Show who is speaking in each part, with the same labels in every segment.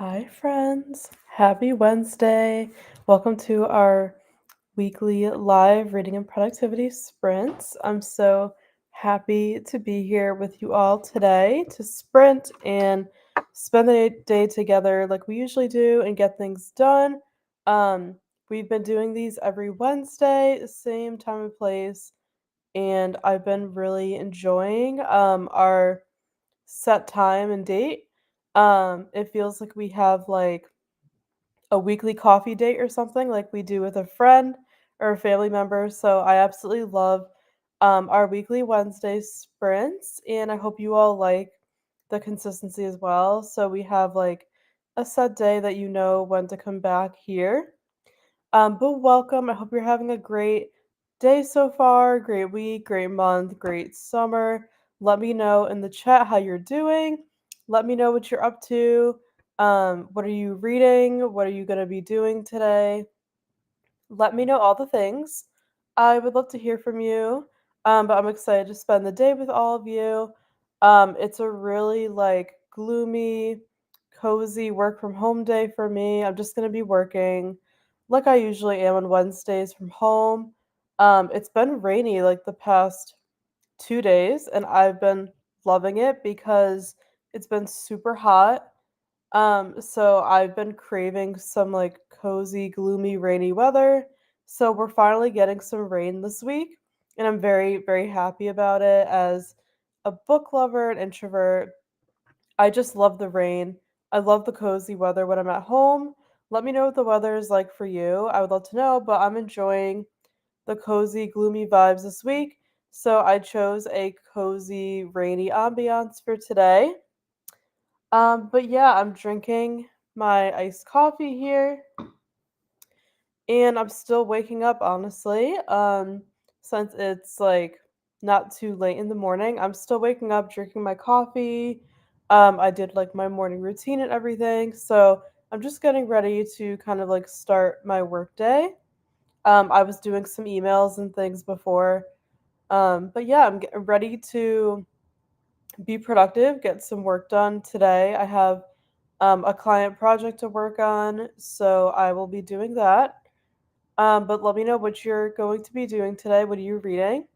Speaker 1: Hi, friends. Happy Wednesday. Welcome to our weekly live reading and productivity sprints. I'm so happy to be here with you all today to sprint and spend the day together like we usually do and get things done. Um, we've been doing these every Wednesday, same time and place, and I've been really enjoying our set time and date. It feels like we have like a weekly coffee date or something like we do with a friend or a family member. So I absolutely love our weekly Wednesday sprints, and I hope you all like the consistency as well. So we have like a set day that you know when to come back here. But welcome. I hope you're having a great day so far, great week, great month, great summer. Let me know in the chat how you're doing. Let me know what you're up to. What are you reading? What are you going to be doing today? Let me know all the things. I would love to hear from you. But I'm excited to spend the day with all of you. It's a really like gloomy, cozy work from home day for me. I'm just gonna be working like I usually am on Wednesdays from home. It's been rainy like the past 2 days, and I've been loving it because it's been super hot. So I've been craving some like cozy, gloomy, rainy weather. So we're finally getting some rain this week, and I'm very, very happy about it. As a book lover and introvert, I just love the rain. I love the cozy weather when I'm at home. Let me know what the weather is like for you. I would love to know, but I'm enjoying the cozy, gloomy vibes this week. So I chose a cozy, rainy ambiance for today. But yeah, I'm drinking my iced coffee here, and I'm still waking up, honestly. Since it's like not too late in the morning, I'm still waking up, drinking my coffee. I did like my morning routine and everything, so I'm just getting ready to kind of like start my work day. I was doing some emails and things before. But yeah, I'm getting ready to be productive, get some work done today. I have a client project to work on, so I will be doing that. But let me know what you're going to be doing today. What are you reading?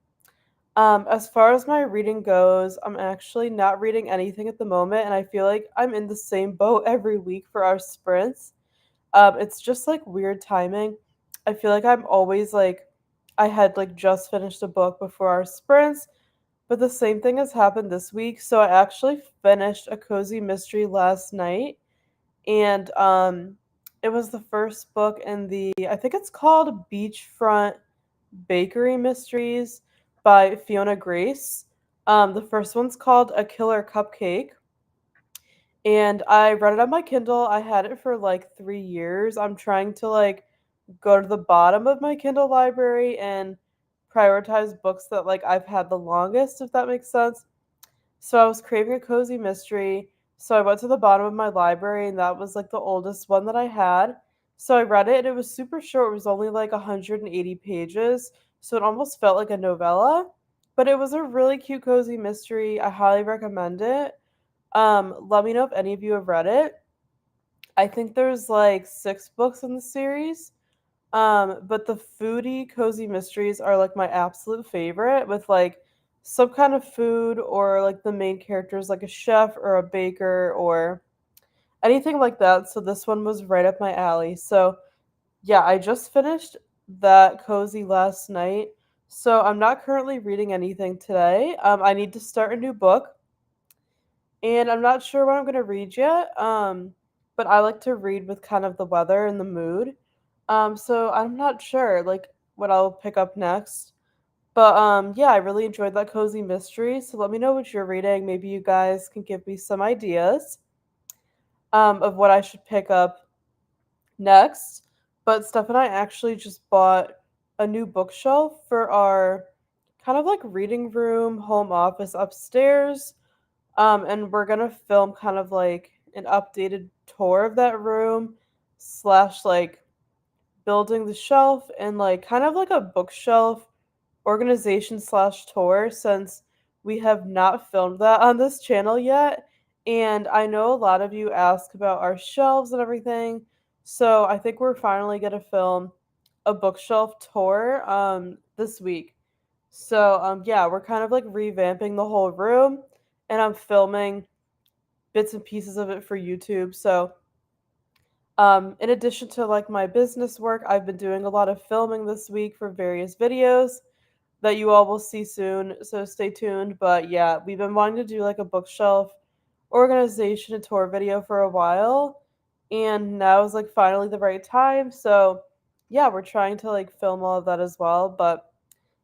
Speaker 1: As far as my reading goes, I'm actually not reading anything at the moment, and I feel like I'm in the same boat every week for our sprints. It's just like weird timing. I feel like I'm always like, I had like just finished a book before our sprints, but the same thing has happened this week. So I actually finished a cozy mystery last night, and it was the first book in the, I think it's called Beachfront Bakery Mysteries by Fiona Grace. The first one's called A Killer Cupcake, and I read it on my Kindle. I had it for like 3 years. I'm trying to like go to the bottom of my Kindle library and prioritize books that like I've had the longest, if that makes sense. So I was craving a cozy mystery. So I went to the bottom of my library, and that was like the oldest one that I had. So I read it, and it was super short. It was only like 180 pages. So it almost felt like a novella. But it was a really cute, cozy mystery. I highly recommend it. Let me know if any of you have read it. I think there's like 6 books in the series. But the foodie cozy mysteries are like my absolute favorite, with like some kind of food, or like the main characters like a chef or a baker or anything like that. So this one was right up my alley. So yeah, I just finished that cozy last night. So I'm not currently reading anything today. I need to start a new book, and I'm not sure what I'm gonna read yet. But I like to read with kind of the weather and the mood. So I'm not sure like what I'll pick up next. But yeah, I really enjoyed that cozy mystery. So let me know what you're reading. Maybe you guys can give me some ideas of what I should pick up next. But Steph and I actually just bought a new bookshelf for our kind of like reading room, home office upstairs. And we're gonna film kind of like an updated tour of that room, slash like building the shelf, and like kind of like a bookshelf organization slash tour, since we have not filmed that on this channel yet. And I know a lot of you ask about our shelves and everything. So I think we're finally going to film a bookshelf tour this week. So yeah, we're kind of like revamping the whole room and I'm filming bits and pieces of it for YouTube. So in addition to like my business work, I've been doing a lot of filming this week for various videos that you all will see soon. So stay tuned. But yeah, we've been wanting to do like a bookshelf organization and tour video for a while. And now is like finally the right time. So yeah, we're trying to like film all of that as well. But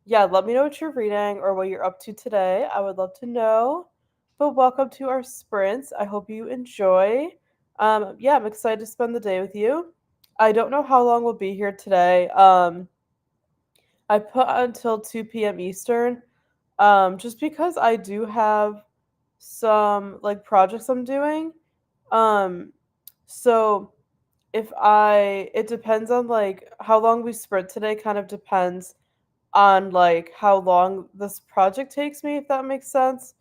Speaker 1: yeah, let me know what you're reading or what you're up to today. I would love to know. But welcome to our sprints. I hope you enjoy. Yeah, I'm excited to spend the day with you. I don't know how long we'll be here today. I put until 2 p.m. Eastern, just because I do have some like projects I'm doing. Um, so it depends on like how long we sprint today, kind of depends on like how long this project takes me, if that makes sense.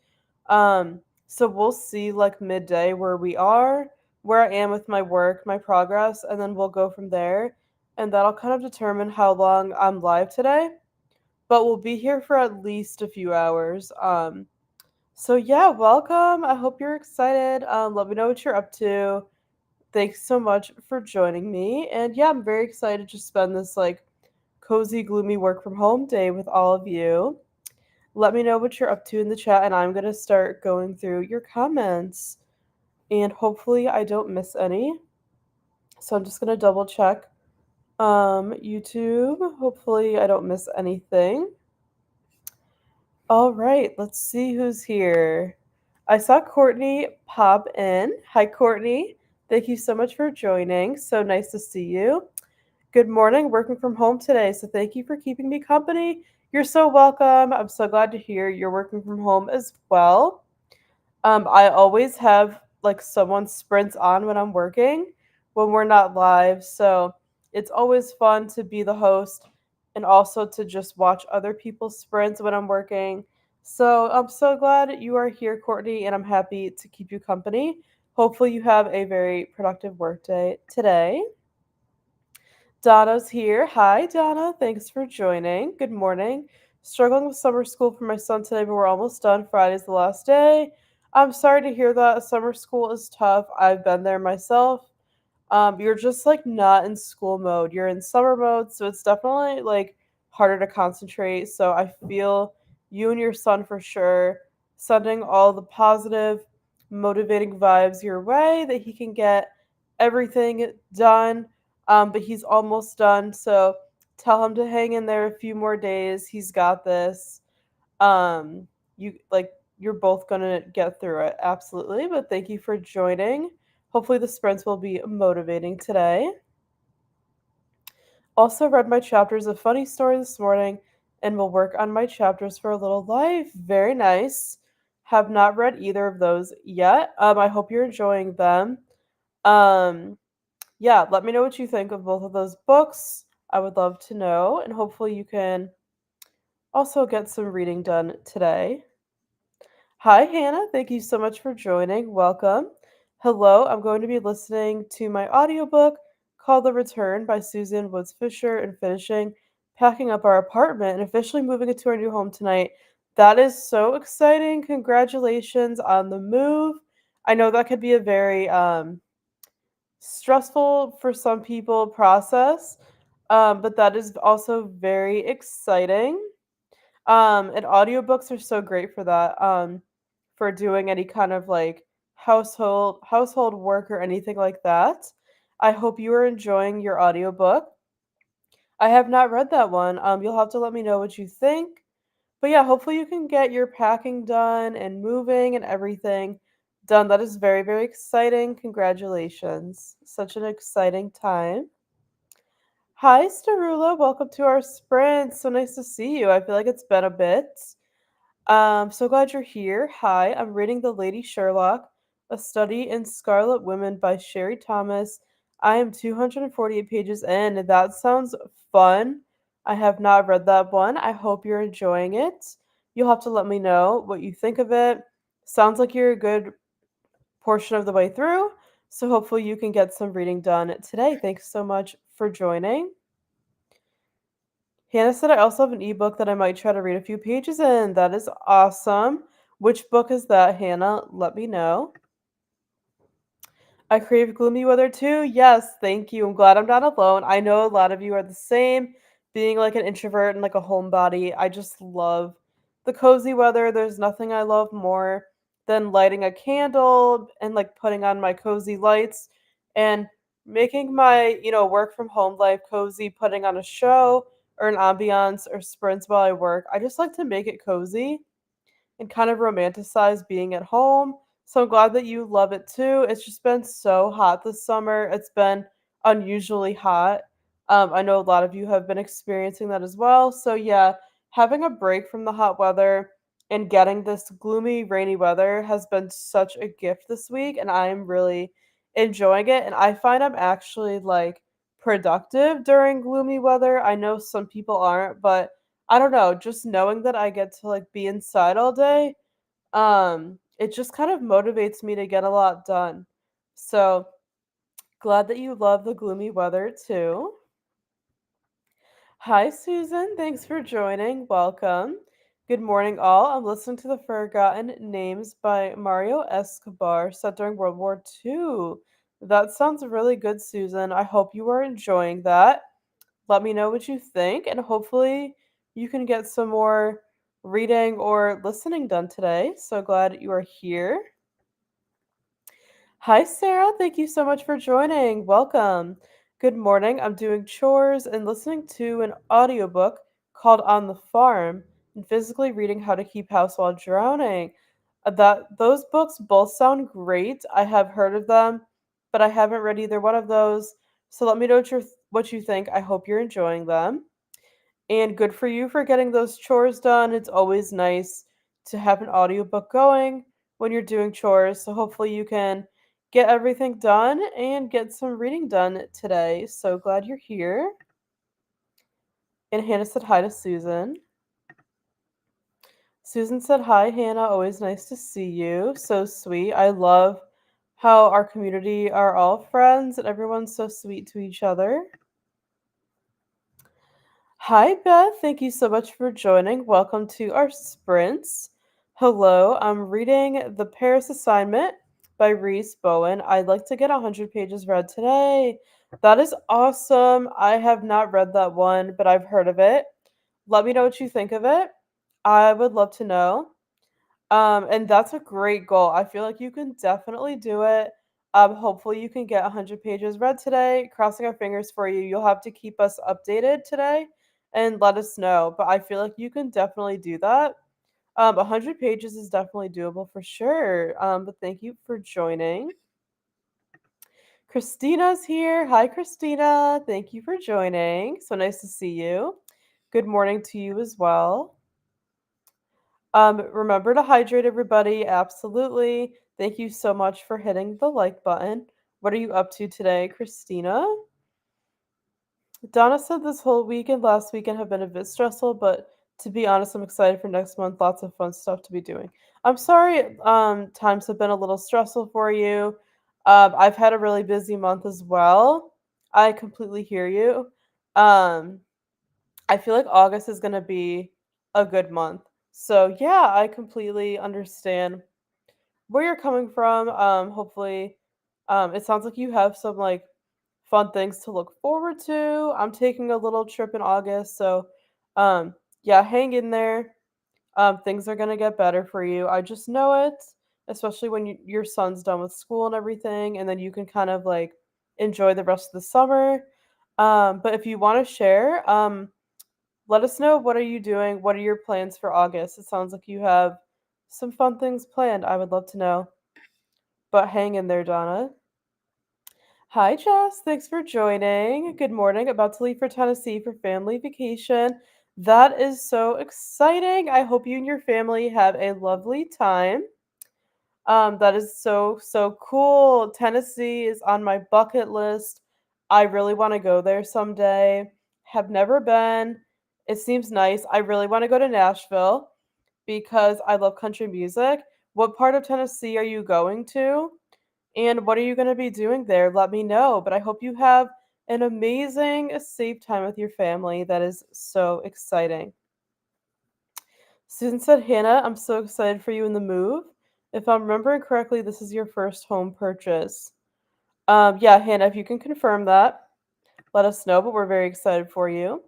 Speaker 1: So we'll see like midday where we are, where I am with my work, my progress, and then we'll go from there. And that'll kind of determine how long I'm live today. But we'll be here for at least a few hours. So yeah, welcome. I hope you're excited. Let me know what you're up to. Thanks so much for joining me. And yeah, I'm very excited to spend this like cozy, gloomy work from home day with all of you. Let me know what you're up to in the chat, and I'm going to start going through your comments. And hopefully, I don't miss any. So I'm just going to double check YouTube. Hopefully, I don't miss anything. All right, let's see who's here. I saw Courtney pop in. Hi, Courtney. Thank you so much for joining. So nice to see you. Good morning, working from home today, so thank you for keeping me company. You're so welcome. I'm so glad to hear you're working from home as well. I always have like someone sprints on when I'm working when we're not live, so it's always fun to be the host and also to just watch other people's sprints when I'm working. So I'm so glad you are here, Courtney, and I'm happy to keep you company. Hopefully, you have a very productive workday today. Donna's here. Hi, Donna. Thanks for joining. Good morning. Struggling with summer school for my son today, but we're almost done. Friday's the last day. I'm sorry to hear that. Summer school is tough. I've been there myself. You're just like not in school mode. You're in summer mode, so it's definitely like harder to concentrate. So I feel you and your son for sure. Sending all the positive, motivating vibes your way that he can get everything done. But he's almost done, so tell him to hang in there a few more days. He's got this. Um, you're both gonna get through it, absolutely. But thank you for joining. Hopefully, the sprints will be motivating today. Also, read my chapters of Funny Story this morning and will work on my chapters for a little life. Very nice. Have not read either of those yet. I hope you're enjoying them. Um, yeah, let me know what you think of both of those books. I would love to know, and hopefully, you can also get some reading done today. Hi, Hannah. Thank you so much for joining. Welcome. Hello. I'm going to be listening to my audiobook called The Return by Susan Woods Fisher and finishing packing up our apartment and officially moving into our new home tonight. That is so exciting. Congratulations on the move. I know that could be a very stressful for some people process, but that is also very exciting. And audiobooks are so great for that. For doing any kind of like household work or anything like that. I hope you are enjoying your audiobook. I have not read that one. You'll have to let me know what you think. But yeah, hopefully you can get your packing done and moving and everything done. That is very, very exciting. Congratulations. Such an exciting time. Hi, Starula. Welcome to our sprint. So nice to see you. I feel like it's been a bit. So glad you're here. Hi, I'm reading The Lady Sherlock, A Study in Scarlet Women by Sherry Thomas. I am 248 pages in, and that sounds fun. I have not read that one. I hope you're enjoying it. You'll have to let me know what you think of it. Sounds like you're a good portion of the way through. So hopefully you can get some reading done today. Thanks so much for joining. Hannah said I also have an ebook that I might try to read a few pages in. That is awesome. Which book is that, Hannah? Let me know. I crave gloomy weather too. Yes, thank you. I'm glad I'm not alone. I know a lot of you are the same. Being like an introvert and like a homebody, I just love the cozy weather. There's nothing I love more than lighting a candle and like putting on my cozy lights and making my, work from home life cozy, putting on a show or an ambiance or sprints while I work. I just like to make it cozy and kind of romanticize being at home. So I'm glad that you love it too. It's just been so hot this summer. It's been unusually hot. I know a lot of you have been experiencing that as well. So yeah, having a break from the hot weather and getting this gloomy, rainy weather has been such a gift this week, and I'm really enjoying it. And I find I'm actually like productive during gloomy weather. I know some people aren't, but I don't know, just knowing that I get to like be inside all day, it just kind of motivates me to get a lot done. So glad that you love the gloomy weather too. Hi, Susan. Thanks for joining. Welcome. Good morning, all. I'm listening to The Forgotten Names by Mario Escobar, set during World War II. That sounds really good, Susan. I hope you are enjoying that. Let me know what you think, and hopefully, you can get some more reading or listening done today. So glad you are here. Hi, Sarah. Thank you so much for joining. Welcome. Good morning. I'm doing chores and listening to an audiobook called On the Farm and physically reading How to Keep House While Drowning. That those books both sound great. I have heard of them, but I haven't read either one of those. So let me know what you think. I hope you're enjoying them. And good for you for getting those chores done. It's always nice to have an audiobook going when you're doing chores. So hopefully you can get everything done and get some reading done today. So glad you're here. And Hannah said hi to Susan. Susan said hi, Hannah. Always nice to see you. So sweet. I love how our community are all friends and everyone's so sweet to each other. Hi, Beth. Thank you so much for joining. Welcome to our sprints. Hello, I'm reading The Paris Assignment by Reese Bowen. I'd like to get 100 pages read today. That is awesome. I have not read that one, but I've heard of it. Let me know what you think of it. I would love to know. And that's a great goal. I feel like you can definitely do it. Hopefully you can get 100 pages read today. Crossing our fingers for you. You'll have to keep us updated today and let us know. But I feel like you can definitely do that. 100 pages is definitely doable for sure. But thank you for joining. Christina's here. Hi, Christina. Thank you for joining. So nice to see you. Good morning to you as well. Remember to hydrate, everybody. Absolutely. Thank you so much for hitting the like button. What are you up to today, Christina? Donna said this whole weekend, last weekend, have been a bit stressful, but to be honest, I'm excited for next month. Lots of fun stuff to be doing. I'm sorry, times have been a little stressful for you. I've had a really busy month as well. I completely hear you. Um, I feel like August is gonna be a good month. So yeah, I completely understand where you're coming from. Hopefully, it sounds like you have some like fun things to look forward to. I'm taking a little trip in August, so um, yeah, hang in there. Things are gonna get better for you. I just know it, especially when your son's done with school and everything, and then you can kind of like enjoy the rest of the summer. But if you want to share, let us know, what are you doing? What are your plans for August? It sounds like you have some fun things planned. I would love to know. But hang in there, Donna. Hi, Jess. Thanks for joining. Good morning. About to leave for Tennessee for family vacation. That is so exciting. I hope you and your family have a lovely time. That is so, so cool. Tennessee is on my bucket list. I really want to go there someday. Have never been. It seems nice. I really want to go to Nashville because I love country music. What part of Tennessee are you going to? And what are you going to be doing there? Let me know. But I hope you have an amazing, safe time with your family. That is so exciting. Susan said, Hannah, I'm so excited for you in the move. If I'm remembering correctly, this is your first home purchase. Yeah, Hannah, if you can confirm that, let us know, but we're very excited for you.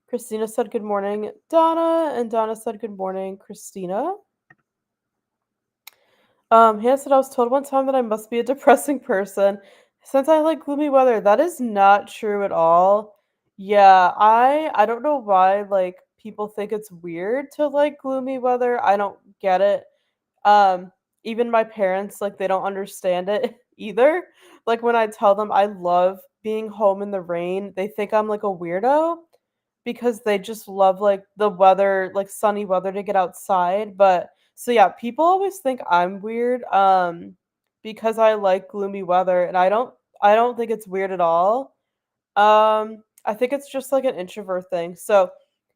Speaker 1: Christina said, good morning, Donna, and Donna said, good morning, Christina. Hannah said, I was told one time that I must be a depressing person since I like gloomy weather. That is not true at all. Yeah, I don't know why like people think it's weird to like gloomy weather. I don't get it. Um, Even my parents, like, they don't understand it either. Like, when I tell them I love being home in the rain, they think I'm like a weirdo because they just love like the weather, like sunny weather to get outside. But so yeah, people always think I'm weird because I like gloomy weather and I don't think it's weird at all. I think it's just like an introvert thing. So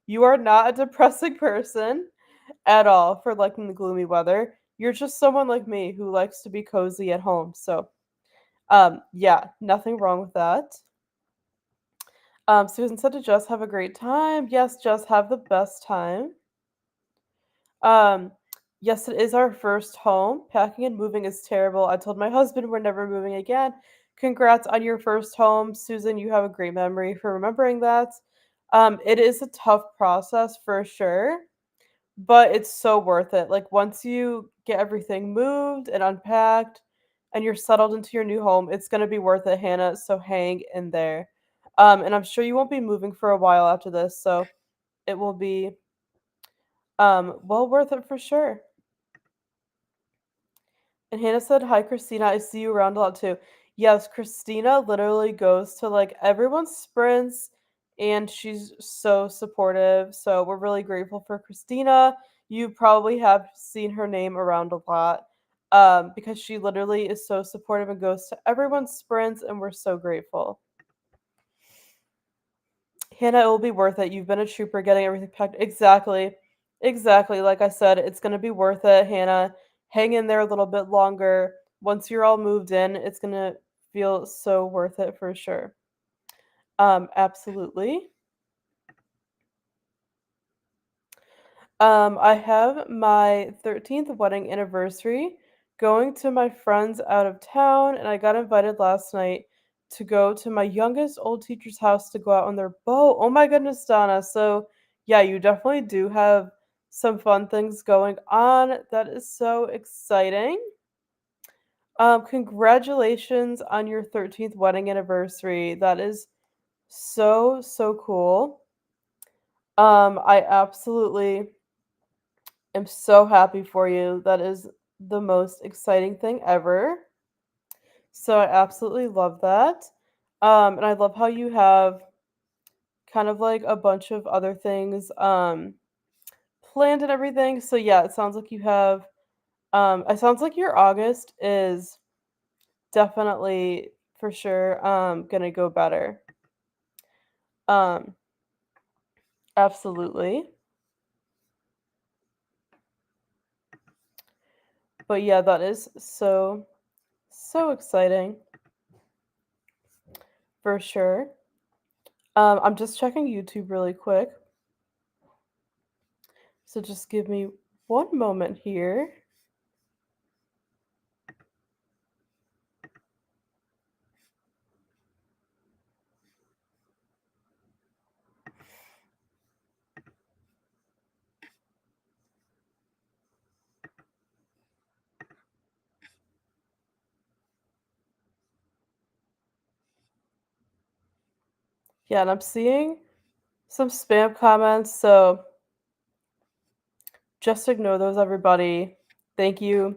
Speaker 1: you are not a depressing person at all for liking the gloomy weather. You're just someone like me who likes to be cozy at home. So, yeah, nothing wrong with that. Susan said to just have a great time. Yes, just have the best time. Um, yes, it is our first home. Packing and moving is terrible. I told my husband we're never moving again. Congrats on your first home, Susan. You have a great memory for remembering that. It is a tough process for sure. But it's so worth it. Like, once you get everything moved and unpacked and you're settled into your new home, it's gonna be worth it, Hannah, so hang in there. And I'm sure you won't be moving for a while after this, so it will be, well worth it for sure. And Hannah said, "Hi, Christina. I see you around a lot too." Yes, Christina literally goes to like everyone's sprints and she's so supportive. So we're really grateful for Christina. You probably have seen her name around a lot because she literally is so supportive and goes to everyone's sprints, and we're so grateful. Hannah, it will be worth it. You've been a trooper getting everything packed. Exactly. Exactly. Like I said, it's going to be worth it, Hannah. Hang in there a little bit longer. Once you're all moved in, it's going to feel so worth it for sure. Absolutely. I have my 13th wedding anniversary going to my friends out of town, and I got invited last night to go to my youngest old teacher's house to go out on their boat. Oh my goodness, Donna. So, yeah, you definitely do have some fun things going on. That is so exciting. Congratulations on your 13th wedding anniversary. That is so, so cool. I absolutely am so happy for you. That is the most exciting thing ever. So I absolutely love that. And I love how you have kind of like a bunch of other things planned and everything. So yeah, it sounds like you have it sounds like your August is definitely for sure gonna go better. Um Absolutely. But yeah, that is so so exciting for sure. I'm just checking YouTube really quick. So just give me one moment here. Yeah, and I'm seeing some spam comments, so just ignore those, everybody. Thank you.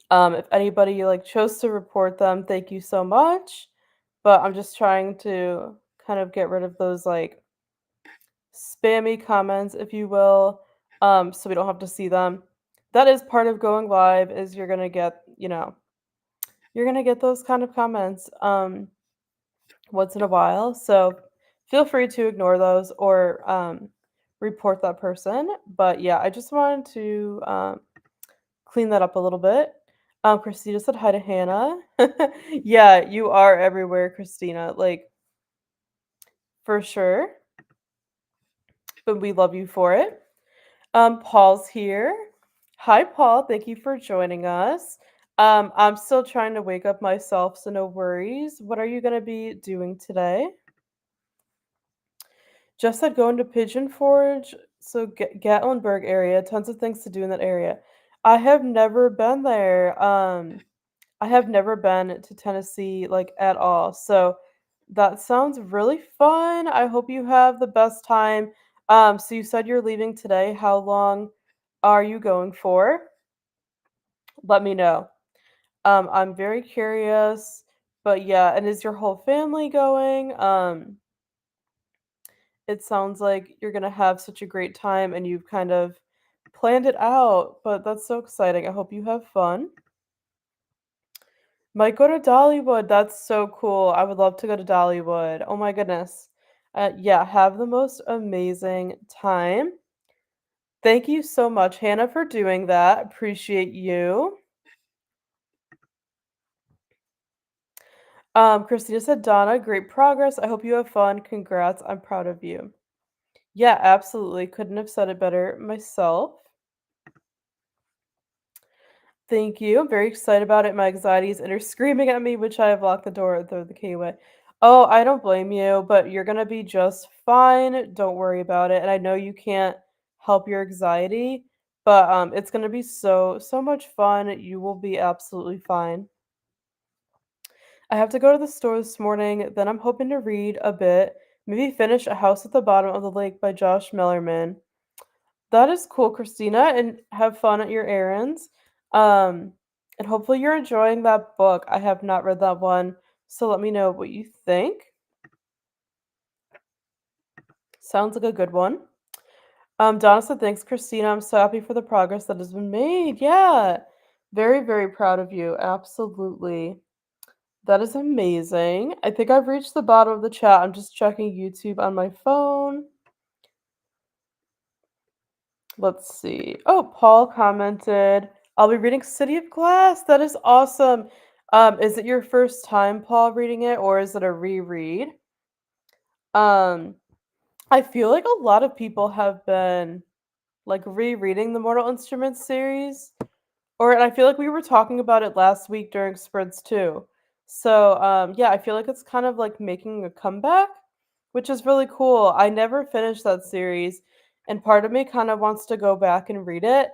Speaker 1: If anybody like chose to report them, thank you so much. But I'm just trying to kind of get rid of those like spammy comments, if you will, so we don't have to see them. That is part of going live, is you're gonna get, you're gonna get those kind of comments once in a while. So feel free to ignore those or report that person. But yeah, I just wanted to clean that up a little bit. Christina said hi to Hannah. Yeah, you are everywhere, Christina. Like, for sure. But we love you for it. Paul's here. Hi, Paul. Thank you for joining us. I'm still trying to wake up myself, so no worries. What are you gonna be doing today? Just said going to Pigeon Forge, so Gatlinburg area. Tons of things to do in that area. I have never been there. I have never been to Tennessee like at all. So that sounds really fun. I hope you have the best time. So you said you're leaving today. How long are you going for? Let me know. I'm very curious. But yeah, and is your whole family going? It sounds like you're gonna have such a great time and you've kind of planned it out, but that's so exciting. I hope you have fun. Might go to Dollywood. That's so cool. I would love to go to Dollywood. Oh my goodness. Yeah, have the most amazing time. Thank you so much, Hannah, for doing that. Appreciate you. Christina said, Donna, great progress. I hope you have fun. Congrats. I'm proud of you. Yeah, absolutely. Couldn't have said it better myself. Thank you. I'm very excited about it. My anxiety is inner screaming at me, which I have locked the door and throw the key away. Oh, I don't blame you, but you're gonna be just fine. Don't worry about it. And I know you can't help your anxiety, but it's gonna be so much fun. You will be absolutely fine. I have to go to the store this morning. Then I'm hoping to read a bit, maybe finish A House at the Bottom of the Lake by Josh Mellerman. That is cool, Christina, and have fun at your errands. Um, and hopefully you're enjoying that book. I have not read that one, so let me know what you think. Sounds like a good one. Donna said, thanks, Christina. I'm so happy for the progress that has been made. Yeah. Very proud of you. Absolutely. That is amazing. I think I've reached the bottom of the chat. I'm just checking YouTube on my phone. Let's see. Oh, Paul commented, I'll be reading City of Glass. That is awesome. Is it your first time, Paul, reading it, or is it a reread? Um, I feel like a lot of people have been like rereading the Mortal Instruments series. Or and I feel like we were talking about it last week during sprints too. So yeah, I feel like it's kind of like making a comeback, which is really cool. I never finished that series, and part of me kind of wants to go back and read it,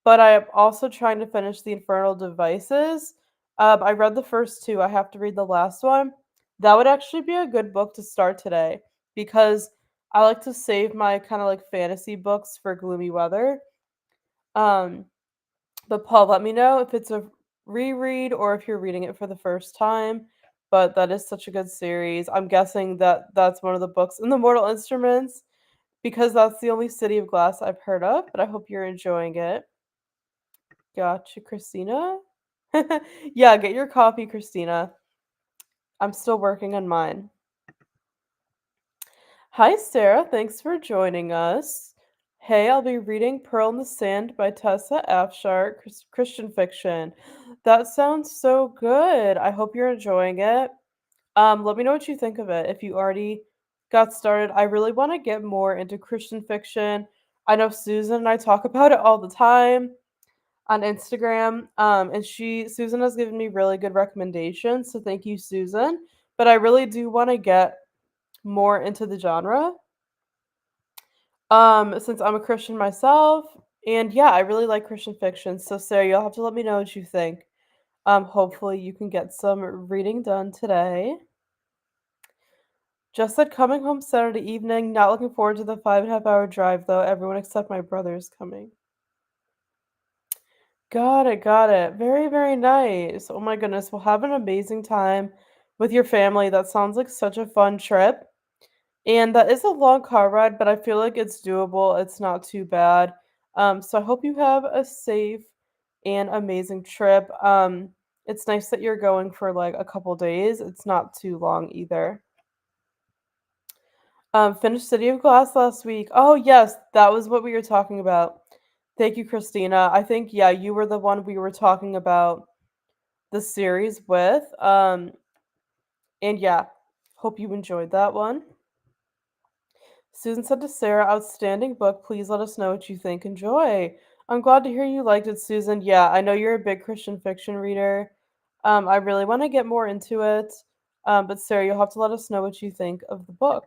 Speaker 1: but I am also trying to finish the Infernal Devices. I read the first two. I have to read the last one. That would actually be a good book to start today because I like to save my kind of like fantasy books for gloomy weather. Um, but Paul, let me know if it's a reread or if you're reading it for the first time. But that is such a good series. I'm guessing that that's one of the books in the Mortal Instruments because that's the only City of Glass I've heard of. But I hope you're enjoying it. Gotcha, Christina. Yeah, get your coffee, Christina. I'm still working on mine. Hi, Sarah. Thanks for joining us. Hey, I'll be reading Pearl in the Sand by Tessa Afshar, Christian fiction. That sounds so good. I hope you're enjoying it. Let me know what you think of it. If you already got started, I really want to get more into Christian fiction. I know Susan and I talk about it all the time on Instagram. And Susan has given me really good recommendations. So thank you, Susan. But I really do want to get more into the genre. Since I'm a Christian myself, and yeah, I really like Christian fiction. So Sarah, you'll have to let me know what you think. Hopefully you can get some reading done today. Just said coming home Saturday evening. Not looking forward to the 5.5 hour drive though. Everyone except my brother is coming. Got it, got it. Very nice. Oh my goodness. Well, have an amazing time with your family. That sounds like such a fun trip. And that is a long car ride, but I feel like it's doable. It's not too bad. So I hope you have a safe and amazing trip. It's nice that you're going for like a couple days. It's not too long either. Finished City of Glass last week. Oh yes, that was what we were talking about. Thank you, Christina. I think yeah, you were the one we were talking about the series with. And yeah, hope you enjoyed that one. Susan said to Sarah, outstanding book. Please let us know what you think. Enjoy. I'm glad to hear you liked it, Susan. Yeah, I know you're a big Christian fiction reader. I really want to get more into it. But Sarah, you'll have to let us know what you think of the book.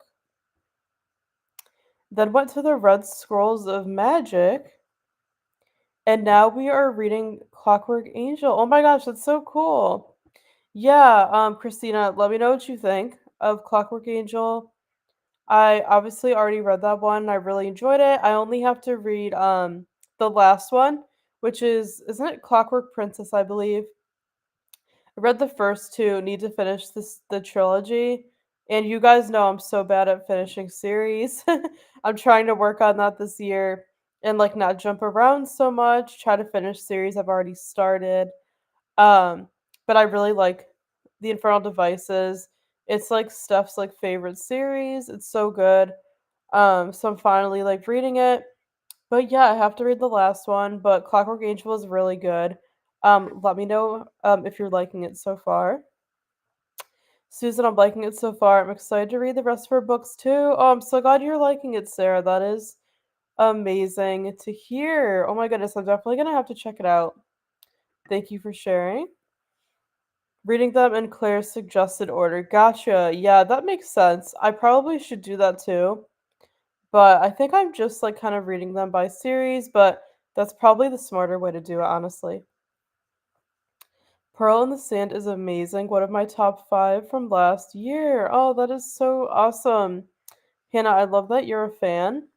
Speaker 1: Then went to the Red Scrolls of Magic, and now we are reading Clockwork Angel. Oh my gosh, that's so cool. Yeah, Christina, let me know what you think of Clockwork Angel. I obviously already read that one. I really enjoyed it. I only have to read the last one, which is isn't it Clockwork Princess, I believe. I read the first two, need to finish the trilogy. And you guys know I'm so bad at finishing series. I'm trying to work on that this year and like not jump around so much, try to finish series I've already started. Um, but I really like the Infernal Devices. It's like Steph's like favorite series. It's so good. So I'm finally like reading it. But yeah, I have to read the last one, but Clockwork Angel is really good. Let me know if you're liking it so far. Susan, I'm liking it so far. I'm excited to read the rest of her books too. Oh, I'm so glad you're liking it, Sarah. That is amazing to hear. Oh my goodness, I'm definitely gonna have to check it out. Thank you for sharing. Reading them in Claire's suggested order. Gotcha. Yeah, that makes sense. I probably should do that too. But I think I'm just like kind of reading them by series, but that's probably the smarter way to do it, honestly. Pearl in the Sand is amazing. One of my top five from last year. Oh, that is so awesome. Hannah, I love that you're a fan.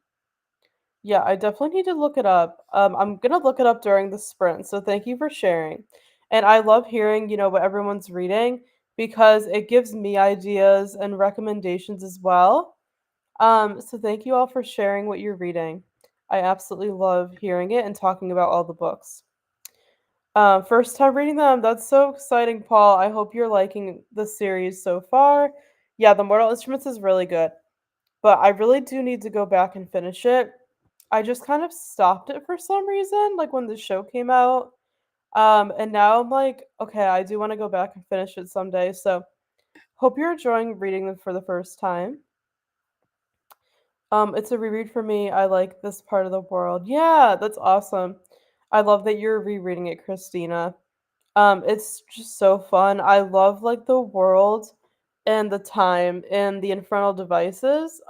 Speaker 1: Yeah, I definitely need to look it up. I'm gonna look it up during the sprint, so thank you for sharing. And I love hearing, what everyone's reading because it gives me ideas and recommendations as well. So thank you all for sharing what you're reading. I absolutely love hearing it and talking about all the books. First time reading them. That's so exciting, Paul. I hope you're liking the series so far. Yeah, the Mortal Instruments is really good, but I really do need to go back and finish it. I just kind of stopped it for some reason, like when the show came out. And now I'm like, okay, I do want to go back and finish it someday. So hope you're enjoying reading them for the first time. It's a reread for me. I like this part of the world. Yeah, that's awesome. I love that you're rereading it, Christina. It's just so fun. I love like the world and the time and the infernal devices.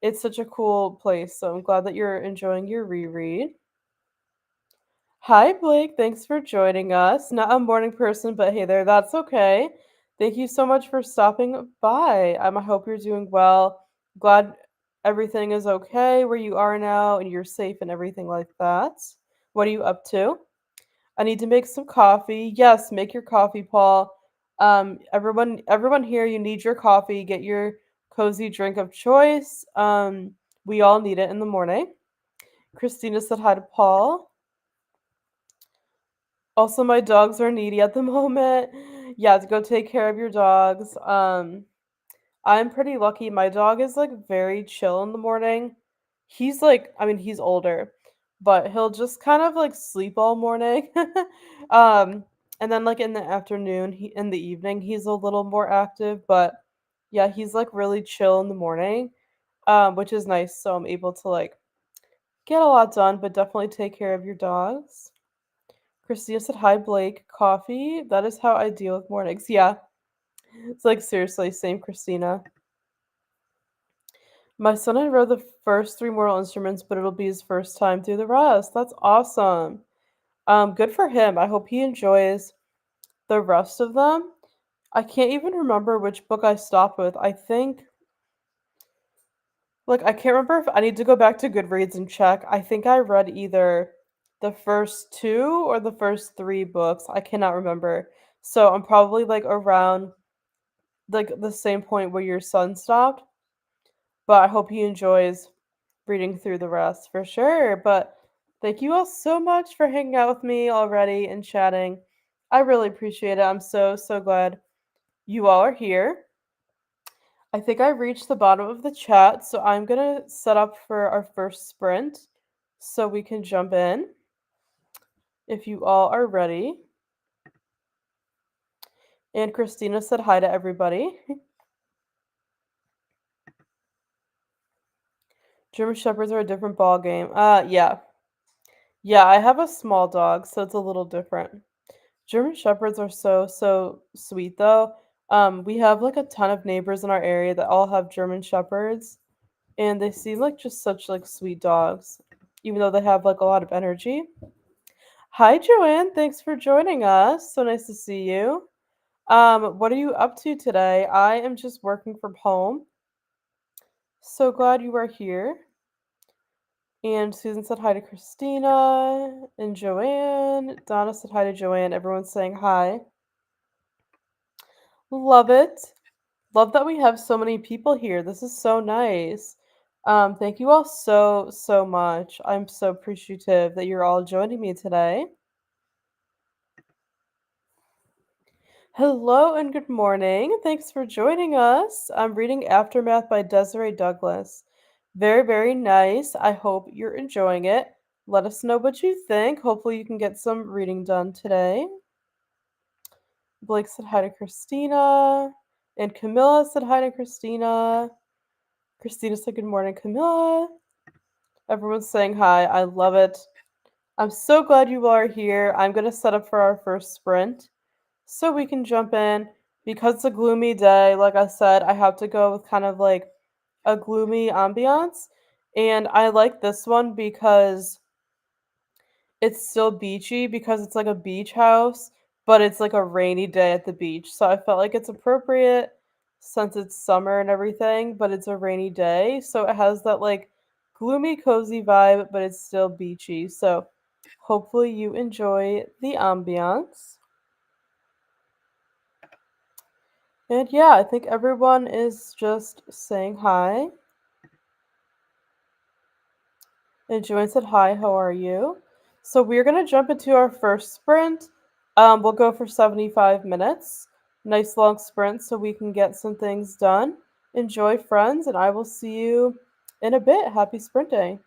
Speaker 1: It's such a cool place, so I'm glad that you're enjoying your reread. Hi, Blake. Thanks for joining us. Not a morning person, but hey there, that's okay. Thank you so much for stopping by. I hope you're doing well. Glad everything is okay where you are now and you're safe and everything like that. What are you up to? I need to make some coffee. Yes, make your coffee, Paul. Everyone here, you need your coffee. Get your cozy drink of choice. We all need it in the morning. Christina said hi to Paul. Also, my dogs are needy at the moment. Yeah, to go take care of your dogs. I'm pretty lucky. My dog is like very chill in the morning. He's like, I mean, he's older, but he'll just kind of like sleep all morning. um, and then like in the afternoon, in the evening, he's a little more active, but yeah, he's like really chill in the morning, which is nice. So I'm able to like get a lot done, but definitely take care of your dogs. Christina said, hi, Blake. Coffee. That is how I deal with mornings. Yeah, it's like seriously, same, Christina. My son had read the first three Mortal Instruments, but it'll be his first time through the rest. That's awesome. Good for him. I hope he enjoys the rest of them. I can't even remember which book I stopped with. I think, like, I can't remember if I need to go back to Goodreads and check. I think I read either the first two or the first three books. I cannot remember. So I'm probably like around like the same point where your son stopped, but I hope he enjoys reading through the rest for sure. But thank you all so much for hanging out with me already and chatting. I really appreciate it. I'm so, so glad you all are here. I think I reached the bottom of the chat, so I'm going to set up for our first sprint so we can jump in if you all are ready. And Christina said hi to everybody. German Shepherds are a different ball game. Yeah. Yeah, I have a small dog, so it's a little different. German Shepherds are so sweet though. We have like a ton of neighbors in our area that all have German Shepherds, and they seem like just such like sweet dogs, even though they have like a lot of energy. Hi Joanne, thanks for joining us. So nice to see you. What are you up to today? I am just working from home. So glad you are here. And Susan said hi to Christina and Joanne. Donna said hi to Joanne. Everyone's saying hi. Love it. Love that we have so many people here. This is so nice. Thank you all so much. I'm so appreciative that you're all joining me today. Hello and good morning. Thanks for joining us. I'm reading Aftermath by Desiree Douglas. Very nice. I hope you're enjoying it. Let us know what you think. Hopefully, you can get some reading done today. Blake said hi to Christina. And Camilla said hi to Christina. Christina said good morning, Camilla. Everyone's saying hi. I love it. I'm so glad you are here. I'm going to set up for our first sprint so we can jump in. Because it's a gloomy day, like I said, I have to go with kind of like a gloomy ambiance. And I like this one because it's still beachy because it's like a beach house, but it's like a rainy day at the beach. So I felt like it's appropriate since it's summer and everything, but it's a rainy day. So it has that like gloomy, cozy vibe, but it's still beachy. So hopefully you enjoy the ambiance. And yeah, I think everyone is just saying hi. And Joanne said, hi, how are you? So we're going to jump into our first sprint. We'll go for 75 minutes. Nice long sprint so we can get some things done. Enjoy, friends, and I will see you in a bit. Happy sprinting.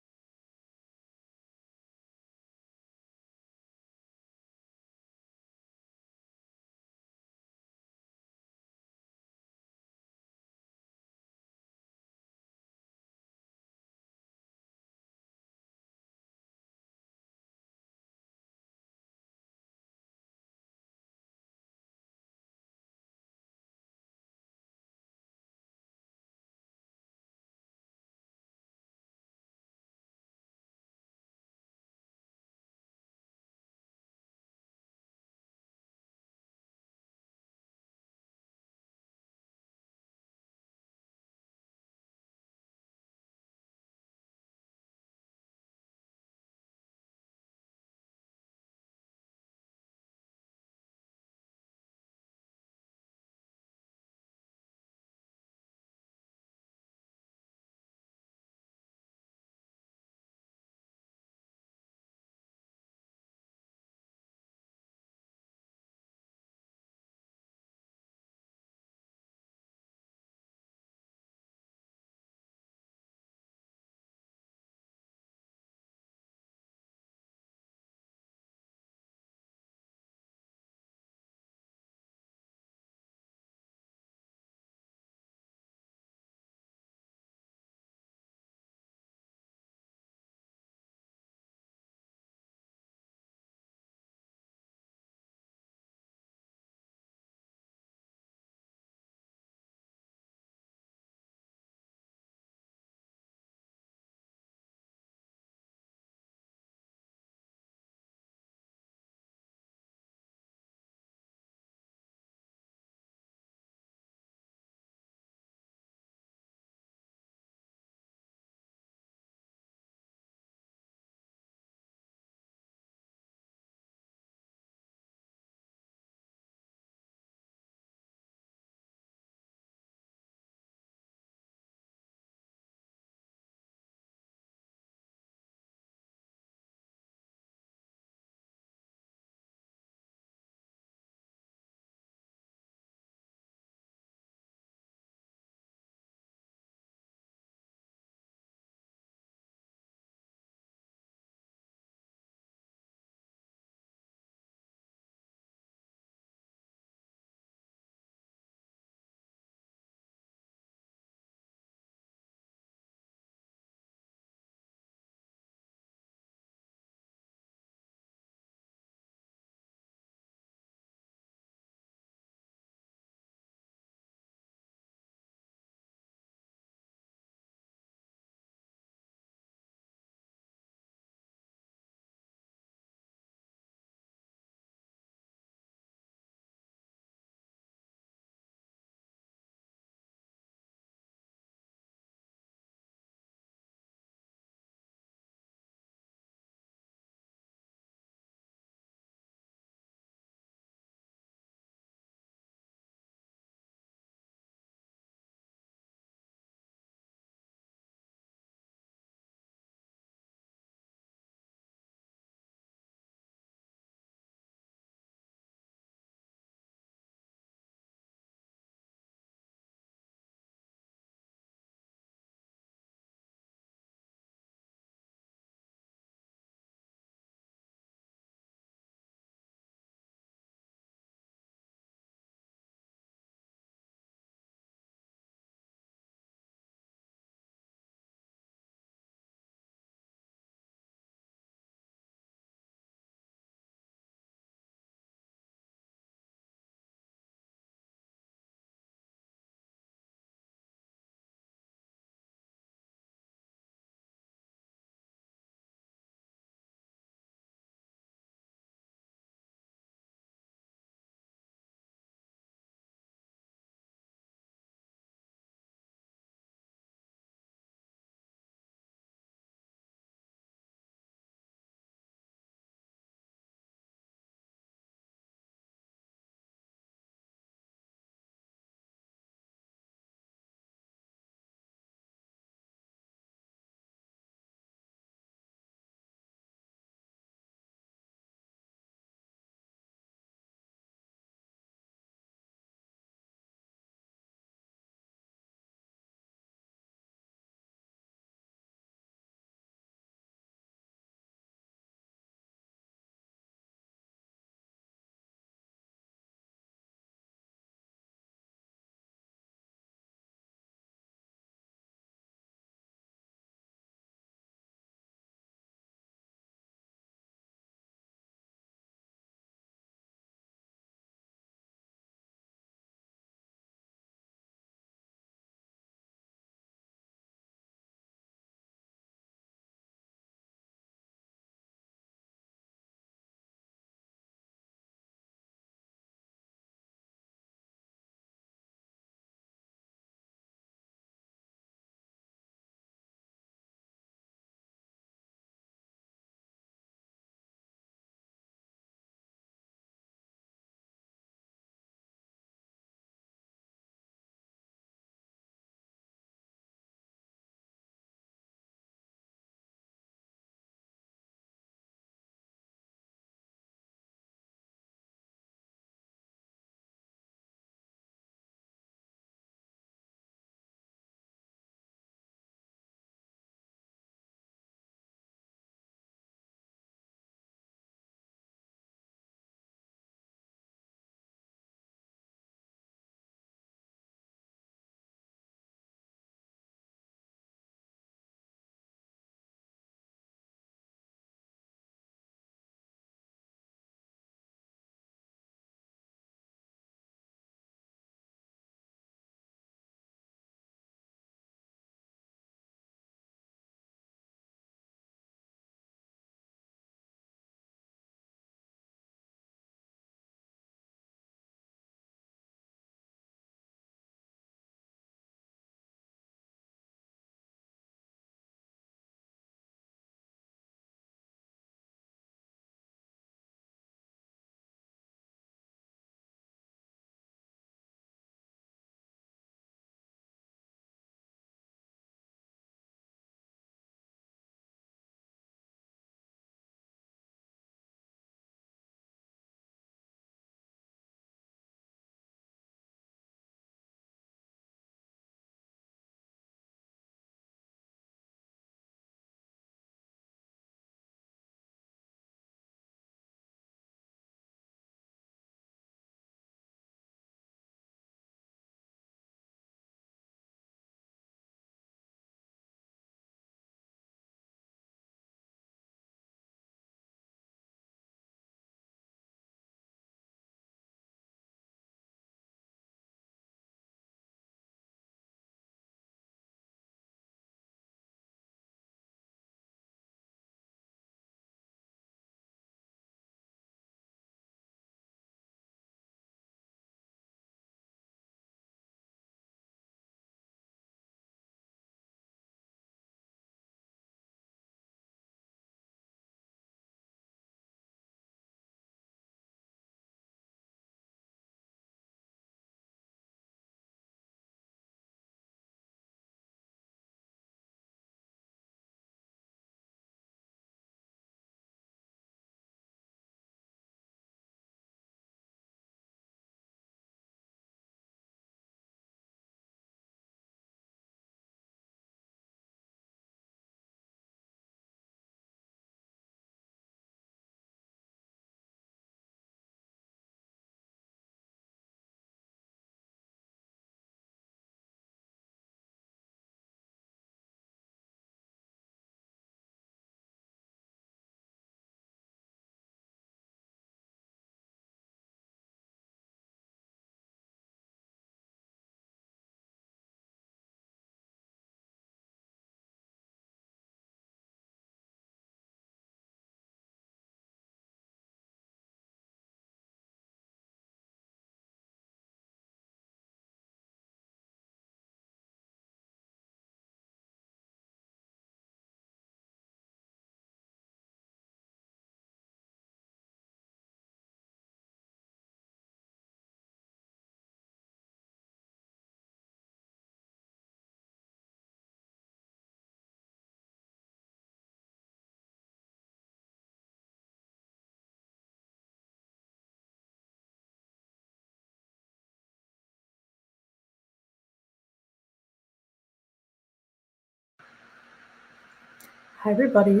Speaker 1: Hi, everybody.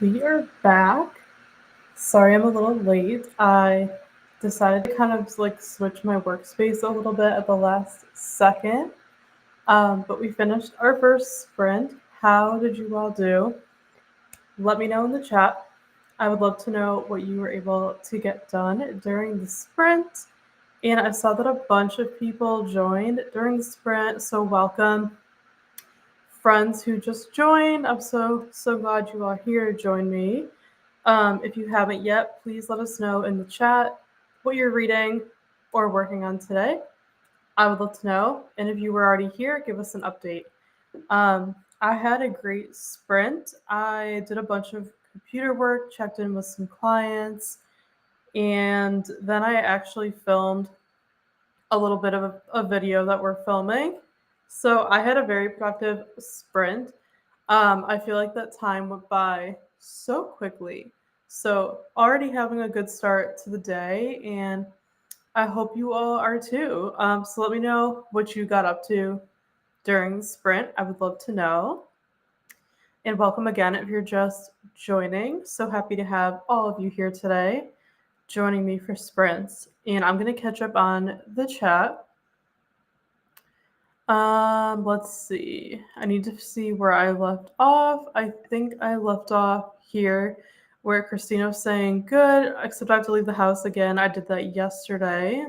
Speaker 1: We are back. Sorry I'm a little late. I decided to kind of like switch my workspace a little bit at the last second. But we finished our first sprint. How did you all do? Let me know in the chat. I would love to know what you were able to get done during the sprint. And I saw that a bunch of people joined during the sprint, so welcome. Friends who just joined, I'm so glad you are here to join me. If you haven't yet, please let us know in the chat what you're reading or working on today. I would love to know. And if you were already here, give us an update. I had a great sprint. I did a bunch of computer work, checked in with some clients, and then I actually filmed a little bit of a video that we're filming. So I had a very productive sprint. I feel like that time went by so quickly. So already having a good start to the day, and I hope you all are too. So let me know what you got up to during the sprint. I would love to know. And welcome again if you're just joining. So happy to have all of you here today joining me for sprints. And I'm going to catch up on the chat. Let's see. I need to see where I left off. I think I left off here where Christina was saying, good, except I have to leave the house again. I did that yesterday.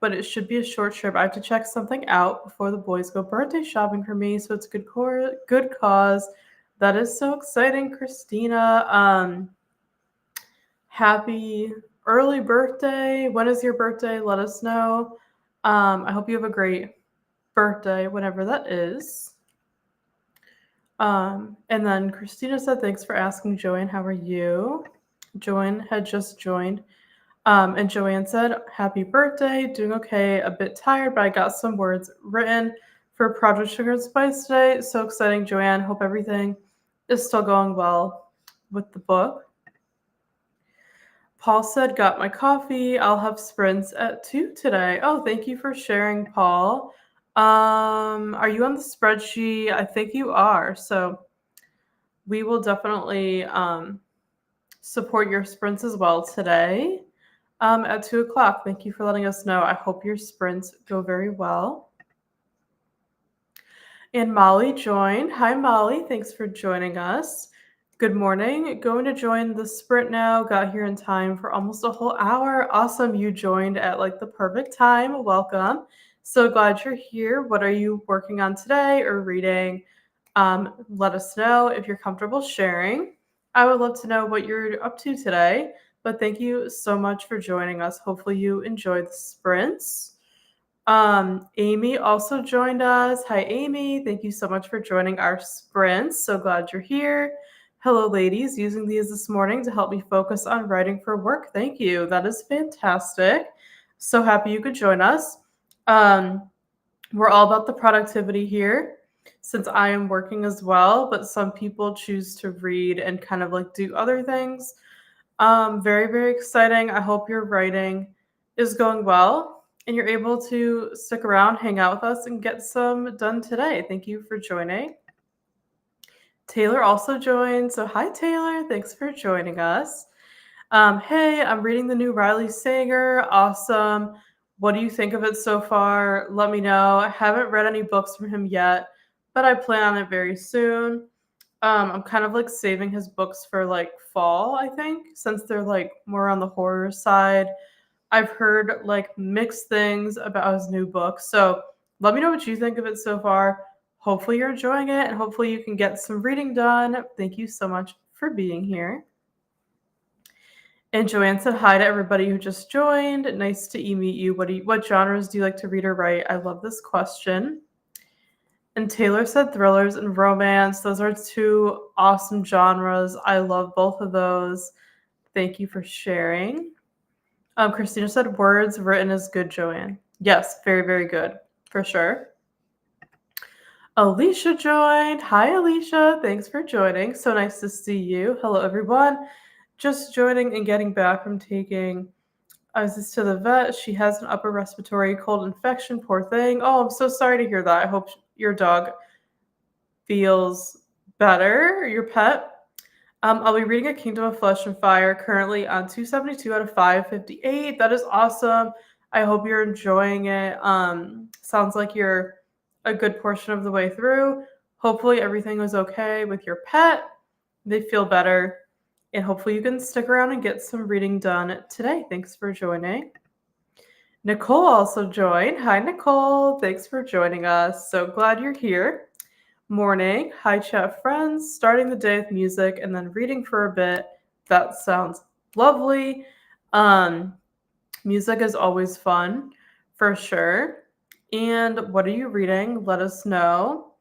Speaker 1: But it should be a short trip. I have to check something out before the boys go birthday shopping for me, so it's a good cause. That is so exciting, Christina. Happy early birthday. When is your birthday? Let us know. I hope you have a great birthday, whenever that is. And then Christina said, thanks for asking, Joanne. How are you? Joanne had just joined. And Joanne said, happy birthday. Doing okay. A bit tired, but I got some words written for Project Sugar and Spice today. So exciting, Joanne. Hope everything is still going well with the book. Paul said, got my coffee. I'll have sprints at 2 today. Oh, thank you for sharing, Paul. Are you on the spreadsheet? I think you are. So we will definitely support your sprints as well today at 2 o'clock. Thank you for letting us know. I hope your sprints go very well. And Molly joined. Hi, Molly. Thanks for joining us. Good morning. Going to join the sprint now. Got here in time for almost a whole hour. Awesome. You joined at like the perfect time. Welcome. So glad you're here. What are you working on today or reading? Let us know if you're comfortable sharing. I would love to know what you're up to today. But thank you so much for joining us. Hopefully you enjoyed the sprints. Amy also joined us. Hi, Amy. Thank you so much for joining our sprints. So glad you're here. Hello, ladies. Using these this morning to help me focus on writing for work. Thank you. That is fantastic. So happy you could join us. We're all about the productivity here since I am working as well, but some people choose to read and kind of like do other things. Very, very exciting. I hope your writing is going well and you're able to stick around, hang out with us, and get some done today. Thank you for joining. Taylor also joined. So hi, Taylor. Thanks for joining us. Hey, I'm reading the new Riley Sager. Awesome. What do you think of it so far? Let me know. I haven't read any books from him yet, but I plan on it very soon. I'm kind of like saving his books for like fall, I think, since they're like more on the horror side. I've heard like mixed things about his new book. So let me know what you think of it so far. Hopefully you're enjoying it and hopefully you can get some reading done. Thank you so much for being here. And Joanne said hi to everybody who just joined. Nice to meet you. What genres do you like to read or write? I love this question. And Taylor said thrillers and romance. Those are two awesome genres. I love both of those. Thank you for sharing. Christina said words written is good, Joanne. Yes, very, very good. For sure. Alicia joined. Hi, Alicia. Thanks for joining. So nice to see you. Hello, everyone. Just joining and getting back from taking Isis to the vet. She has an upper respiratory cold infection. Poor thing. Oh, I'm so sorry to hear that. I hope your dog feels better, your pet. I'll be reading A Kingdom of Flesh and Fire, currently on 272 out of 558. That is awesome. I hope you're enjoying it. Sounds like you're a good portion of the way through. Hopefully everything was okay with your pet. They feel better. And hopefully you can stick around and get some reading done today. Thanks for joining. Nicole also joined. Hi, Nicole. Thanks for joining us. So glad you're here. Morning. Hi, chat friends. Starting the day with music and then reading for a bit. That sounds lovely. Music is always fun, for sure. And what are you reading? Let us know.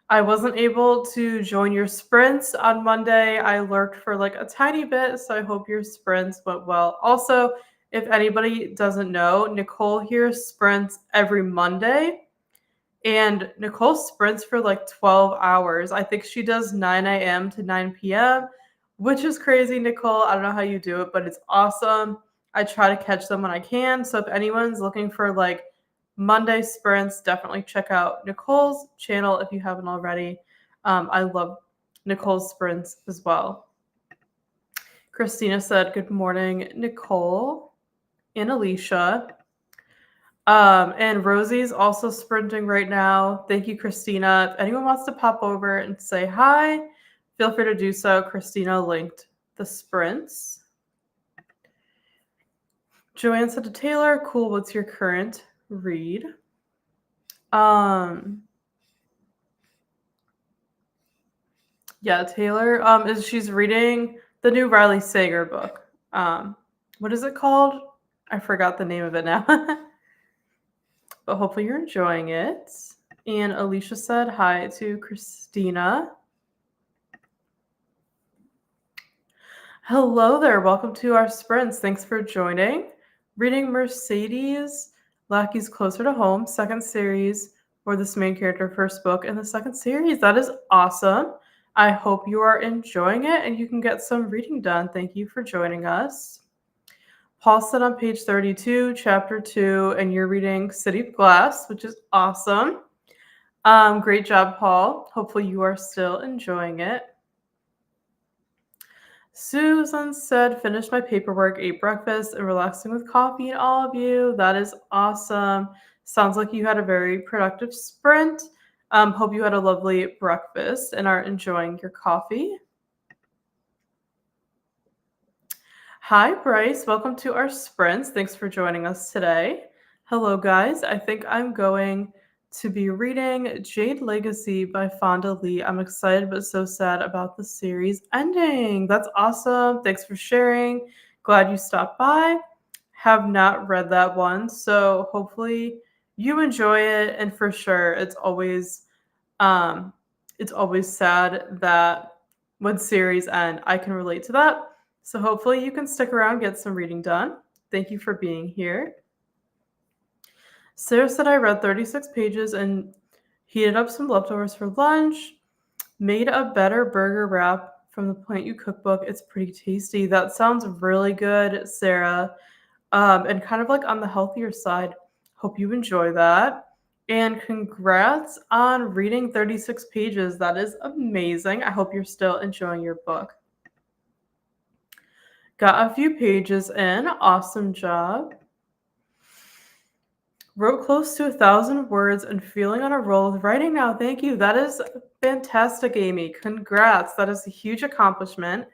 Speaker 1: I wasn't able to join your sprints on Monday. I lurked for like a tiny bit, so I hope your sprints went well. Also, if anybody doesn't know, Nicole here sprints every Monday. And Nicole sprints for like 12 hours. I think she does 9 a.m. to 9 p.m., which is crazy, Nicole. I don't know how you do it, but it's awesome. I try to catch them when I can. So if anyone's looking for like Monday sprints, definitely check out Nicole's channel if you haven't already. I love Nicole's sprints as well. Christina said, good morning, Nicole and Alicia. And Rosie's also sprinting right now. Thank you, Christina. If anyone wants to pop over and say hi, feel free to do so. Christina linked the sprints. Joanne said to Taylor, cool, what's your current read? Yeah, Taylor she's reading the new Riley Sager book. What is it called? I forgot the name of it now. But hopefully you're enjoying it. And Alicia said hi to Christina. Hello there. Welcome to our sprints. Thanks for joining. Reading Mercedes Lackey's Closer to Home, second series, or this main character first book in the second series. That is awesome. I hope you are enjoying it and you can get some reading done. Thank you for joining us. Paul said on page 32, chapter 2, and you're reading City of Glass, which is awesome. Great job, Paul. Hopefully you are still enjoying it. Susan said, finished my paperwork, ate breakfast, and relaxing with coffee and all of you. That is awesome. Sounds like you had a very productive sprint. Hope you had a lovely breakfast and are enjoying your coffee. Hi, Bryce. Welcome to our sprints. Thanks for joining us today. Hello, guys. I think I'm going to be reading Jade Legacy by Fonda Lee. I'm excited but so sad about the series ending. That's awesome. Thanks for sharing. Glad you stopped by. Have not read that one, so hopefully you enjoy it. And for sure, it's always sad that when series end. I can relate to that. So hopefully you can stick around, get some reading done. Thank you for being here. Sarah said I read 36 pages and heated up some leftovers for lunch. Made a better burger wrap from the Plant You cookbook. It's pretty tasty. That sounds really good, Sarah. And kind of like on the healthier side. Hope you enjoy that. And congrats on reading 36 pages. That is amazing. I hope you're still enjoying your book. Got a few pages in. Awesome job. Wrote close to 1,000 words and feeling on a roll with writing now. Thank you. That is fantastic, Amy. Congrats. That is a huge accomplishment.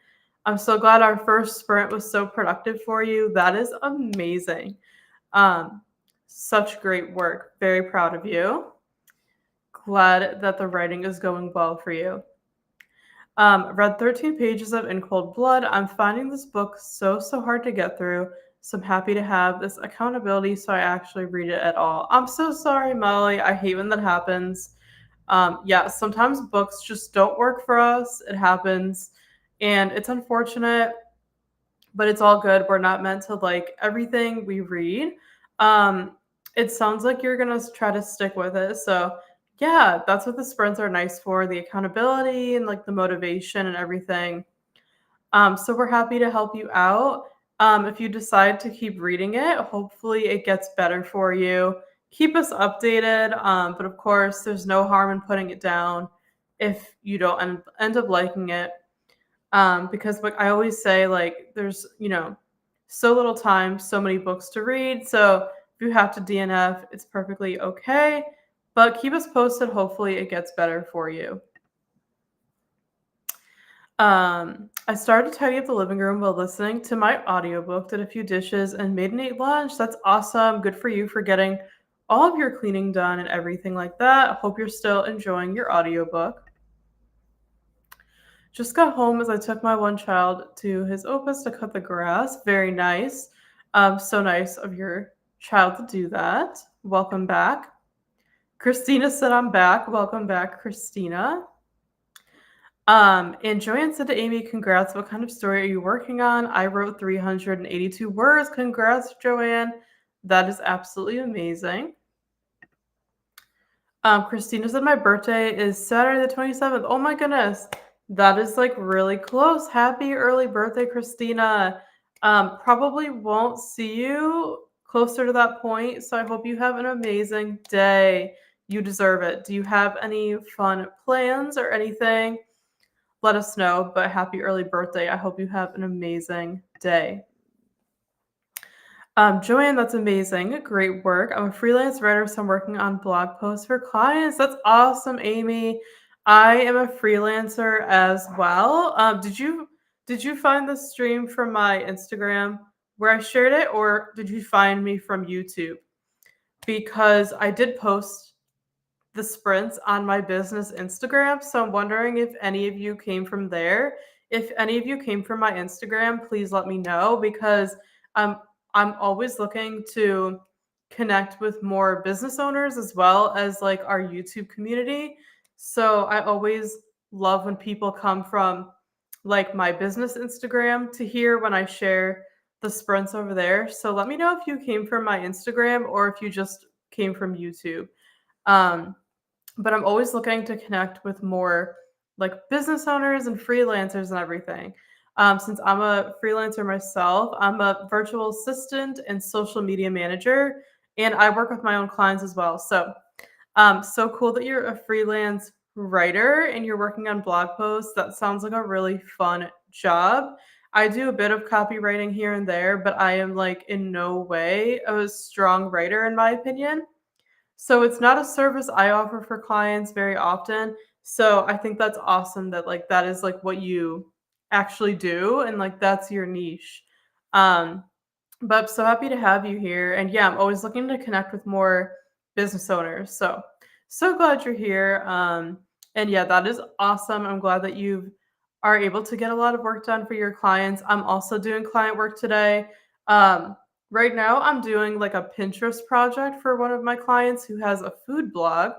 Speaker 1: I'm so glad our first sprint was so productive for you. That is amazing. Such great work. Very proud of you. Glad that the writing is going well for you. Read 13 pages of In Cold Blood. I'm finding this book so hard to get through. So I'm happy to have this accountability so I actually read it at all. I'm so sorry, Molly. I hate when that happens. Yeah, sometimes books just don't work for us. It happens. And it's unfortunate, but it's all good. We're not meant to like everything we read. It sounds like you're going to try to stick with it. So yeah, that's what the sprints are nice for, the accountability and like the motivation and everything. So we're happy to help you out. If you decide to keep reading it, hopefully it gets better for you. Keep us updated. But of course, there's no harm in putting it down if you don't end up liking it. Because like I always say, like there's, so little time, so many books to read. So if you have to DNF, it's perfectly okay. But keep us posted. Hopefully it gets better for you. I started to tidy up the living room while listening to my audiobook, did a few dishes, and made an ate lunch. That's awesome. Good for you for getting all of your cleaning done and everything like that. Hope you're still enjoying your audiobook. Just got home as I took my one child to his opus to cut the grass. Very nice. So nice of your child to do that. Welcome back. Christina said I'm back. Welcome back, Christina. And Joanne said to Amy, congrats. What kind of story are you working on? I wrote 382 words. Congrats, Joanne. That is absolutely amazing. Christina said my birthday is Saturday the 27th. Oh my goodness. That is like really close. Happy early birthday, Christina. Probably won't see you closer to that point. So I hope you have an amazing day. You deserve it. Do you have any fun plans or anything? Let us know, but happy early birthday. I hope you have an amazing day. Joanne, that's amazing. Great work. I'm a freelance writer, so I'm working on blog posts for clients. That's awesome, Amy. I am a freelancer as well. Did you find the stream from my Instagram where I shared it, or did you find me from YouTube? Because I did post the sprints on my business Instagram. So I'm wondering if any of you came from there. If any of you came from my Instagram, please let me know because I'm always looking to connect with more business owners as well as like our YouTube community. So I always love when people come from like my business Instagram to hear when I share the sprints over there. So let me know if you came from my Instagram or if you just came from YouTube. Um, but I'm always looking to connect with more like business owners and freelancers and everything. Since I'm a freelancer myself, I'm a virtual assistant and social media manager, and I work with my own clients as well. So cool that you're a freelance writer and you're working on blog posts. That sounds like a really fun job. I do a bit of copywriting here and there, but I am like in no way a strong writer in my opinion. So it's not a service I offer for clients very often. So I think that's awesome that like that is like what you actually do and like that's your niche. Um, but I'm so happy to have you here. And yeah, I'm always looking to connect with more business owners. So glad you're here. And yeah, that is awesome. I'm glad that you are able to get a lot of work done for your clients. I'm also doing client work today. Um, Right now, I'm doing like a Pinterest project for one of my clients who has a food blog.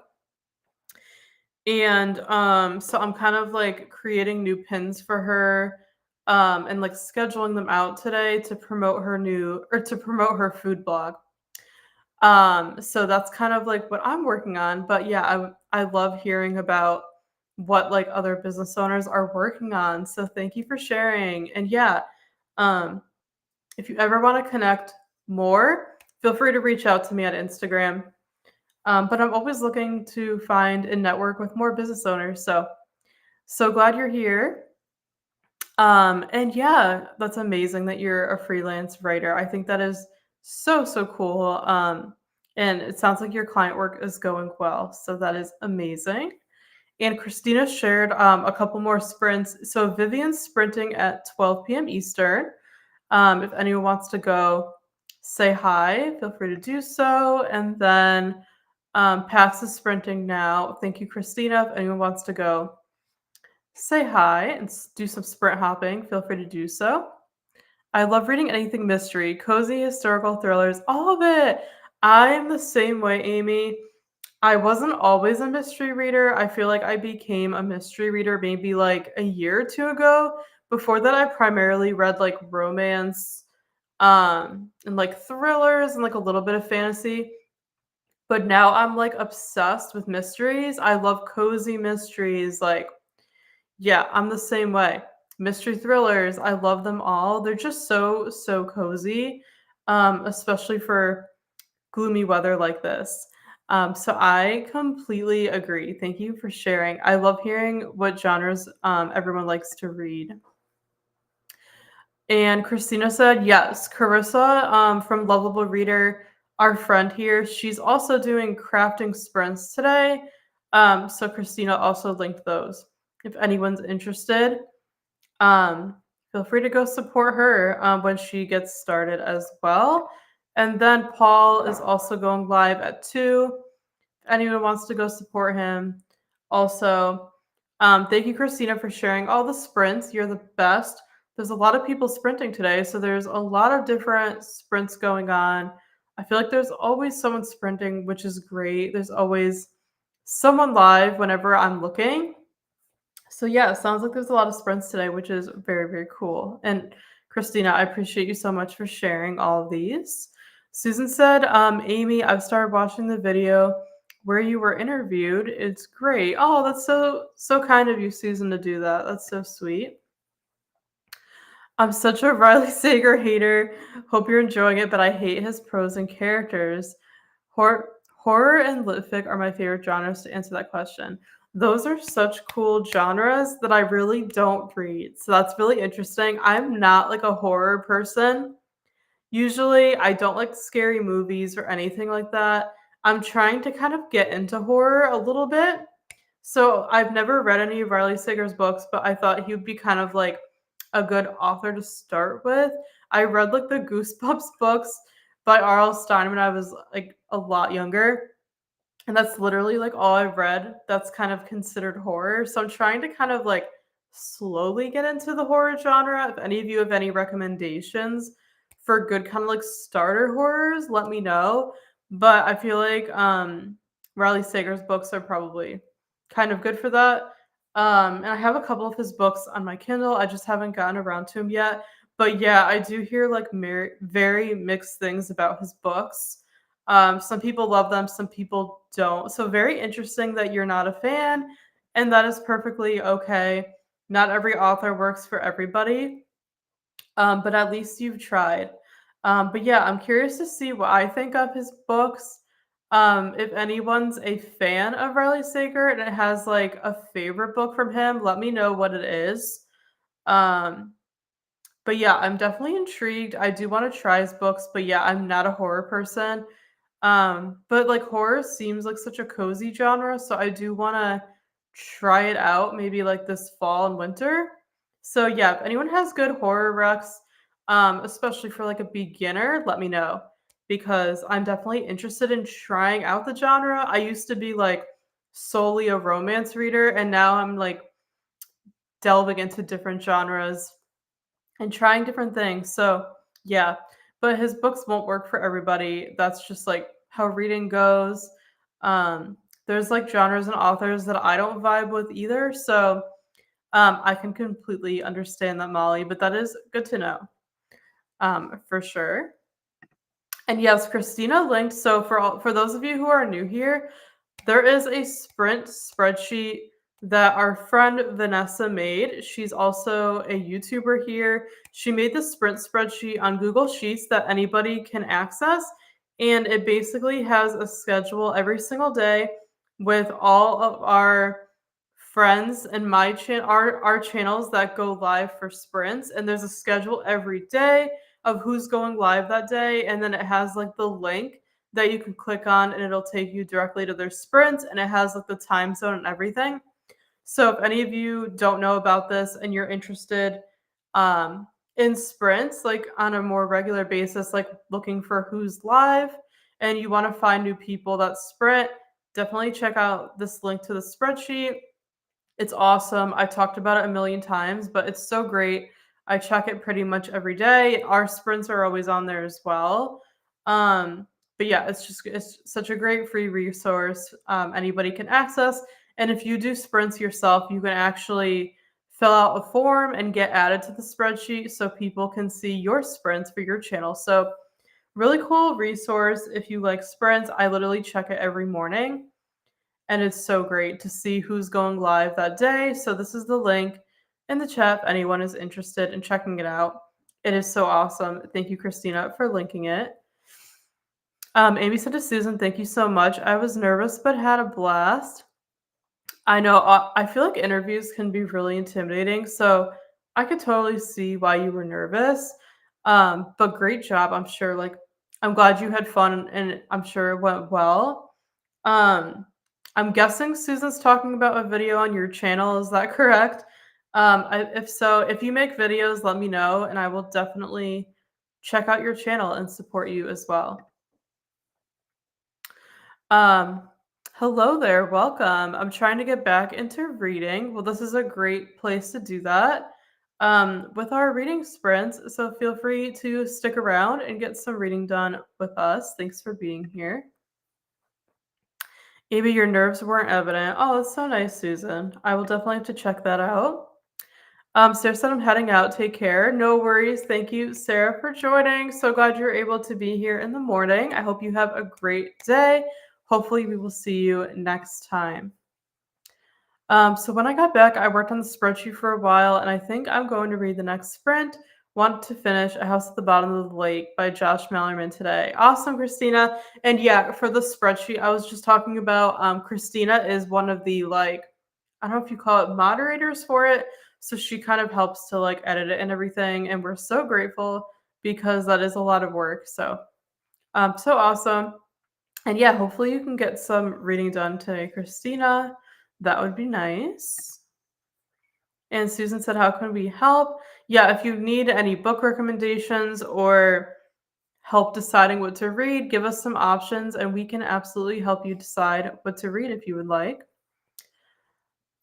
Speaker 1: And so I'm kind of like creating new pins for her and like scheduling them out today to promote her food blog. So that's kind of like what I'm working on. But yeah, I love hearing about what like other business owners are working on. So thank you for sharing. And yeah, um, if you ever want to connect more, feel free to reach out to me on Instagram. But I'm always looking to find and network with more business owners. So glad you're here. And yeah, that's amazing that you're a freelance writer. I think that is so cool. And it sounds like your client work is going well. So that is amazing. And Christina shared a couple more sprints. So Vivian's sprinting at 12 p.m. Eastern. If anyone wants to go say hi, feel free to do so. And then Pax is sprinting now. Thank you, Christina. If anyone wants to go say hi and do some sprint hopping, feel free to do so. I love reading anything mystery, cozy, historical thrillers, all of it. I'm the same way, Amy. I wasn't always a mystery reader. I feel like I became a mystery reader maybe like a year or two ago. Before that, I primarily read like romance, and like thrillers and like a little bit of fantasy. But now I'm like obsessed with mysteries. I love cozy mysteries. Like, yeah, I'm the same way. Mystery thrillers, I love them all. They're just so cozy, especially for gloomy weather like this. So I completely agree. Thank you for sharing. I love hearing what genres everyone likes to read. And Christina said, yes, Carissa from Lovable Reader, our friend here, she's also doing crafting sprints today. So Christina also linked those. If anyone's interested, um, feel free to go support her when she gets started as well. And then Paul is also going live at 2. If anyone wants to go support him. Also, thank you, Christina, for sharing all the sprints. You're the best. There's a lot of people sprinting today, so there's a lot of different sprints going on. I feel like there's always someone sprinting, which is great. There's always someone live whenever I'm looking. So yeah, it sounds like there's a lot of sprints today, which is very, very cool. And Christina, I appreciate you so much for sharing all of these. Susan said, Amy, I've started watching the video where you were interviewed. It's great. Oh, that's so kind of you, Susan, to do that. That's so sweet. I'm such a Riley Sager hater. Hope you're enjoying it, but I hate his prose and characters. Horror and litfic are my favorite genres to answer that question. Those are such cool genres that I really don't read. So that's really interesting. I'm not like a horror person. Usually, I don't like scary movies or anything like that. I'm trying to kind of get into horror a little bit. So I've never read any of Riley Sager's books, but I thought he would be kind of like a good author to start with. I read like the Goosebumps books by R.L. Stein when I was like a lot younger. And that's literally like all I've read that's kind of considered horror. So I'm trying to kind of like slowly get into the horror genre. If any of you have any recommendations for good kind of like starter horrors, let me know. But I feel like Riley Sager's books are probably kind of good for that. And I have a couple of his books on my Kindle. I just haven't gotten around to him yet. But yeah, I do hear like very mixed things about his books. Some people love them, some people don't. So very interesting that you're not a fan, and that is perfectly okay. Not every author works for everybody, but at least you've tried. But yeah, I'm curious to see what I think of his books. If anyone's a fan of Riley Sager and it has like a favorite book from him, let me know what it is. Um, but yeah, I'm definitely intrigued. I do want to try his books, but yeah, I'm not a horror person. But like horror seems like such a cozy genre, so I do want to try it out maybe like this fall and winter. So yeah, if anyone has good horror recs, especially for like a beginner, let me know because I'm definitely interested in trying out the genre. I used to be like solely a romance reader, and now I'm like delving into different genres and trying different things. So, yeah, but his books won't work for everybody. That's just like how reading goes. There's like genres and authors that I don't vibe with either. So, I can completely understand that, Molly, but that is good to know, for sure. And yes, Christina linked. So for those of you who are new here, there is a sprint spreadsheet that our friend Vanessa made. She's also a YouTuber here. She made the sprint spreadsheet on Google Sheets that anybody can access. And it basically has a schedule every single day with all of our friends and my channel, our channels that go live for sprints. And there's a schedule every day of who's going live that day. And then it has like the link that you can click on and it'll take you directly to their sprints and it has like the time zone and everything. So if any of you don't know about this and you're interested in sprints like on a more regular basis, like looking for who's live and you want to find new people that sprint, definitely check out this link to the spreadsheet. It's awesome. I've talked about it a million times, but it's so great. I check it pretty much every day. Our sprints are always on there as well. Um, but yeah, it's such a great free resource. Anybody can access. And if you do sprints yourself, you can actually fill out a form and get added to the spreadsheet so people can see your sprints for your channel. So really cool resource if you like sprints. I literally check it every morning. And it's so great to see who's going live that day. So this is the link in the chat if anyone is interested in checking it out. It is so awesome. Thank you, Christina, for linking it. Amy said to Susan, "Thank you so much. I was nervous but had a blast." I know, I feel like interviews can be really intimidating, so I could totally see why you were nervous. But great job, I'm sure, like, I'm glad you had fun and I'm sure it went well. Um, I'm guessing Susan's talking about a video on your channel, is that correct? If so, if you make videos, let me know and I will definitely check out your channel and support you as well. Um, Hello there, welcome. I'm trying to get back into reading. Well, this is a great place to do that with our reading sprints. So feel free to stick around and get some reading done with us. Thanks for being here. Maybe your nerves weren't evident. Oh, that's so nice, Susan. I will definitely have to check that out. Sarah said I'm heading out. Take care. No worries. Thank you, Sarah, for joining. So glad you're able to be here in the morning. I hope you have a great day. Hopefully, we will see you next time. So when I got back, I worked on the spreadsheet for a while, and I think I'm going to read the next sprint. Want to finish A House at the Bottom of the Lake by Josh Mallerman today. Awesome, Christina. And yeah, for the spreadsheet I was just talking about, Christina is one of the I don't know if you call it moderators for it. So she kind of helps to like edit it and everything. And we're so grateful because that is a lot of work. So so awesome. And yeah, hopefully you can get some reading done today, Christina. That would be nice. And Susan said, "How can we help?" Yeah, if you need any book recommendations or help deciding what to read, give us some options and we can absolutely help you decide what to read if you would like.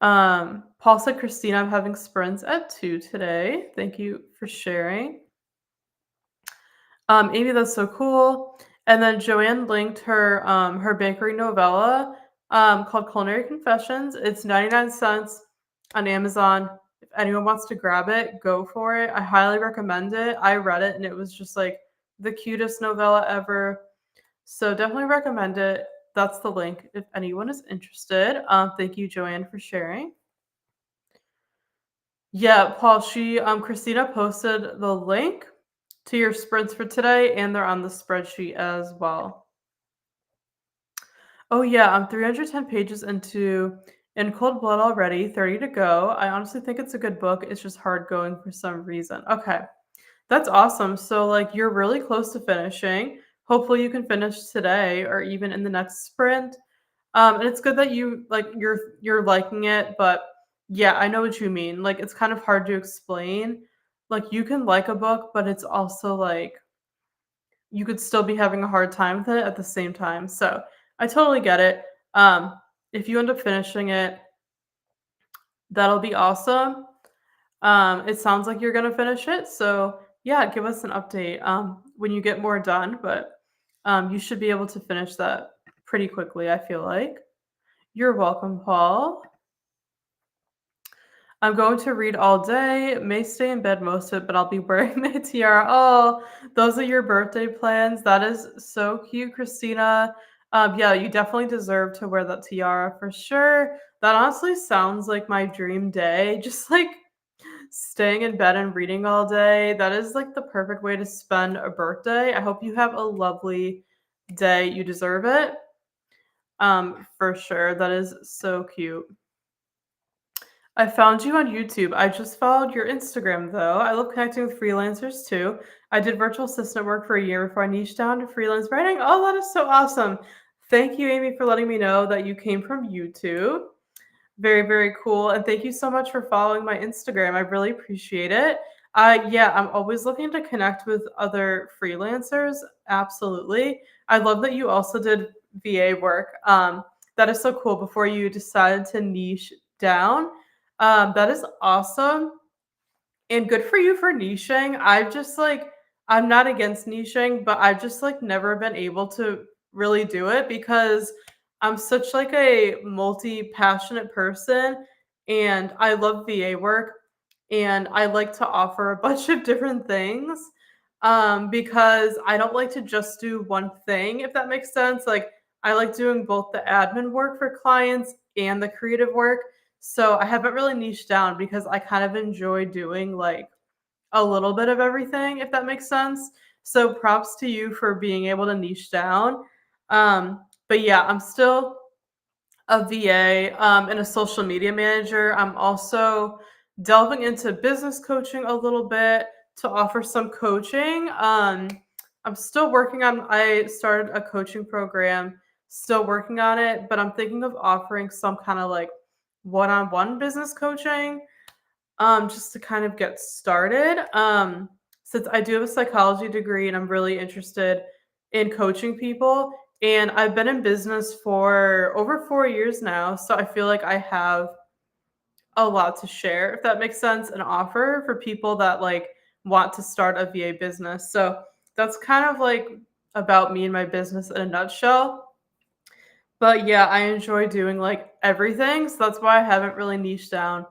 Speaker 1: Paul said, "Christina, I'm having sprints at 2 today. Thank you for sharing." Amy, that's so cool. And then Joanne linked her bakery novella called Culinary Confessions. It's 99 cents on Amazon. If anyone wants to grab it, go for it. I highly recommend it. I read it and it was just like the cutest novella ever. So definitely recommend it. That's the link if anyone is interested. Thank you, Joanne, for sharing. Yeah, Paul, Christina posted the link to your sprints for today, and they're on the spreadsheet as well. Oh yeah, I'm 310 pages into In Cold Blood already, 30 to go. I honestly think it's a good book. It's just hard going for some reason. Okay, that's awesome. So like you're really close to finishing. Hopefully you can finish today or even in the next sprint. And it's good that you're liking it, but yeah, I know what you mean. Like it's kind of hard to explain. Like you can like a book, but it's also like you could still be having a hard time with it at the same time. So I totally get it. Um, if you end up finishing it, that'll be awesome. It sounds like you're gonna finish it. So yeah, give us an update when you get more done, but you should be able to finish that pretty quickly, I feel like. You're welcome, Paul. I'm going to read all day, may stay in bed most of it, but I'll be wearing my tiara. Oh, those are your birthday plans. That is so cute, Christina. Yeah, you definitely deserve to wear that tiara for sure. That honestly sounds like my dream day. Just like staying in bed and reading all day. That is like the perfect way to spend a birthday. I hope you have a lovely day. You deserve it. For sure. That is so cute. I found you on YouTube. I just followed your Instagram though. I love connecting with freelancers too. I did virtual assistant work for a year before I niched down to freelance writing. Oh, that is so awesome. Thank you, Amy, for letting me know that you came from YouTube. Very, very cool. And thank you so much for following my Instagram. I really appreciate it. Yeah, I'm always looking to connect with other freelancers. Absolutely. I love that you also did VA work. That is so cool before you decided to niche down. That is awesome and good for you for niching. I'm not against niching, but I've just like never been able to really do it because I'm such like a multi-passionate person and I love VA work and I like to offer a bunch of different things because I don't like to just do one thing, if that makes sense. Like I like doing both the admin work for clients and the creative work. So I haven't really niched down because I kind of enjoy doing like a little bit of everything, if that makes sense. So props to you for being able to niche down. But yeah, I'm still a VA and a social media manager. I'm also delving into business coaching a little bit to offer some coaching. I'm still working on, I started a coaching program, still working on it, but I'm thinking of offering some kind of like one-on-one business coaching just to kind of get started. Since I do have a psychology degree and I'm really interested in coaching people, and I've been in business for over 4 years now, so I feel like I have a lot to share, if that makes sense, and offer for people that like want to start a VA business. So that's kind of like about me and my business in a nutshell. But yeah, I enjoy doing like everything, so that's why I haven't really niched down.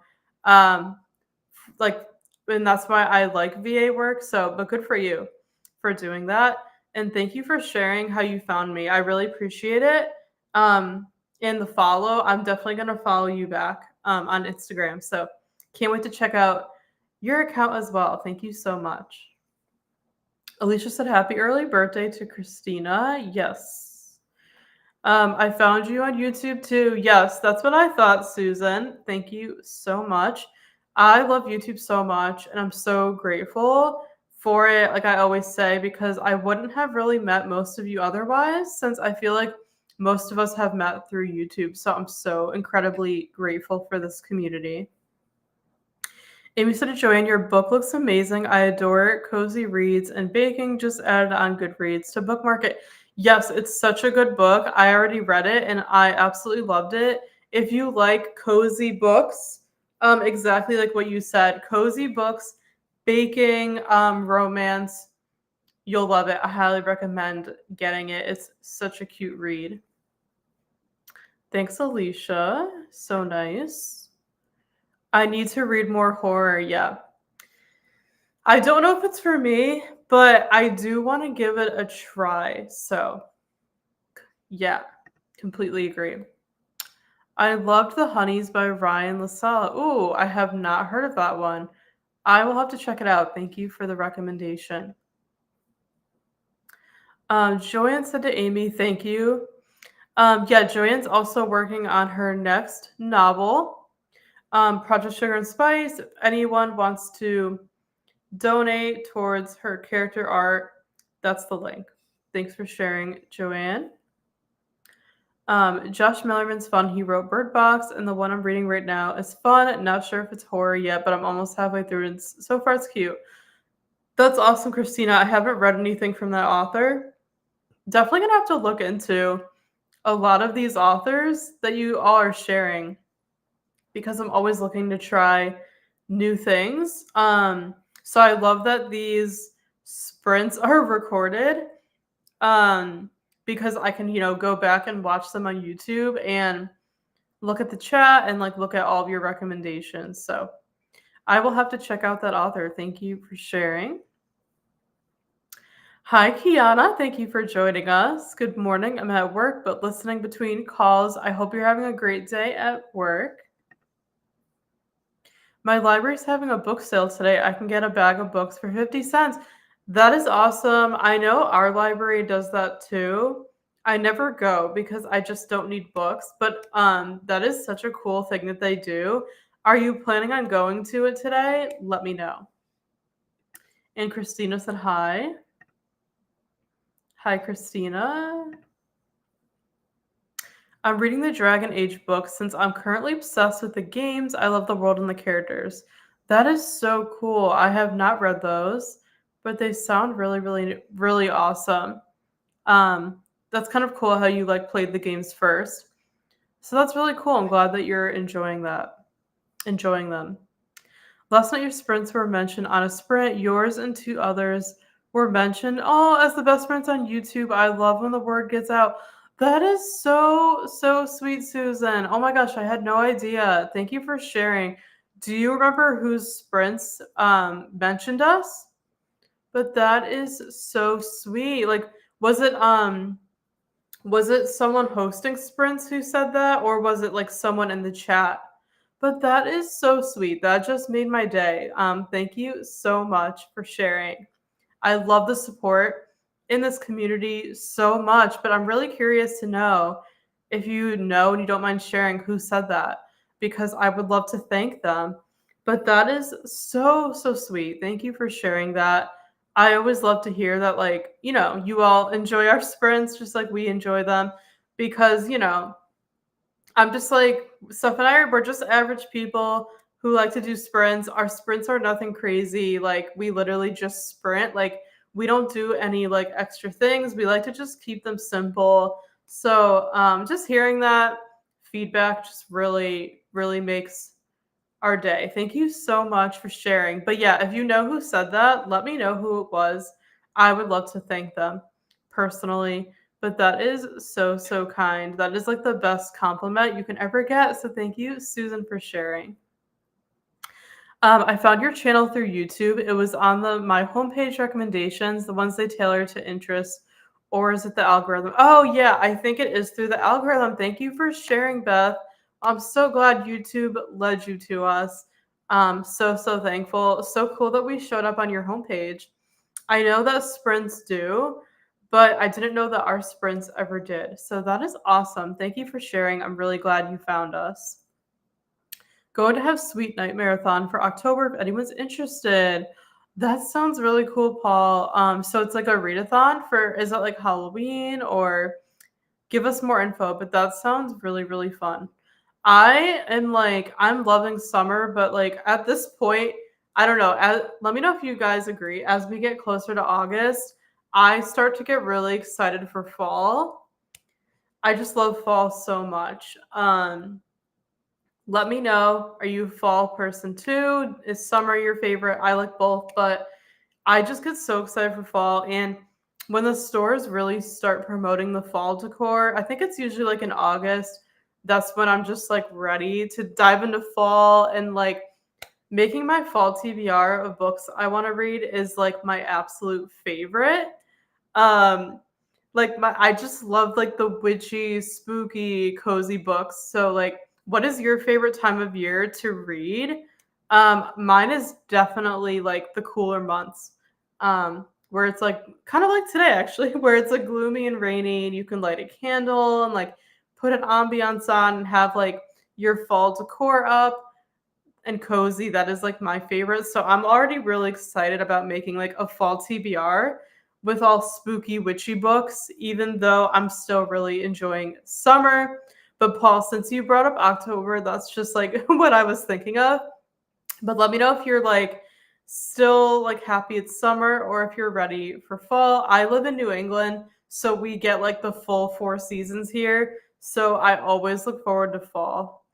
Speaker 1: Um, like and that's why I like VA work. So, but good for you for doing that. And thank you for sharing how you found me. I really appreciate it. Um, and the follow, I'm definitely gonna follow you back on Instagram. So can't wait to check out your account as well. Thank you so much. Alicia said happy early birthday to Christina. Yes. I found you on YouTube too. Yes, that's what I thought, Susan. Thank you so much. I love YouTube so much, and I'm so grateful for it, like I always say, because I wouldn't have really met most of you otherwise, since I feel like most of us have met through YouTube. So I'm so incredibly grateful for this community. Amy said to Joanne, your book looks amazing. I adore it. Cozy reads and baking. Just added on Goodreads to bookmark it. Yes, it's such a good book. I already read it and I absolutely loved it. If you like cozy books, exactly like what you said, cozy books, baking, romance, you'll love it. I highly recommend getting it. It's such a cute read. Thanks, Alicia. So nice. I need to read more horror. Yeah. I don't know if it's for me, but I do want to give it a try. So, yeah, completely agree. I loved The Honeys by Ryan LaSalle. Ooh, I have not heard of that one. I will have to check it out. Thank you for the recommendation. Joanne said to Amy, thank you. Yeah, Joanne's also working on her next novel, Project Sugar and Spice. If anyone wants to donate towards her character art, that's the link. Thanks for sharing, Joanne. Josh Millerman's fun. He wrote Bird Box, and the one I'm reading right now is fun. Not sure if it's horror yet, but I'm almost halfway through, and so far it's cute. That's awesome, Christina. I haven't read anything from that author. Definitely gonna have to look into a lot of these authors that you all are sharing because I'm always looking to try new things. So I love that these sprints are recorded because I can, go back and watch them on YouTube and look at the chat and like look at all of your recommendations. So I will have to check out that author. Thank you for sharing. Hi, Kiana. Thank you for joining us. Good morning. I'm at work, but listening between calls. I hope you're having a great day at work. My library's having a book sale today. I can get a bag of books for 50 cents. That is awesome. I know our library does that too. I never go because I just don't need books, but that is such a cool thing that they do. Are you planning on going to it today? Let me know. And Christina said hi. Hi, Christina. I'm reading the Dragon Age book since I'm currently obsessed with the games. I love the world and the characters. That is so cool. I have not read those, but they sound really, really, really awesome. That's kind of cool how you like played the games first. So that's really cool. I'm glad that you're enjoying them. Last night your sprints were mentioned on a sprint. Yours and two others were mentioned. Oh, as the best friends on YouTube. I love when the word gets out. That is so, so sweet, Susan. Oh my gosh, I had no idea. Thank you for sharing. Do you remember whose sprints mentioned us? But that is so sweet. Like, was it someone hosting sprints who said that, or was it like someone in the chat? But that is so sweet. That just made my day. Thank you so much for sharing. I love the support in this community so much, but I'm really curious to know if you know and you don't mind sharing who said that, because I would love to thank them. But that is so, so sweet. Thank you for sharing that. I always love to hear that, like, you all enjoy our sprints just like we enjoy them, because, I'm just like, Steph and we're just average people who like to do sprints. Our sprints are nothing crazy. Like, we literally just sprint. Like, we don't do any like extra things. We like to just keep them simple. So, just hearing that feedback just really, really makes our day. Thank you so much for sharing. But yeah, if you know who said that, let me know who it was. I would love to thank them personally. But that is so, so kind. That is like the best compliment you can ever get. So thank you, Susan, for sharing. I found your channel through YouTube. It was on my homepage recommendations, the ones they tailor to interests, or is it the algorithm? Oh yeah, I think it is through the algorithm. Thank you for sharing, Beth. I'm so glad YouTube led you to us. So so thankful. So cool that we showed up on your homepage. I know that sprints do, but I didn't know that our sprints ever did. So that is awesome. Thank you for sharing. I'm really glad you found us. Going to have Sweet Night Marathon for October if anyone's interested. That sounds really cool, Paul. So it's like a readathon for, is it like Halloween, or give us more info? But that sounds really, really fun. I'm loving summer, but like at this point, I don't know. Let me know if you guys agree. As we get closer to August, I start to get really excited for fall. I just love fall so much. Let me know. Are you a fall person too? Is summer your favorite? I like both, but I just get so excited for fall. And when the stores really start promoting the fall decor, I think it's usually like in August. That's when I'm just like ready to dive into fall, and like making my fall TBR of books I want to read is like my absolute favorite. Um, I just love like the witchy, spooky, cozy books. So like, what is your favorite time of year to read? Mine is definitely like the cooler months. Where it's like kind of like today actually, where it's like gloomy and rainy and you can light a candle and like put an ambiance on and have like your fall decor up and cozy. That is like my favorite. So I'm already really excited about making like a fall TBR with all spooky witchy books, even though I'm still really enjoying summer. But Paul, since you brought up October, that's just like what I was thinking of. But let me know if you're like still like happy it's summer, or if you're ready for fall. I live in New England, so we get like the full 4 seasons here. So I always look forward to fall,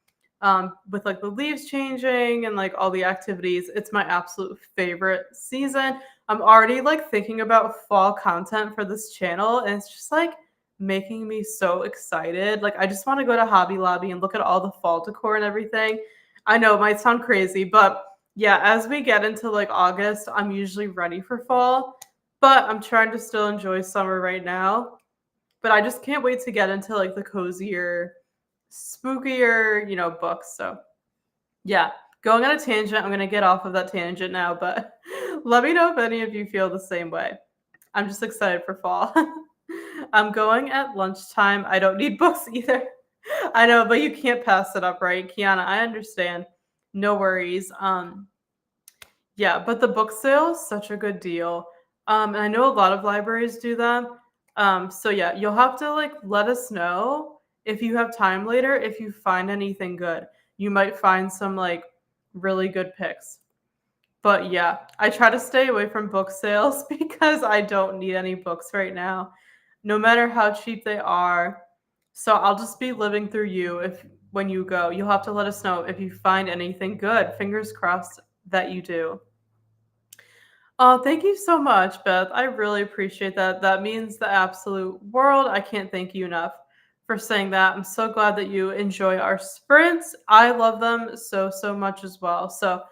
Speaker 1: with like the leaves changing and like all the activities. It's my absolute favorite season. I'm already like thinking about fall content for this channel, and it's just like making me so excited. Like, I just want to go to Hobby Lobby and look at all the fall decor and everything. I know it might sound crazy, but yeah, as we get into like August, I'm usually ready for fall, but I'm trying to still enjoy summer right now. But I just can't wait to get into like the cozier, spookier, books. So yeah, going on a tangent. I'm going to get off of that tangent now, but let me know if any of you feel the same way. I'm just excited for fall. I'm going at lunchtime. I don't need books either. I know, but you can't pass it up, right? Kiana, I understand. No worries. Yeah, but the book sale is such a good deal. And I know a lot of libraries do them. So yeah, you'll have to like let us know if you have time later, if you find anything good. You might find some like really good picks. But yeah, I try to stay away from book sales because I don't need any books right now, no matter how cheap they are. So I'll just be living through you. If when you go, you'll have to let us know if you find anything good. Fingers crossed that you do. Oh, thank you so much, Beth. I really appreciate that. That means the absolute world. I can't thank you enough for saying that. I'm so glad that you enjoy our sprints. I love them so, so much as well. So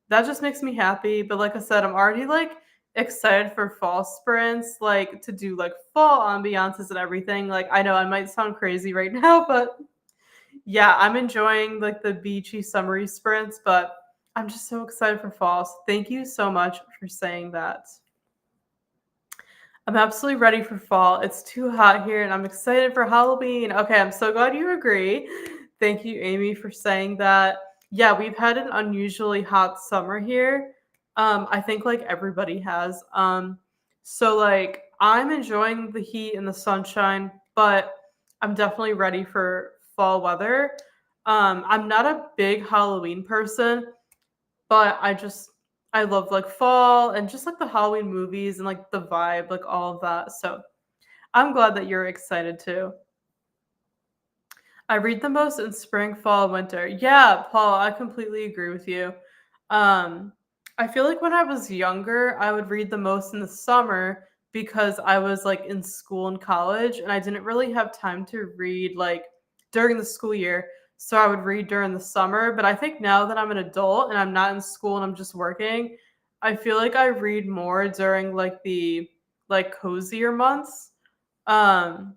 Speaker 1: that just makes me happy. But like I said, I'm already like excited for fall sprints, like to do like fall ambiances and everything. Like, I know I might sound crazy right now, but yeah, I'm enjoying like the beachy summery sprints, but I'm just so excited for fall. So thank you so much for saying that. I'm absolutely ready for fall. It's too hot here and I'm excited for Halloween. Okay, I'm so glad you agree. Thank you, Amy, for saying that. Yeah, we've had an unusually hot summer here. I think like everybody has. So like I'm enjoying the heat and the sunshine, but I'm definitely ready for fall weather. I'm not a big Halloween person, but I love like fall and just like the Halloween movies and like the vibe, like all of that. So I'm glad that you're excited too. I read the most in spring, fall, winter. Yeah, Paul, I completely agree with you. Um, I feel like when I was younger, I would read the most in the summer because I was like in school and college and I didn't really have time to read like during the school year. So I would read during the summer. But I think now that I'm an adult and I'm not in school and I'm just working, I feel like I read more during like the like cozier months. Um,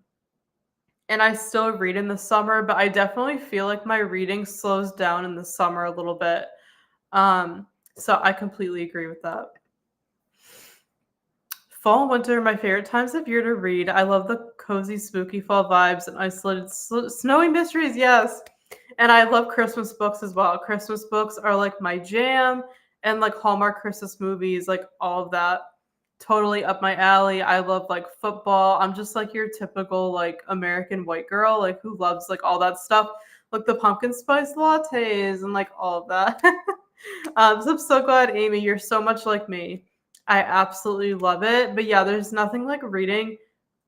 Speaker 1: and I still read in the summer, but I definitely feel like my reading slows down in the summer a little bit. Um, so I completely agree with that. Fall and winter are my favorite times of year to read. I love the cozy, spooky fall vibes and isolated snowy mysteries. Yes. And I love Christmas books as well. Christmas books are like my jam, and like Hallmark Christmas movies, like all of that. Totally up my alley. I love like football. I'm just like your typical like American white girl, like who loves like all that stuff, like the pumpkin spice lattes and like all of that. So I'm so glad, Amy, you're so much like me. I absolutely love it. But yeah, there's nothing like reading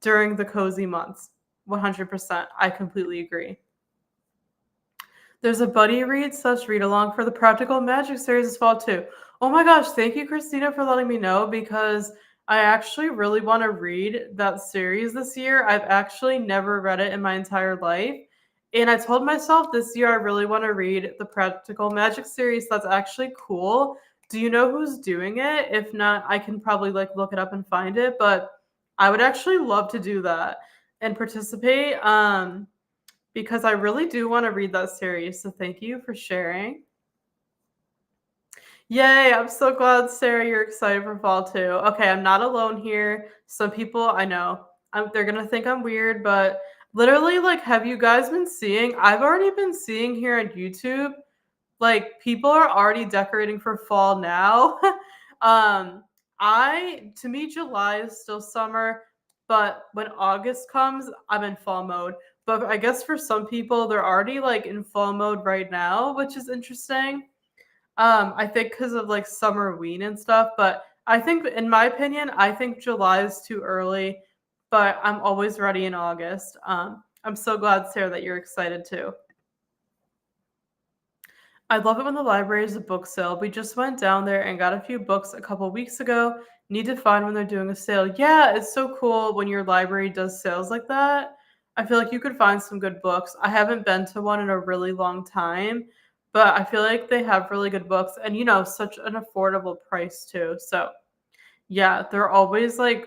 Speaker 1: during the cozy months. 100%. I completely agree. There's a buddy read slash read along for the Practical Magic series as well too. Oh my gosh, thank you, Christina, for letting me know because I actually really want to read that series this year. I've actually never read it in my entire life. And I told myself this year I really want to read the Practical Magic series. That's actually cool. Do you know who's doing it? If not, I can probably like look it up and find it, but I would actually love to do that and participate. Because I really do want to read that series. So thank you for sharing. Yay, I'm so glad, Sarah, you're excited for fall too. Okay, I'm not alone here. Some people I know, they're gonna think I'm weird, but literally, like, have you guys been seeing? I've already been seeing here on YouTube, like, people are already decorating for fall now. To me, July is still summer, but when August comes, I'm in fall mode. But I guess for some people, they're already like in fall mode right now, which is interesting. I think because of like summer ween and stuff. But I think, in my opinion, I think July is too early. But I'm always ready in August. I'm so glad, Sarah, that you're excited too. I love it when the library is a book sale. We just went down there and got a few books a couple weeks ago. Need to find when they're doing a sale. Yeah, it's so cool when your library does sales like that. I feel like you could find some good books. I haven't been to one in a really long time, but I feel like they have really good books and such an affordable price too. So, yeah, they're always like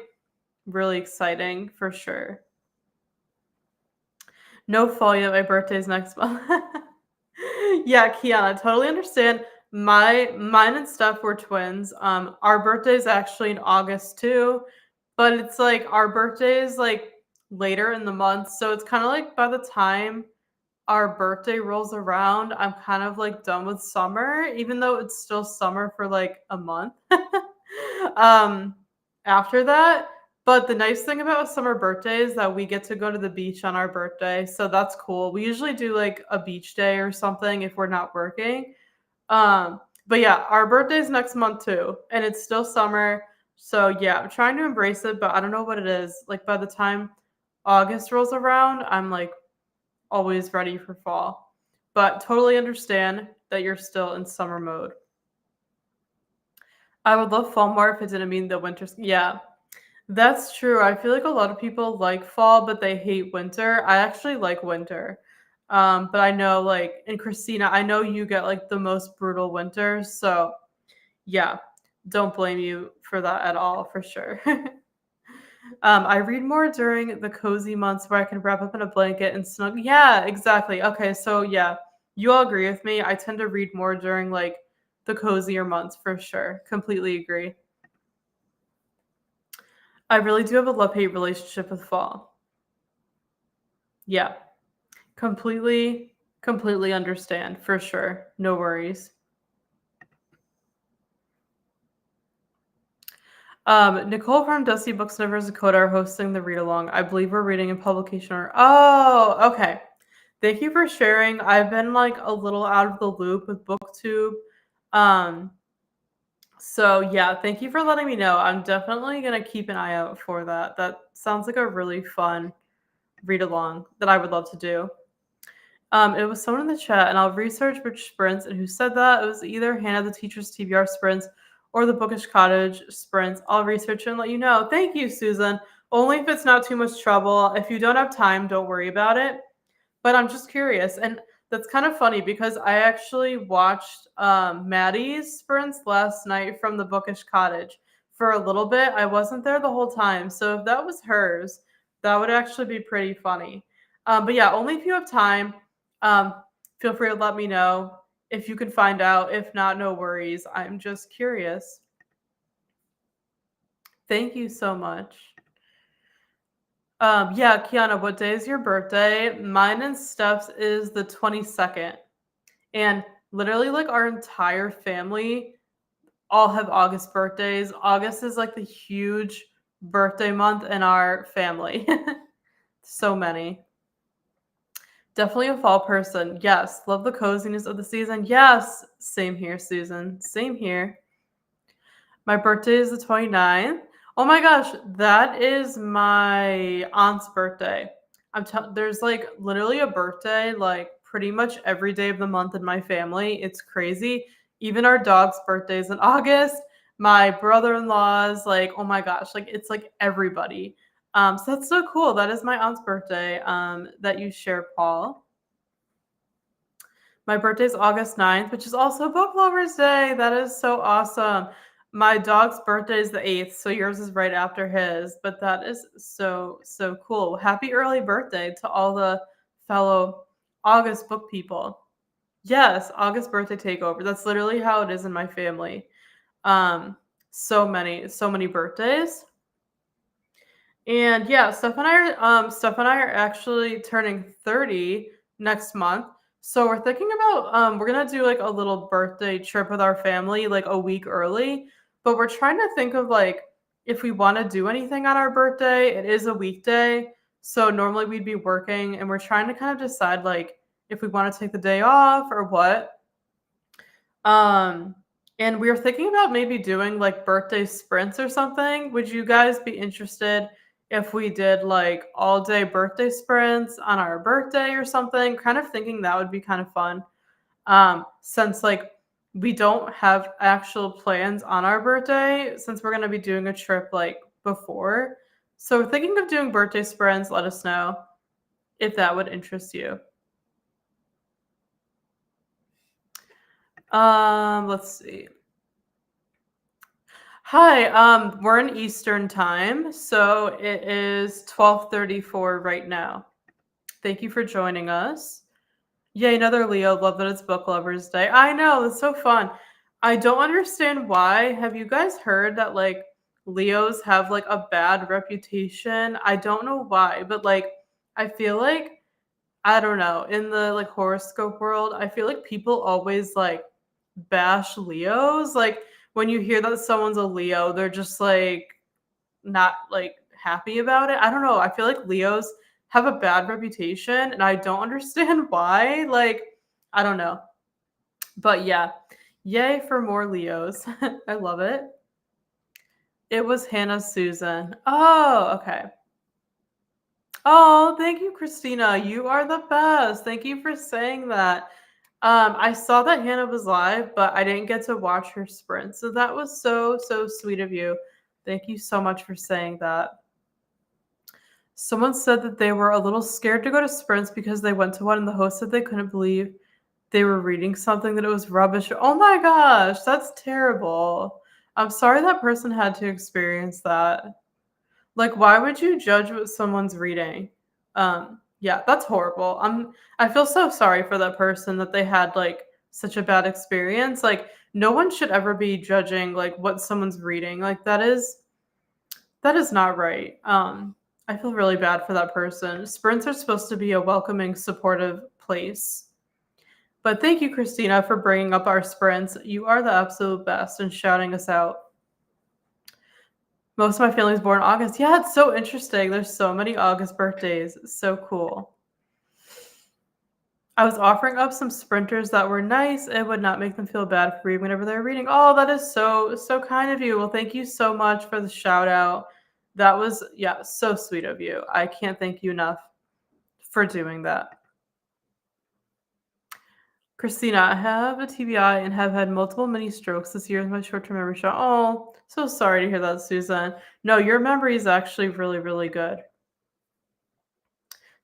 Speaker 1: really exciting for sure. No fall yet. My birthday's next month. Yeah, Kiana, totally understand. Mine and Steph were twins. Our birthday's actually in August too, but it's like our birthday is like later in the month, so it's kind of like by the time our birthday rolls around, I'm kind of like done with summer, even though it's still summer for like a month. um, After that, but the nice thing about summer birthday is that we get to go to the beach on our birthday, so that's cool. We usually do like a beach day or something if we're not working. But yeah, our birthday's next month too, and it's still summer. So yeah, I'm trying to embrace it, but I don't know what it is. Like by the time August rolls around, I'm like always ready for fall. But totally understand that you're still in summer mode. I would love fall more if it didn't mean the winter. Yeah, that's true. I feel like a lot of people like fall, but they hate winter. I actually like winter. But I know like and Christina, I know you get like the most brutal winters. So yeah, don't blame you for that at all, for sure. I read more during the cozy months where I can wrap up in a blanket and snuggle. Yeah, exactly. Okay, so yeah, you all agree with me. I tend to read more during like the cozier months for sure. Completely agree. I really do have a love-hate relationship with fall. Yeah, completely understand for sure. No worries. Nicole from Dusty Books Nevers Dakota are hosting the read along. I believe we're reading in publication order. Oh, okay. Thank you for sharing. I've been like a little out of the loop with booktube. Um, so yeah, thank you for letting me know. I'm definitely gonna keep an eye out for that. That sounds like a really fun read along that I would love to do. It was someone in the chat, and I'll research which sprints and who said that. It was either Hannah the Teacher's TBR sprints or the Bookish Cottage sprints. I'll research it and let you know. Thank you, Susan. Only if it's not too much trouble. If you don't have time, don't worry about it. But I'm just curious, and that's kind of funny because I actually watched Maddie's sprints last night from the Bookish Cottage for a little bit. I wasn't there the whole time, so if that was hers, that would actually be pretty funny. But yeah, only if you have time. Um, Feel free to let me know if you can find out. If not, no worries. I'm just curious. Thank you so much. Yeah, Kiana, what day is your birthday? Mine and Steph's is the 22nd. And literally, like, our entire family all have August birthdays. August is like the huge birthday month in our family. So many. Definitely a fall person. Yes. Love the coziness of the season. Yes. Same here, Susan. Same here. My birthday is the 29th. Oh my gosh, that is my aunt's birthday. There's like literally a birthday like pretty much every day of the month in my family. It's crazy. Even our dog's birthday is in August. My brother-in-law's like, oh my gosh, like it's like everybody. So that's so cool. That is my aunt's birthday that you share, Paul. My birthday is August 9th, which is also Book Lovers Day. That is so awesome. My dog's birthday is the 8th, so yours is right after his. But that is so, so cool. Happy early birthday to all the fellow August book people. Yes, August birthday takeover. That's literally how it is in my family. So many birthdays. And yeah, Steph and I are actually turning 30 next month. So we're thinking about we're gonna do like a little birthday trip with our family like a week early. But we're trying to think of like if we want to do anything on our birthday. It is a weekday. So normally we'd be working and we're trying to kind of decide like if we want to take the day off or what. Um and we were thinking about maybe doing like birthday sprints or something. Would you guys be interested if we did like all day birthday sprints on our birthday or something? Kind of thinking that would be kind of fun. Since like we don't have actual plans on our birthday, since we're going to be doing a trip like before. So we're thinking of doing birthday sprints. Let us know if that would interest you. Let's see. Hi, we're in Eastern time, so it is 12:34 right now. Thank you for joining us. Yay, another Leo. Love that it's Book Lovers Day. I know, it's so fun. I don't understand why. Have you guys heard that like Leos have like a bad reputation? I don't know why, but like I feel like I don't know, in the like horoscope world, I feel like people always like bash Leos. Like when you hear that someone's a Leo, they're just like not like happy about it. I don't know. I feel like Leos have a bad reputation and I don't understand why. Like, I don't know. But yeah, yay for more Leos. I love it. It was Hannah Susan. Oh, okay. Oh, thank you, Christina. You are the best. Thank you for saying that. I saw that Hannah was live, but I didn't get to watch her sprint. So that was so, so sweet of you. Thank you so much for saying that. Someone said that they were a little scared to go to sprints because they went to one and the host said they couldn't believe they were reading something that it was rubbish. Oh my gosh, that's terrible. I'm sorry that person had to experience that. Like, why would you judge what someone's reading? Yeah, that's horrible. I feel so sorry for that person that they had like such a bad experience. Like, no one should ever be judging like what someone's reading. Like, that is That is not right. I feel really bad for that person. Sprints are supposed to be a welcoming, supportive place. But thank you, Christina, for bringing up our sprints. You are the absolute best and shouting us out. Most of my family's born in August. Yeah, it's so interesting. There's so many August birthdays. It's so cool. I was offering up some sprinters that were nice and would not make them feel bad for reading whenever they're reading. Oh, that is so kind of you. Well, thank you so much for the shout out. That was, yeah, so sweet of you. I can't thank you enough for doing that. Christina, I have a TBI and have had multiple mini strokes this year with my short-term memory shot. Oh, so sorry to hear that, Susan. No, your memory is actually really, really good.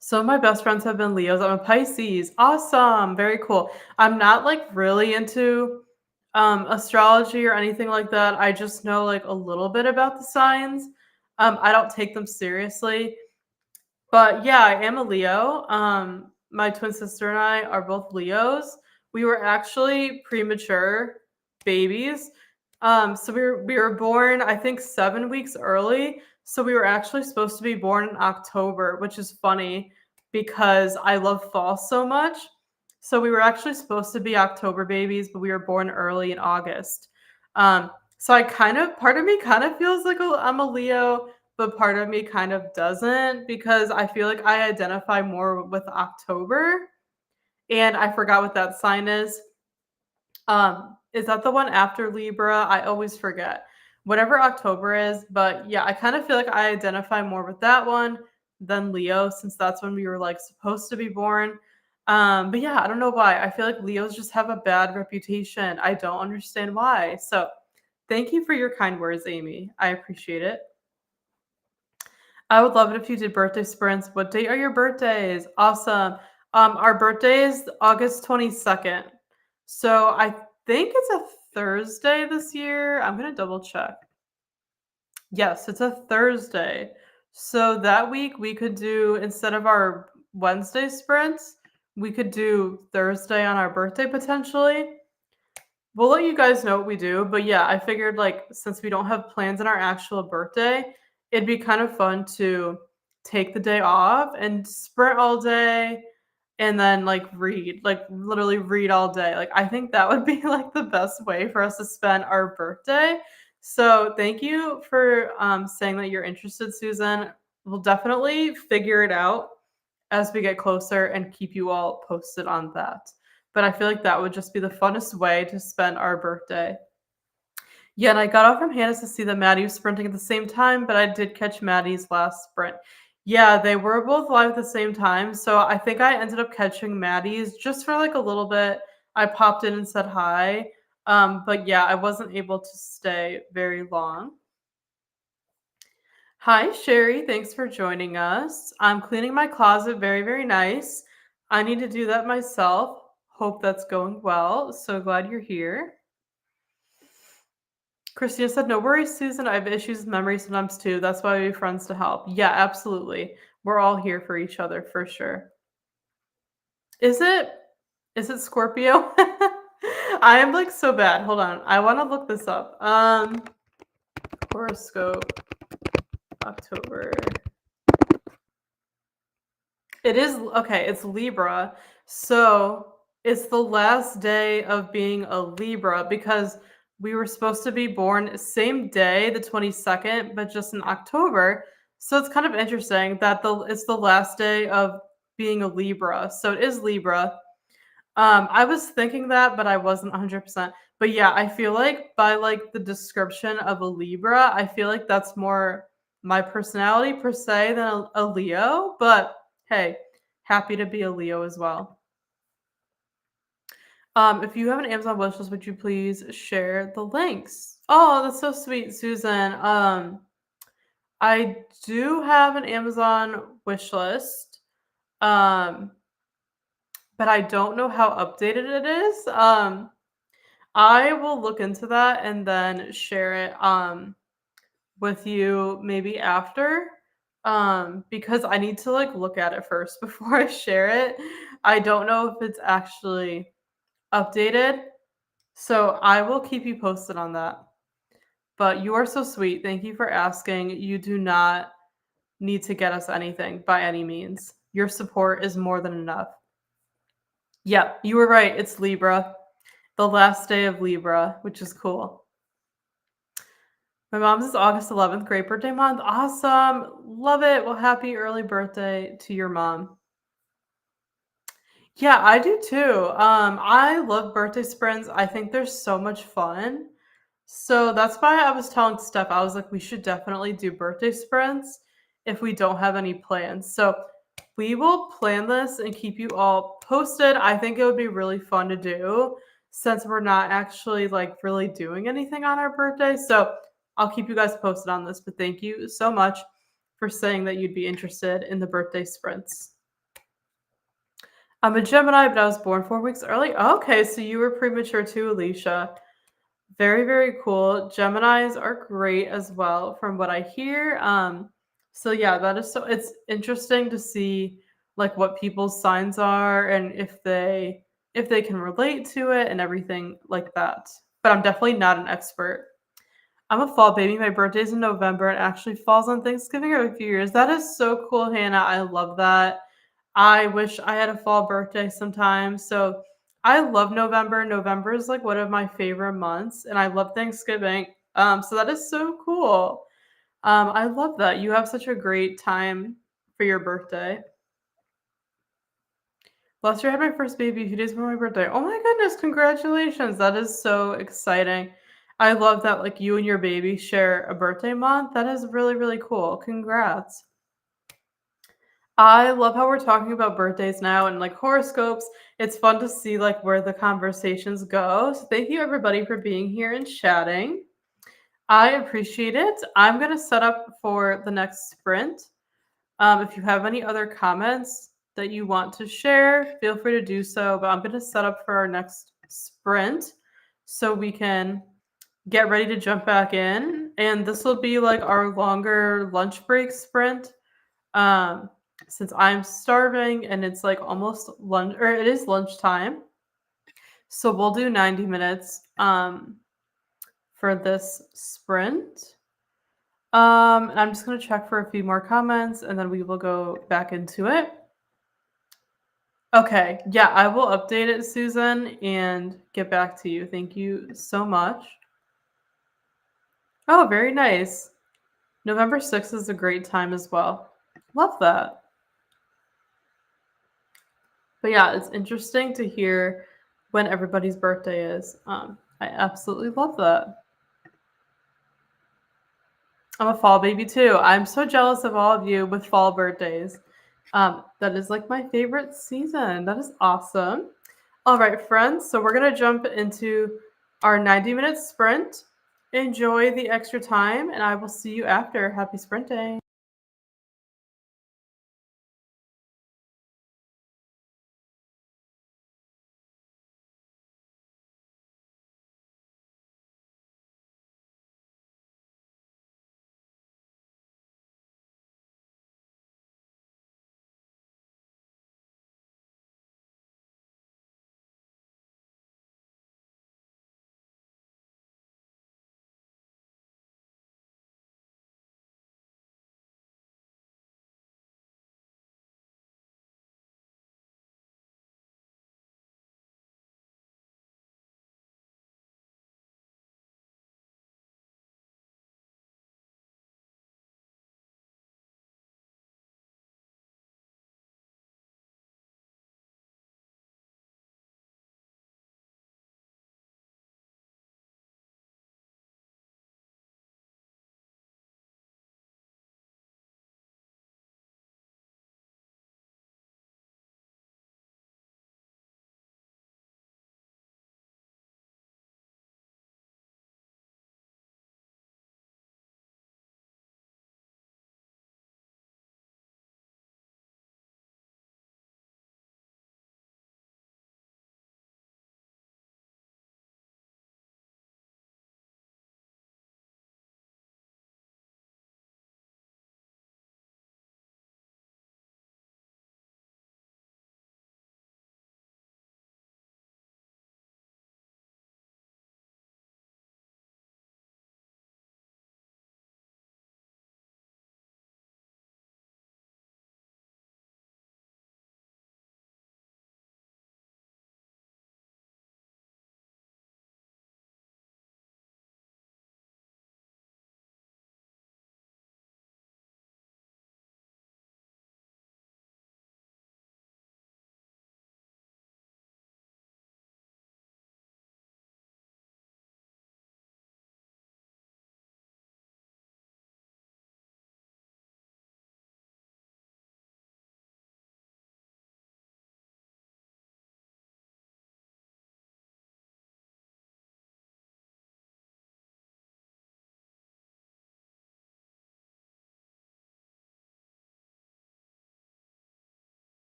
Speaker 1: Some of my best friends have been Leos. I'm a Pisces. Awesome. Very cool. I'm not like really into astrology or anything like that. I just know like a little bit about the signs. I don't take them seriously. But yeah, I am a Leo. My twin sister and I are both Leos. We were actually premature babies. So we were born, I think, 7 weeks early. So we were actually supposed to be born in October, which is funny because I love fall so much. So we were actually supposed to be October babies, but we were born early in August. So part of me kind of feels like I'm a Leo, but part of me kind of doesn't because I feel like I identify more with October, and I forgot what that sign is. Is that the one after Libra? I always forget. Whatever October is, but yeah, I kind of feel like I identify more with that one than Leo since that's when we were like supposed to be born. But yeah, I don't know why. I feel like Leos just have a bad reputation. I don't understand why. So, thank you for your kind words, Amy. I appreciate it. I would love it if you did birthday sprints. What date are your birthdays? Awesome. Our birthday is August 22nd. So I think it's a Thursday this year. I'm going to double check. Yes, it's a Thursday. So that week we could do, instead of our Wednesday sprints, we could do Thursday on our birthday potentially. We'll let you guys know what we do, but yeah, I figured like since we don't have plans on our actual birthday, it'd be kind of fun to take the day off and sprint all day and then like read, like literally read all day. Like I think that would be like the best way for us to spend our birthday. So thank you for saying that you're interested, Susan. We'll definitely figure it out as we get closer and keep you all posted on that. But I feel like that would just be the funnest way to spend our birthday. Yeah, and I got off from Hannah's to see that Maddie was sprinting at the same time, but I did catch Maddie's last sprint. Yeah, they were both live at the same time. So I think I ended up catching Maddie's just for like a little bit. I popped in and said hi. But yeah, I wasn't able to stay very long. Hi, Sherry. Thanks for joining us. I'm cleaning my closet. Very, very nice. I need to do that myself. Hope that's going well. So glad you're here. Christina said, no worries, Susan. I have issues with memory sometimes too. That's why we have friends to help. Yeah, absolutely. We're all here for each other for sure. Is it Scorpio? I am like so bad. Hold on. I want to look this up. Horoscope October. It is okay, it's Libra. So it's the last day of being a Libra because we were supposed to be born same day, the 22nd, but just in October. So it's kind of interesting that it's the last day of being a Libra. So it is Libra. I was thinking that, but I wasn't 100%. But yeah, I feel like by like the description of a Libra, I feel like that's more my personality per se than a Leo. But hey, happy to be a Leo as well. If you have an Amazon wishlist, would you please share the links? Oh, that's so sweet, Susan. I do have an Amazon wishlist. But I don't know how updated it is. I will look into that and then share it with you maybe after because I need to like look at it first before I share it. I don't know if it's actually updated. So I will keep you posted on that. But you are so sweet. Thank you for asking. You do not need to get us anything by any means. Your support is more than enough. Yep, you were right. It's Libra, the last day of Libra, which is cool. My mom's is August 11th. Great birthday month. Awesome. Love it. Well, happy early birthday to your mom. Yeah, I do too. I love birthday sprints. I think they're so much fun. So that's why I was telling Steph, I was like, we should definitely do birthday sprints if we don't have any plans. So we will plan this and keep you all posted. I think it would be really fun to do since we're not actually like really doing anything on our birthday. So I'll keep you guys posted on this. But thank you so much for saying that you'd be interested in the birthday sprints. I'm a Gemini, but I was born 4 weeks early. Okay, so you were premature too, Alicia. Very, very cool. Geminis are great as well from what I hear. So yeah, that is so it's interesting to see like what people's signs are and if they can relate to it and everything like that. But I'm definitely not an expert. I'm a fall baby. My birthday's in November and actually falls on Thanksgiving every few years. That is so cool, Hannah. I love that. I wish I had a fall birthday sometime. So I love November. November is like one of my favorite months, and I love Thanksgiving. So that is so cool. I love that. You have such a great time for your birthday. Last year I had my first baby a few days before my birthday. Oh my goodness, congratulations. That is so exciting. I love that like you and your baby share a birthday month. That is really, really cool. Congrats. I love how we're talking about birthdays now and like horoscopes. It's fun to see like where the conversations go. So thank you everybody for being here and chatting. I appreciate it. I'm gonna set up for the next sprint. If you have any other comments that you want to share, feel free to do so. But I'm gonna set up for our next sprint so we can get ready to jump back in. And this will be like our longer lunch break sprint. Um, since I'm starving and it's like almost lunch or it is lunchtime. So we'll do 90 minutes for this sprint. And I'm just gonna check for a few more comments and then we will go back into it. Okay, yeah, I will update it, Susan, and get back to you. Thank you so much. Oh, very nice. November 6th is a great time as well. Love that. But yeah, it's interesting to hear when everybody's birthday is. I absolutely love that. I'm a fall baby too. I'm so jealous of all of you with fall birthdays. That is like my favorite season. That is awesome. All right, friends. So we're gonna jump into our 90-minute sprint. Enjoy the extra time, and I will see you after. Happy sprinting.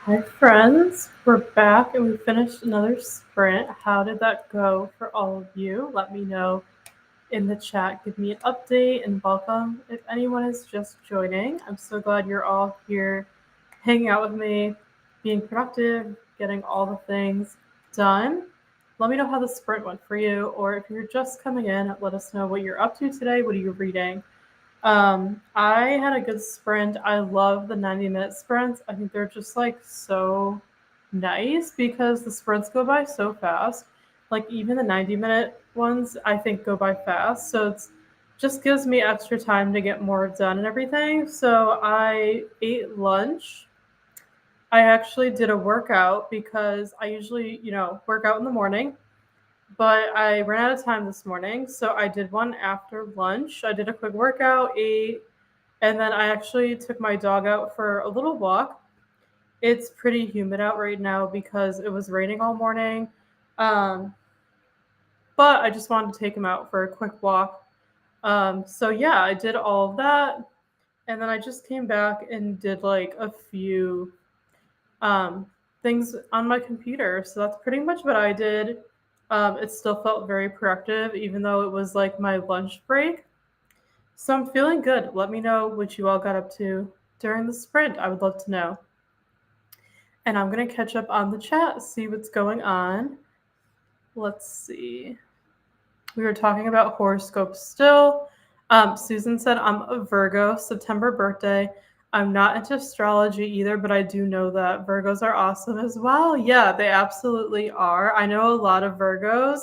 Speaker 1: Hi, friends. We're back and we finished another sprint. How did that go for all of you? Let me know in the chat. Give me an update and welcome if anyone is just joining. I'm so glad you're all here hanging out with me, being productive, getting all the things done. Let me know how the sprint went for you, or if you're just coming in, let us know what you're up to today. What are you reading? I had a good sprint. I love the 90-minute sprints. I think they're just like so nice because the sprints go by so fast. Like even the 90-minute ones, I think go by fast. So it's just gives me extra time to get more done and everything. So I ate lunch. I actually did a workout because I usually, work out in the morning, but I ran out of time this morning. So I did one after lunch. I did a quick workout, ate, and then I actually took my dog out for a little walk. It's pretty humid out right now because it was raining all morning. Um, but I just wanted to take him out for a quick walk. So yeah, I did all of that. And then I just came back and did like a few um, things on my computer. So that's pretty much what I did. It still felt very productive, even though it was like my lunch break. So I'm feeling good. Let me know what you all got up to during the sprint. I would love to know. And I'm going to catch up on the chat, see what's going on. Let's see. We were talking about horoscopes still. Susan said, I'm a Virgo, September birthday. I'm not into astrology either, but I do know that Virgos are awesome as well. Yeah, they absolutely are. I know a lot of Virgos,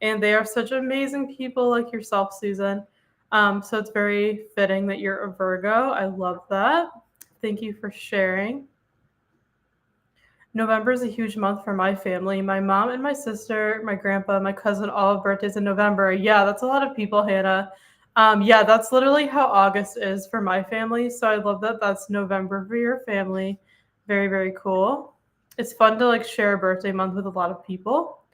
Speaker 1: and they are such amazing people like yourself, Susan. So it's very fitting that you're a Virgo. I love that. Thank you for sharing. November is a huge month for my family. My mom and my sister, my grandpa, my cousin, all have birthdays in November. Yeah, that's a lot of people, Hannah. Yeah, that's literally how August is for my family. So I love that that's November for your family. Very, very cool. It's fun to like share a birthday month with a lot of people.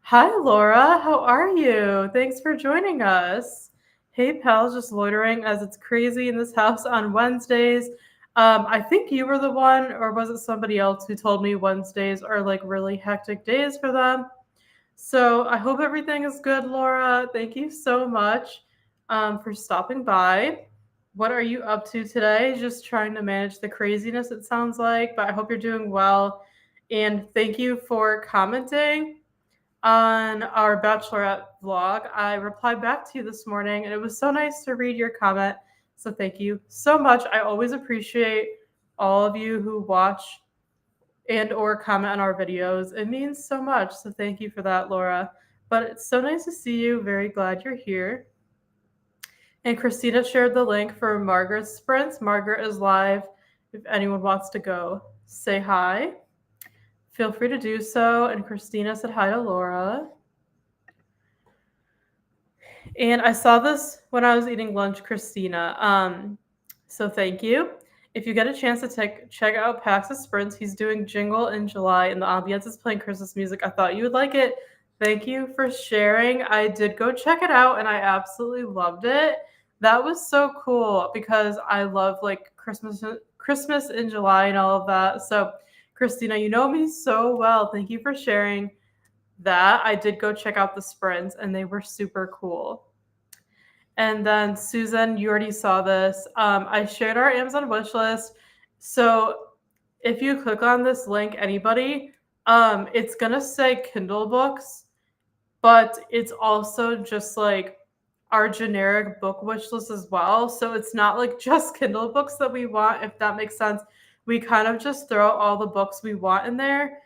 Speaker 1: Hi, Laura. How are you? Thanks for joining us. Hey, pals, just loitering as it's crazy in this house on Wednesdays. I think you were the one, or was it somebody else who told me Wednesdays are like really hectic days for them? So I hope everything is good, Laura. Thank you so much for stopping by. What are you up to today? Just trying to manage the craziness, it sounds like, but I hope you're doing well. And thank you for commenting on our bachelorette vlog. I replied back to you this morning, and it was so nice to read your comment. So thank you so much. I always appreciate all of you who watch and or comment on our videos. It means so much. So thank you for that, Laura. But it's so nice to see you. Very glad you're here. And Christina shared the link for Margaret's sprints. Margaret is live. If anyone wants to go say hi, feel free to do so. And Christina said hi to Laura. And I saw this when I was eating lunch, Christina. So thank you. If you get a chance to check out Pax's Sprints, he's doing Jingle in July, and the ambiance is playing Christmas music. I thought you would like it. Thank you for sharing. I did go check it out, and I absolutely loved it. That was so cool because I love like Christmas in July and all of that. So, Christina, you know me so well. Thank you for sharing that. I did go check out the sprints, and they were super cool. And then Susan, you already saw this. I shared our Amazon wish list. So if you click on this link, anybody, it's gonna say Kindle books, but it's also just like our generic book wish list as well. So it's not like just Kindle books that we want, if that makes sense. We kind of just throw all the books we want in there,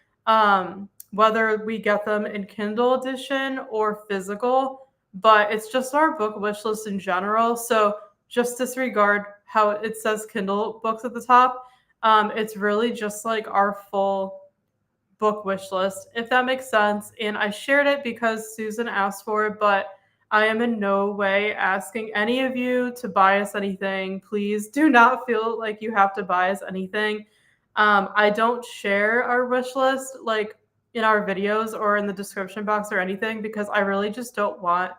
Speaker 1: whether we get them in Kindle edition or physical, but it's just our book wish list in general. So just disregard how it says Kindle books at the top. It's really just like our full book wish list, if that makes sense. And I shared it because Susan asked for it, but I am in no way asking any of you to buy us anything. Please do not feel like you have to buy us anything. I don't share our wish list like in our videos or in the description box or anything because I really just don't want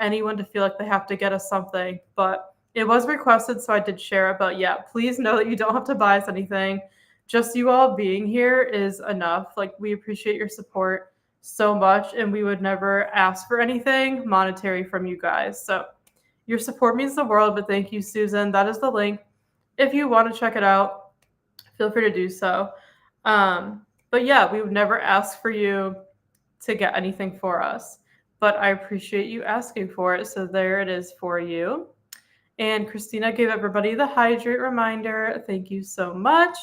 Speaker 1: anyone to feel like they have to get us something. But it was requested, so I did share it. But yeah, please know that you don't have to buy us anything. just you all being here is enough. Like, we appreciate your support so much, and we would never ask for anything monetary from you guys. So your support means the world, but thank you, Susan. That is the link. If you want to check it out, feel free to do so. But yeah, we would never ask for you to get anything for us, but I appreciate you asking for it. So there it is for you. And Christina gave everybody the hydrate reminder. Thank you so much.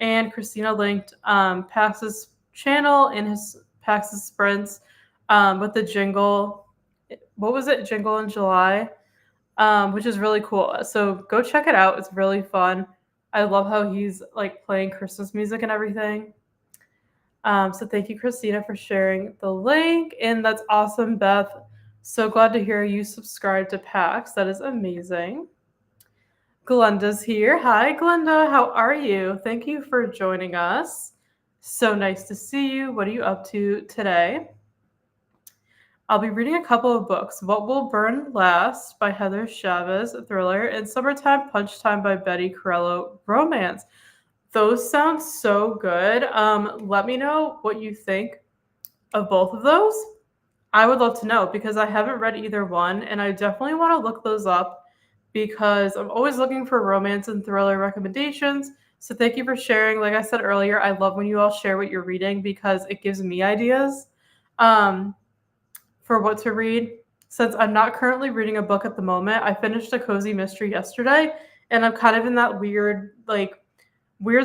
Speaker 1: And Christina linked Pax's channel and his Pax's sprints with the jingle. What was it? Jingle in July, which is really cool. So go check it out. It's really fun. I love how he's like playing Christmas music and everything. So thank you, Christina, for sharing the link. And that's awesome, Beth. So glad to hear you subscribe to PAX. That is amazing. Glenda's here. Hi, Glenda. How are you? Thank you for joining us. So nice to see you. What are you up to today? I'll be reading a couple of books. What Will Burn Last by Heather Chavez, a thriller, and Summertime Punch Time by Betty Carello, romance. Those sound so good. Let me know what you think of both of those. I would love to know because I haven't read either one, and I definitely want to look those up because I'm always looking for romance and thriller recommendations. So thank you for sharing. Like I said earlier, I love when you all share what you're reading because it gives me ideas for what to read. Since I'm not currently reading a book at the moment, I finished a cozy mystery yesterday, and I'm kind of in that weird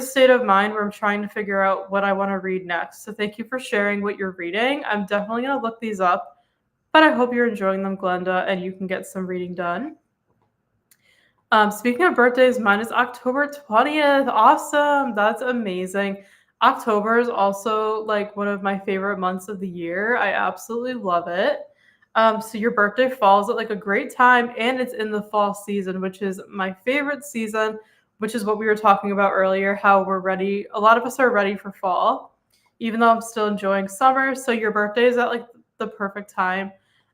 Speaker 1: state of mind where I'm trying to figure out what I want to read next. So thank you for sharing what you're reading. I'm definitely going to look these up, but I hope you're enjoying them, Glenda, and you can get some reading done. Speaking of birthdays, mine is October 20th. Awesome. That's amazing. October is also like one of my favorite months of the year. I absolutely love it. So your birthday falls at like a great time, and it's in the fall season, which is my favorite season, which is what we were talking about earlier, how we're ready. A lot of us are ready for fall, even though I'm still enjoying summer. So your birthday is at like the perfect time.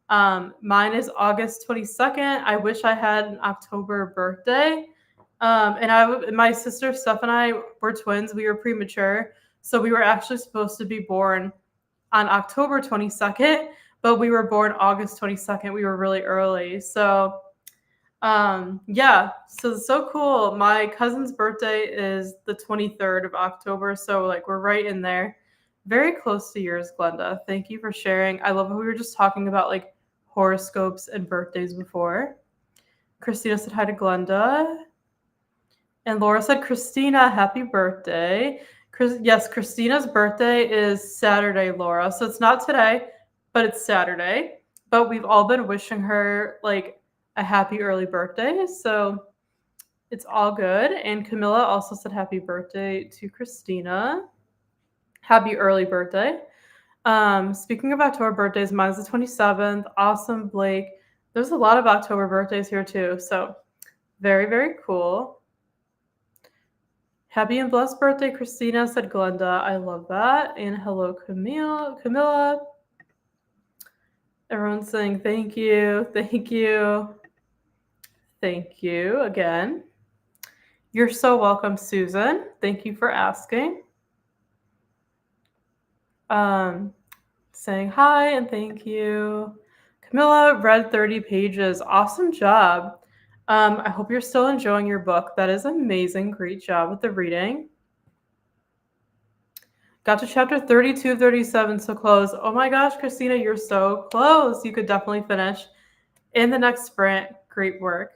Speaker 1: Mine is August 22nd. I wish I had an October birthday. And my sister Steph and I were twins. We were premature. So we were actually supposed to be born on October 22nd, but we were born August 22nd. We were really early. So yeah, so cool. My cousin's birthday is the 23rd of October, so like we're right in there. Very close to yours, Glenda. Thank you for sharing. I love how we were just talking about like horoscopes and birthdays before. Christina said hi to Glenda. And Laura said, Christina, happy birthday. Yes, Christina's birthday is Saturday, Laura. So it's not today, but it's Saturday. But we've all been wishing her like a happy early birthday. So it's all good. And Camilla also said happy birthday to Christina. Happy early birthday. Speaking of October birthdays, mine's the 27th. Awesome, Blake. There's a lot of October birthdays here too. So very, very cool. Happy and blessed birthday, Christina, said Glenda. I love that. And hello, Camilla. Everyone's saying thank you. Thank you. Thank you again. You're so welcome, Susan. Thank you for asking. Saying hi and thank you. Camilla read 30 pages. Awesome job. I hope you're still enjoying your book. That is amazing. Great job with the reading. Got to chapter 32 of 37, so close. Oh my gosh, Christina, you're so close. You could definitely finish in the next sprint. Great work.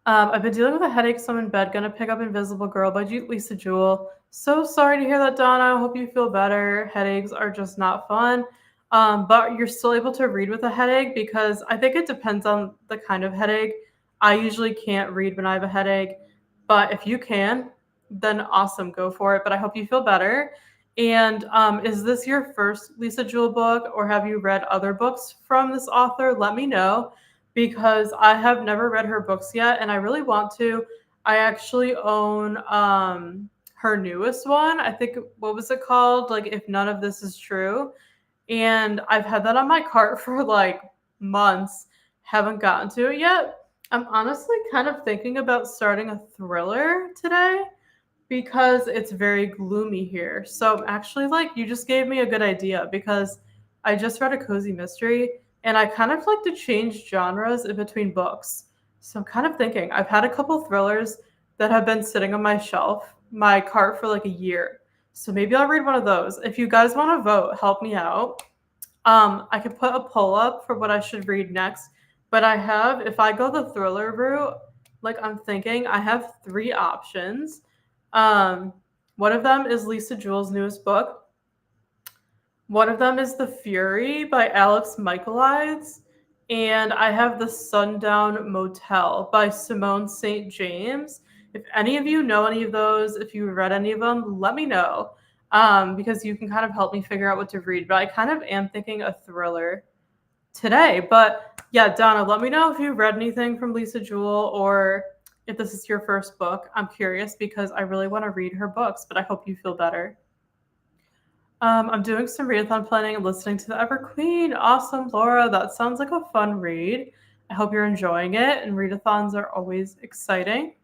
Speaker 1: I've been dealing with a headache, so I'm in bed. Gonna pick up Invisible Girl by Lisa Jewell. So sorry to hear that, Donna. I hope you feel better. Headaches are just not fun. But you're still able to read with a headache because I think it depends on the kind of headache. I usually can't read when I have a headache, but if you can, then awesome, go for it. But I hope you feel better. And is this your first Lisa Jewell book, or have you read other books from this author? Let me know, because I have never read her books yet, and I really want to. I actually own her newest one. I think, what was it called? Like, If None of This Is True. And I've had that on my cart for like months. Haven't gotten to it yet. I'm honestly kind of thinking about starting a thriller today because it's very gloomy here. So actually, like, you just gave me a good idea because I just read a cozy mystery and I kind of like to change genres in between books. So I'm kind of thinking I've had a couple thrillers that have been sitting on my shelf, my cart for like a year. So maybe I'll read one of those. If you guys want to vote, help me out. I could put a poll up for what I should read next, but I have, if I go the thriller route, like I'm thinking, I have three options. Um, One of them is Lisa Jewell's newest book. One of them is The Fury by Alex Michaelides, and I have The Sundown Motel by Simone St. James. If any of you know any of those, if you read any of them, let me know, because you can kind of help me figure out what to read. But I kind of am thinking a thriller today. But yeah, Donna, let me know if you read anything from Lisa Jewell or if this is your first book. I'm curious because I really want to read her books, but I hope you feel better. I'm doing some readathon planning and listening to the Ever Queen. Awesome, Laura. That sounds like a fun read. I hope you're enjoying it, and readathons are always exciting.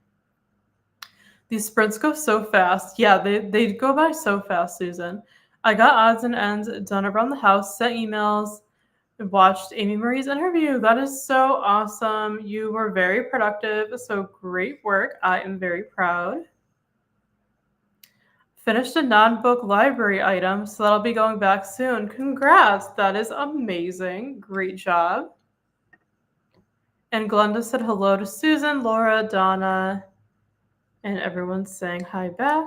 Speaker 1: These sprints go so fast. Yeah, they go by so fast, Susan. I got odds and ends done around the house, sent emails, and watched Amy Marie's interview. That is so awesome. You were very productive, so great work. I am very proud. Finished a non-book library item, so that'll be going back soon. Congrats, that is amazing. Great job. And Glenda said hello to Susan, Laura, Donna, and everyone's saying hi back.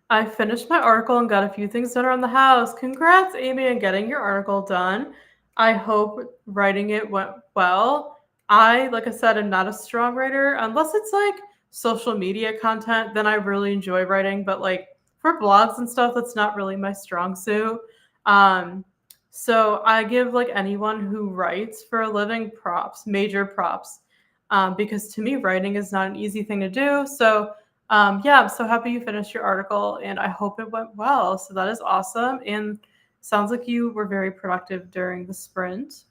Speaker 1: I finished my article and got a few things done around the house. Congrats, Amy, on getting your article done. I hope writing it went well. Like I said, am not a strong writer unless it's like social media content. Then I really enjoy writing, but like for blogs and stuff, that's not really my strong suit. Um, so I give like anyone who writes for a living props, major props, because to me, writing is not an easy thing to do. So yeah, I'm so happy you finished your article and I hope it went well. So that is awesome. And sounds like you were very productive during the sprint.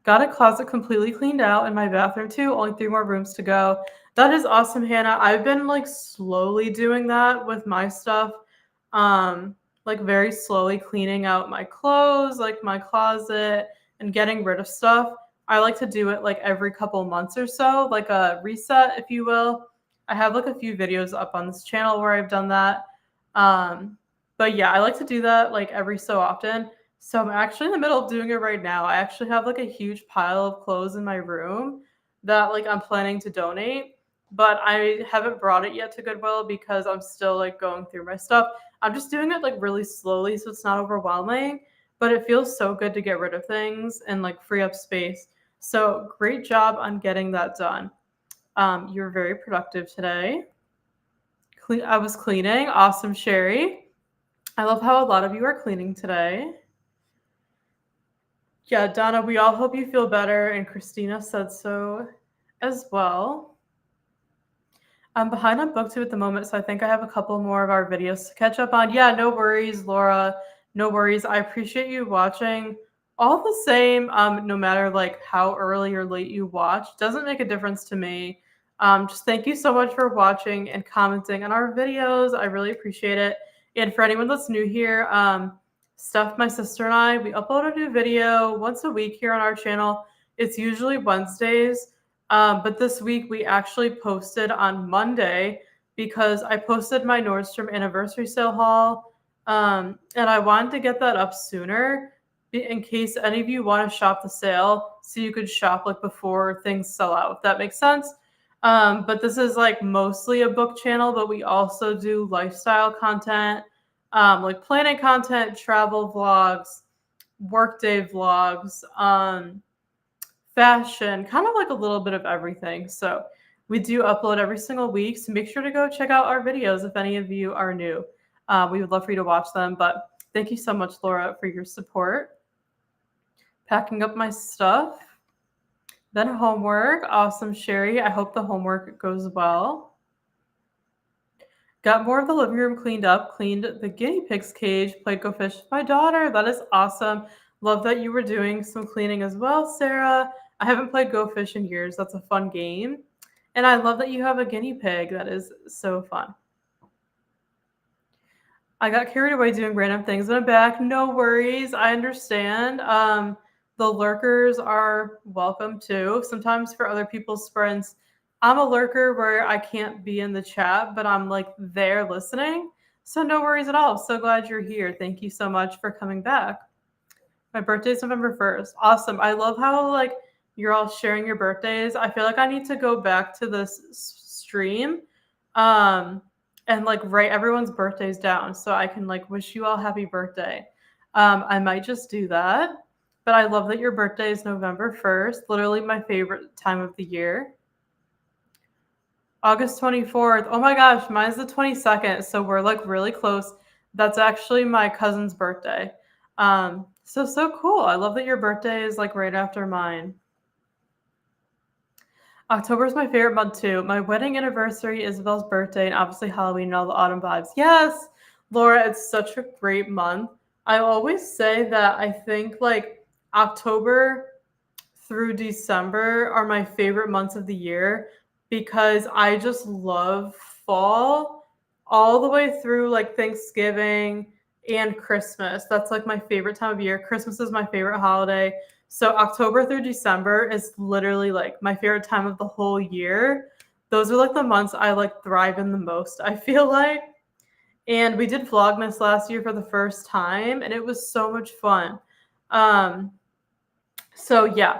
Speaker 1: Got a closet completely cleaned out and my bathroom too. Only 3 more rooms to go. That is awesome, Hannah. I've been like slowly doing that with my stuff. Like very slowly cleaning out my clothes, like my closet and getting rid of stuff. I like to do it like every couple months or so, like a reset, if you will. I have like a few videos up on this channel where I've done that. But yeah, I like to do that like every so often. So I'm actually in the middle of doing it right now. I actually have like a huge pile of clothes in my room that like I'm planning to donate, but I haven't brought it yet to Goodwill because I'm still like going through my stuff. I'm just doing it like really slowly so it's not overwhelming, but it feels so good to get rid of things and like free up space. So great job on getting that done. You're very productive today. I was cleaning. Awesome, Sherry. I love how a lot of you are cleaning today. Yeah, Donna, we all hope you feel better, and Christina said so as well. I'm behind on booktube at the moment, so I think I have a couple more of our videos to catch up on. Yeah, no worries, Laura. No worries. I appreciate you watching. All the same, no matter like how early or late you watch, doesn't make a difference to me. Just thank you so much for watching and commenting on our videos. I really appreciate it. And for anyone that's new here, Steph, my sister, and I, we upload a new video once a week here on our channel. It's usually Wednesdays. But this week we actually posted on Monday because I posted my Nordstrom anniversary sale haul. And I wanted to get that up sooner in case any of you want to shop the sale so you could shop like before things sell out, if that makes sense. But this is like mostly a book channel, but we also do lifestyle content, like planning content, travel vlogs, workday vlogs, fashion, kind of like a little bit of everything. So we do upload every single week. So make sure to go check out our videos if any of you are new. We would love for you to watch them. But thank you so much, Laura, for your support. Packing up my stuff. Then homework. Awesome, Sherry. I hope the homework goes well. Got more of the living room cleaned up, cleaned the guinea pig's cage, played Go Fish with my daughter. That is awesome. Love that you were doing some cleaning as well, Sarah. I haven't played Go Fish in years. That's a fun game. And I love that you have a guinea pig. That is so fun. I got carried away doing random things in the back. No worries. I understand. The lurkers are welcome too. Sometimes for other people's sprints, I'm a lurker where I can't be in the chat, but I'm like there listening. So no worries at all. So glad you're here. Thank you so much for coming back. My birthday is November 1st. Awesome. I love how like you're all sharing your birthdays. I feel like I need to go back to this stream and like write everyone's birthdays down so I can like wish you all happy birthday. I might just do that. But I love that your birthday is November 1st, literally my favorite time of the year. August 24th. Oh my gosh, mine's the 22nd, so we're like really close. That's actually my cousin's birthday. So cool. I love that your birthday is like right after mine. October is my favorite month too. My wedding anniversary, Isabel's birthday, and obviously Halloween and all the autumn vibes. Yes, Laura, it's such a great month. I always say that I think like October through December are my favorite months of the year because I just love fall all the way through like Thanksgiving and Christmas. That's like my favorite time of year. Christmas is my favorite holiday. So October through December is literally like my favorite time of the whole year. Those are like the months I like thrive in the most, I feel like. And we did Vlogmas last year for the first time and it was so much fun. So yeah,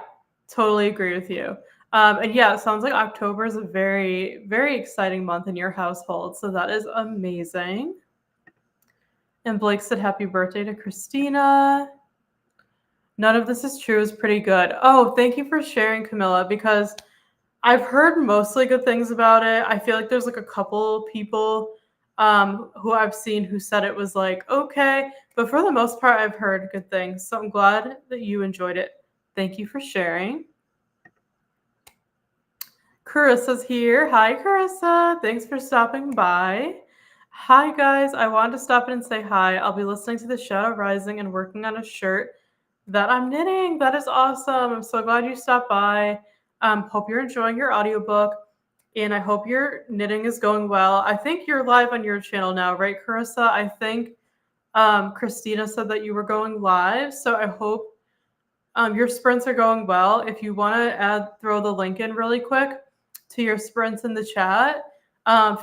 Speaker 1: totally agree with you. And yeah, it sounds like October is a very, very exciting month in your household. So that is amazing. And Blake said happy birthday to Christina. None of this is true is pretty good. Oh, thank you for sharing, Camilla, because I've heard mostly good things about it. I feel like there's like a couple people who I've seen who said it was like, okay. But for the most part, I've heard good things. So I'm glad that you enjoyed it. Thank you for sharing. Carissa's here. Hi, Carissa. Thanks for stopping by. Hi, guys. I wanted to stop in and say hi. I'll be listening to The Shadow Rising and working on a shirt that I'm knitting. That is awesome. I'm so glad you stopped by. Hope you're enjoying your audiobook, and I hope your knitting is going well. I think you're live on your channel now, right, Carissa? I think Christina said that you were going live, so I hope your sprints are going well. If you want to throw the link in really quick to your sprints in the chat,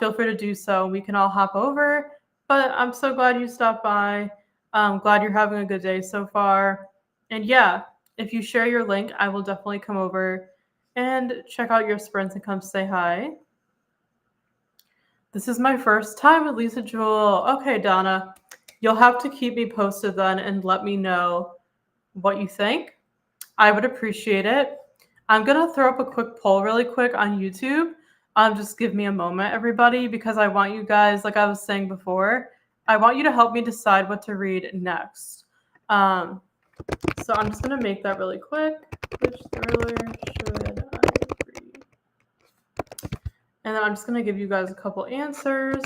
Speaker 1: feel free to do so. We can all hop over. But I'm so glad you stopped by. I'm glad you're having a good day so far. And yeah, if you share your link, I will definitely come over and check out your sprints and come say hi. This is my first time with Lisa Jewell. Okay, Donna, you'll have to keep me posted then and let me know what you think. I would appreciate it. I'm going to throw up a quick poll really quick on YouTube. Just give me a moment, everybody, because I want you guys, like I was saying before, I want you to help me decide what to read next. So I'm just going to make that really quick. Which thriller should I read? And then I'm just going to give you guys a couple answers.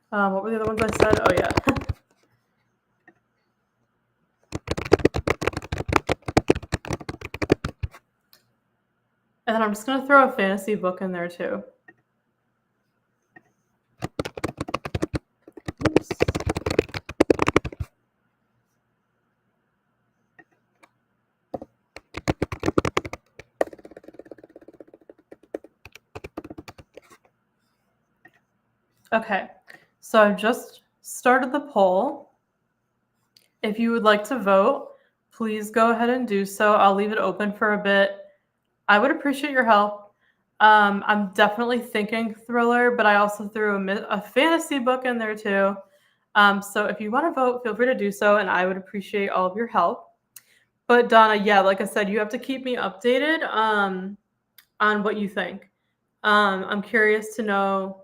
Speaker 1: What were the other ones I said? Oh, yeah. And then I'm just going to throw a fantasy book in there too. Oops. Okay, so I've just started the poll. If you would like to vote, please go ahead and do so. I'll leave it open for a bit. I would appreciate your help. I'm definitely thinking thriller, but I also threw a fantasy book in there too. So if you want to vote, feel free to do so, and I would appreciate all of your help. But Donna, yeah, like I said, you have to keep me updated on what you think. I'm curious to know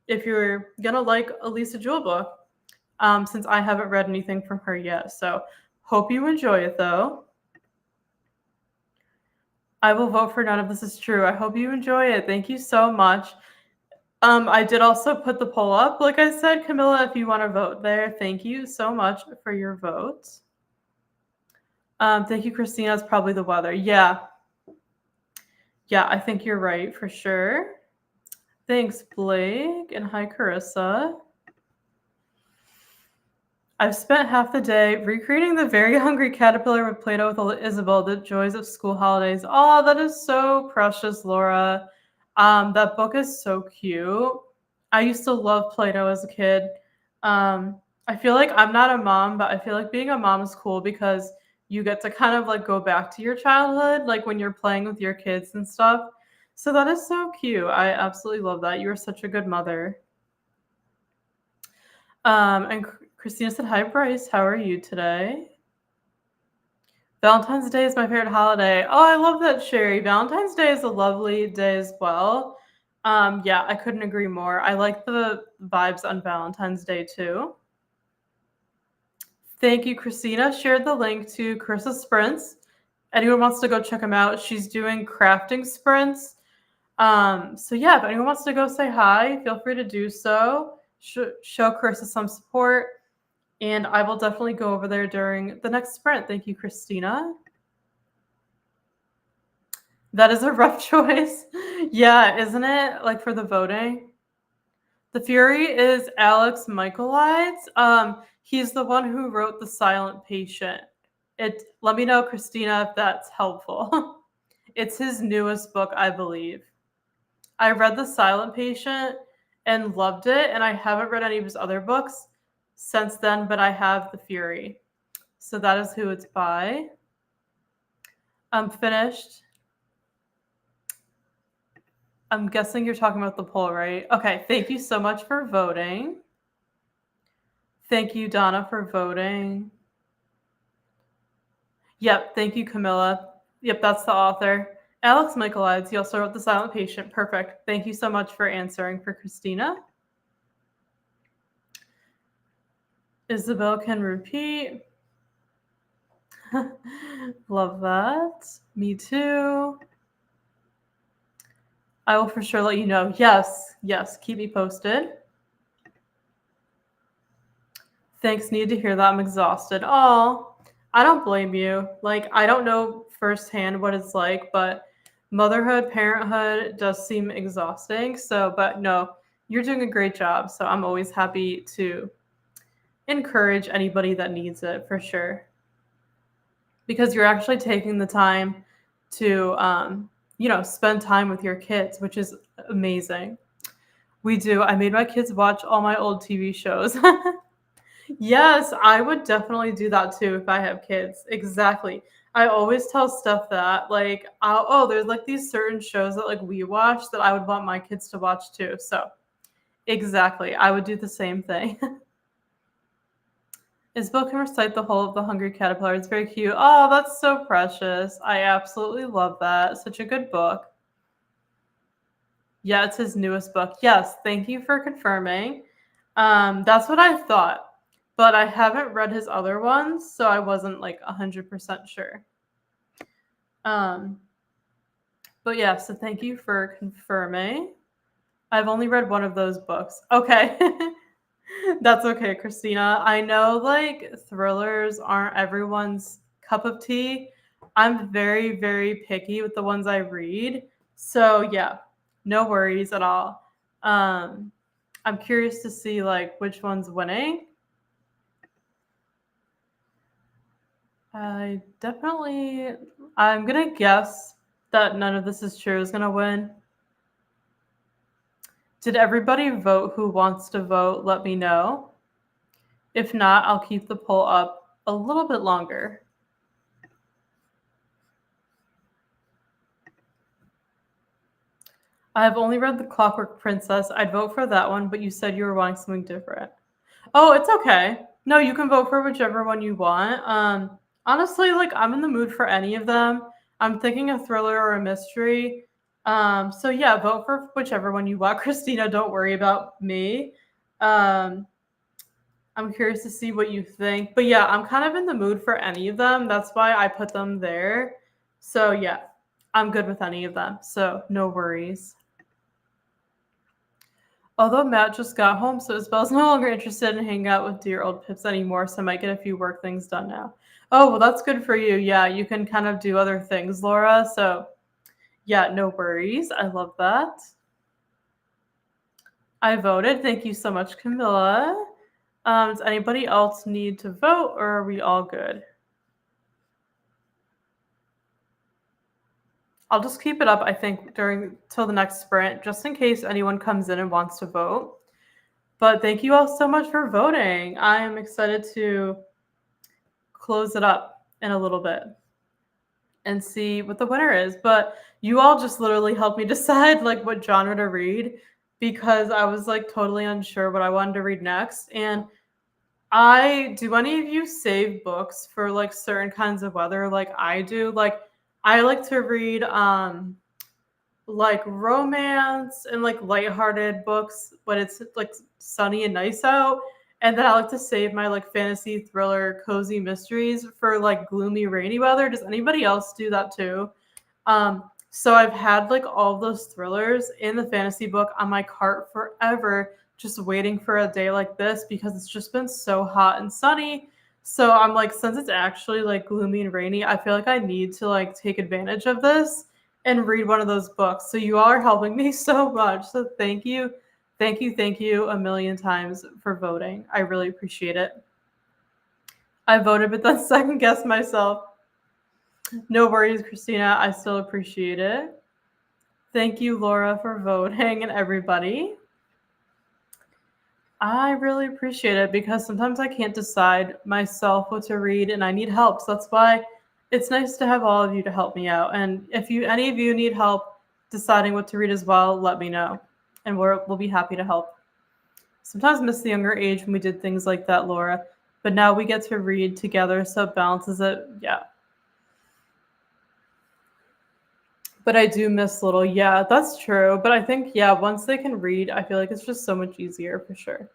Speaker 1: if you're gonna like a Lisa Jewell book, since I haven't read anything from her yet. So hope you enjoy it though. I will vote for None of This Is True. I hope you enjoy it. Thank you so much. I did also put the poll up. Like I said, Camilla, if you want to vote there, thank you so much for your vote. Thank you, Christina. It's probably the weather. Yeah. Yeah, I think you're right for sure. Thanks, Blake. And hi, Carissa. I've spent half the day recreating the very hungry caterpillar with Play-Doh with Isabel, the joys of school holidays. Oh, that is so precious, Laura. That book is so cute. I used to love Play-Doh as a kid. I feel like I'm not a mom, but I feel like being a mom is cool because you get to kind of like go back to your childhood, like when you're playing with your kids and stuff. So that is so cute. I absolutely love that. You are such a good mother. And Christina said, hi, Bryce. How are you today? Valentine's Day is my favorite holiday. Oh, I love that, Sherry. Valentine's Day is a lovely day as well. Yeah, I couldn't agree more. I like the vibes on Valentine's Day too. Thank you, Christina. Shared the link to Carissa's sprints. Anyone wants to go check them out? She's doing crafting sprints. So yeah, if anyone wants to go say hi, feel free to do so. Show Carissa some support. And I will definitely go over there during the next sprint. Thank you, Christina. That is a rough choice. Yeah, isn't it? Like for the voting. The Fury is Alex Michaelides. He's the one who wrote The Silent Patient. Let me know, Christina, if that's helpful. It's his newest book, I believe. I read The Silent Patient and loved it, and I haven't read any of his other books since then, but I have The Fury. So that is who it's by. I'm finished. I'm guessing you're talking about the poll, right? Okay, thank you so much for voting. Thank you, Donna, for voting. Yep, thank you, Camilla. Yep, that's the author. Alex Michaelides, he also wrote The Silent Patient. Perfect. Thank you so much for answering for Christina. Isabel can repeat. Love that. Me too. I will for sure let you know. Yes, keep me posted. Thanks, need to hear that. I'm exhausted. Oh, I don't blame you. Like, I don't know firsthand what it's like, but motherhood, parenthood does seem exhausting. So, but no, you're doing a great job. So I'm always happy to encourage anybody that needs it for sure. Because you're actually taking the time to, spend time with your kids, which is amazing. We do. I made my kids watch all my old TV shows. Yes, I would definitely do that too if I have kids. Exactly. I always tell Steph that, like, there's like these certain shows that like we watch that I would want my kids to watch too. So, exactly. I would do the same thing. Isabel can recite the whole of The Hungry Caterpillar. It's very cute. Oh, that's so precious. I absolutely love that. Such a good book. Yeah, it's his newest book. Yes, thank you for confirming. That's what I thought. But I haven't read his other ones, so I wasn't like 100% sure. But yeah, so thank you for confirming. I've only read one of those books. Okay. That's okay, Christina. I know like thrillers aren't everyone's cup of tea. I'm very, very picky with the ones I read. So yeah, no worries at all. I'm curious to see like which one's winning. I'm gonna guess that none of this is true is gonna win. Did everybody vote who wants to vote? Let me know. If not, I'll keep the poll up a little bit longer. I have only read The Clockwork Princess. I'd vote for that one, but you said you were wanting something different. Oh, it's okay. No, you can vote for whichever one you want. Honestly, like I'm in the mood for any of them. I'm thinking a thriller or a mystery. So yeah, vote for whichever one you want. Christina, don't worry about me. I'm curious to see what you think. But yeah, I'm kind of in the mood for any of them. That's why I put them there. So yeah, I'm good with any of them. So no worries. Although Matt just got home, so Isabel's no longer interested in hanging out with dear old Pips anymore, so I might get a few work things done now. Oh, well, that's good for you. Yeah, you can kind of do other things, Laura. So, yeah, no worries. I love that. I voted. Thank you so much, Camilla. Does anybody else need to vote, or are we all good? I'll just keep it up, I think, till the next sprint, just in case anyone comes in and wants to vote. But thank you all so much for voting. I am excited to close it up in a little bit and see what the winner is. But you all just literally helped me decide like what genre to read because I was like totally unsure what I wanted to read next. And do any of you save books for like certain kinds of weather like I do? Like I like to read like romance and like lighthearted books when it's like sunny and nice out. And then I like to save my like fantasy thriller cozy mysteries for like gloomy rainy weather. Does anybody else do that too? So I've had like all those thrillers in the fantasy book on my cart forever, just waiting for a day like this because it's just been so hot and sunny. So I'm like, since it's actually like gloomy and rainy, I feel like I need to like take advantage of this and read one of those books. So you all are helping me so much. So thank you. Thank you a million times for voting. I really appreciate it. I voted, but then second guessed myself. No worries, Christina. I still appreciate it. Thank you, Laura, for voting and everybody. I really appreciate it because sometimes I can't decide myself what to read and I need help. So that's why it's nice to have all of you to help me out. And if any of you need help deciding what to read as well, let me know. And we'll be happy to help. Sometimes miss the younger age when we did things like that, Laura. But now we get to read together, so it balances it. Yeah. But I do miss little. Yeah, that's true. But I think, yeah, once they can read, I feel like it's just so much easier for sure.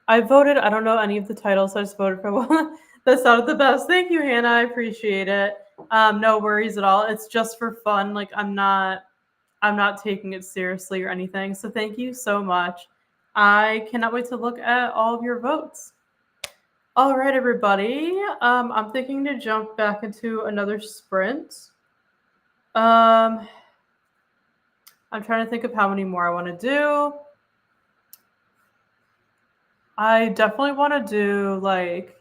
Speaker 1: I voted. I don't know any of the titles. I just voted for one that sounded the best. Thank you, Hannah. I appreciate it. No worries at all. It's just for fun. Like I'm not taking it seriously or anything. So thank you so much. I cannot wait to look at all of your votes. All right, everybody. I'm thinking to jump back into another sprint. I'm trying to think of how many more I want to do. I definitely want to do like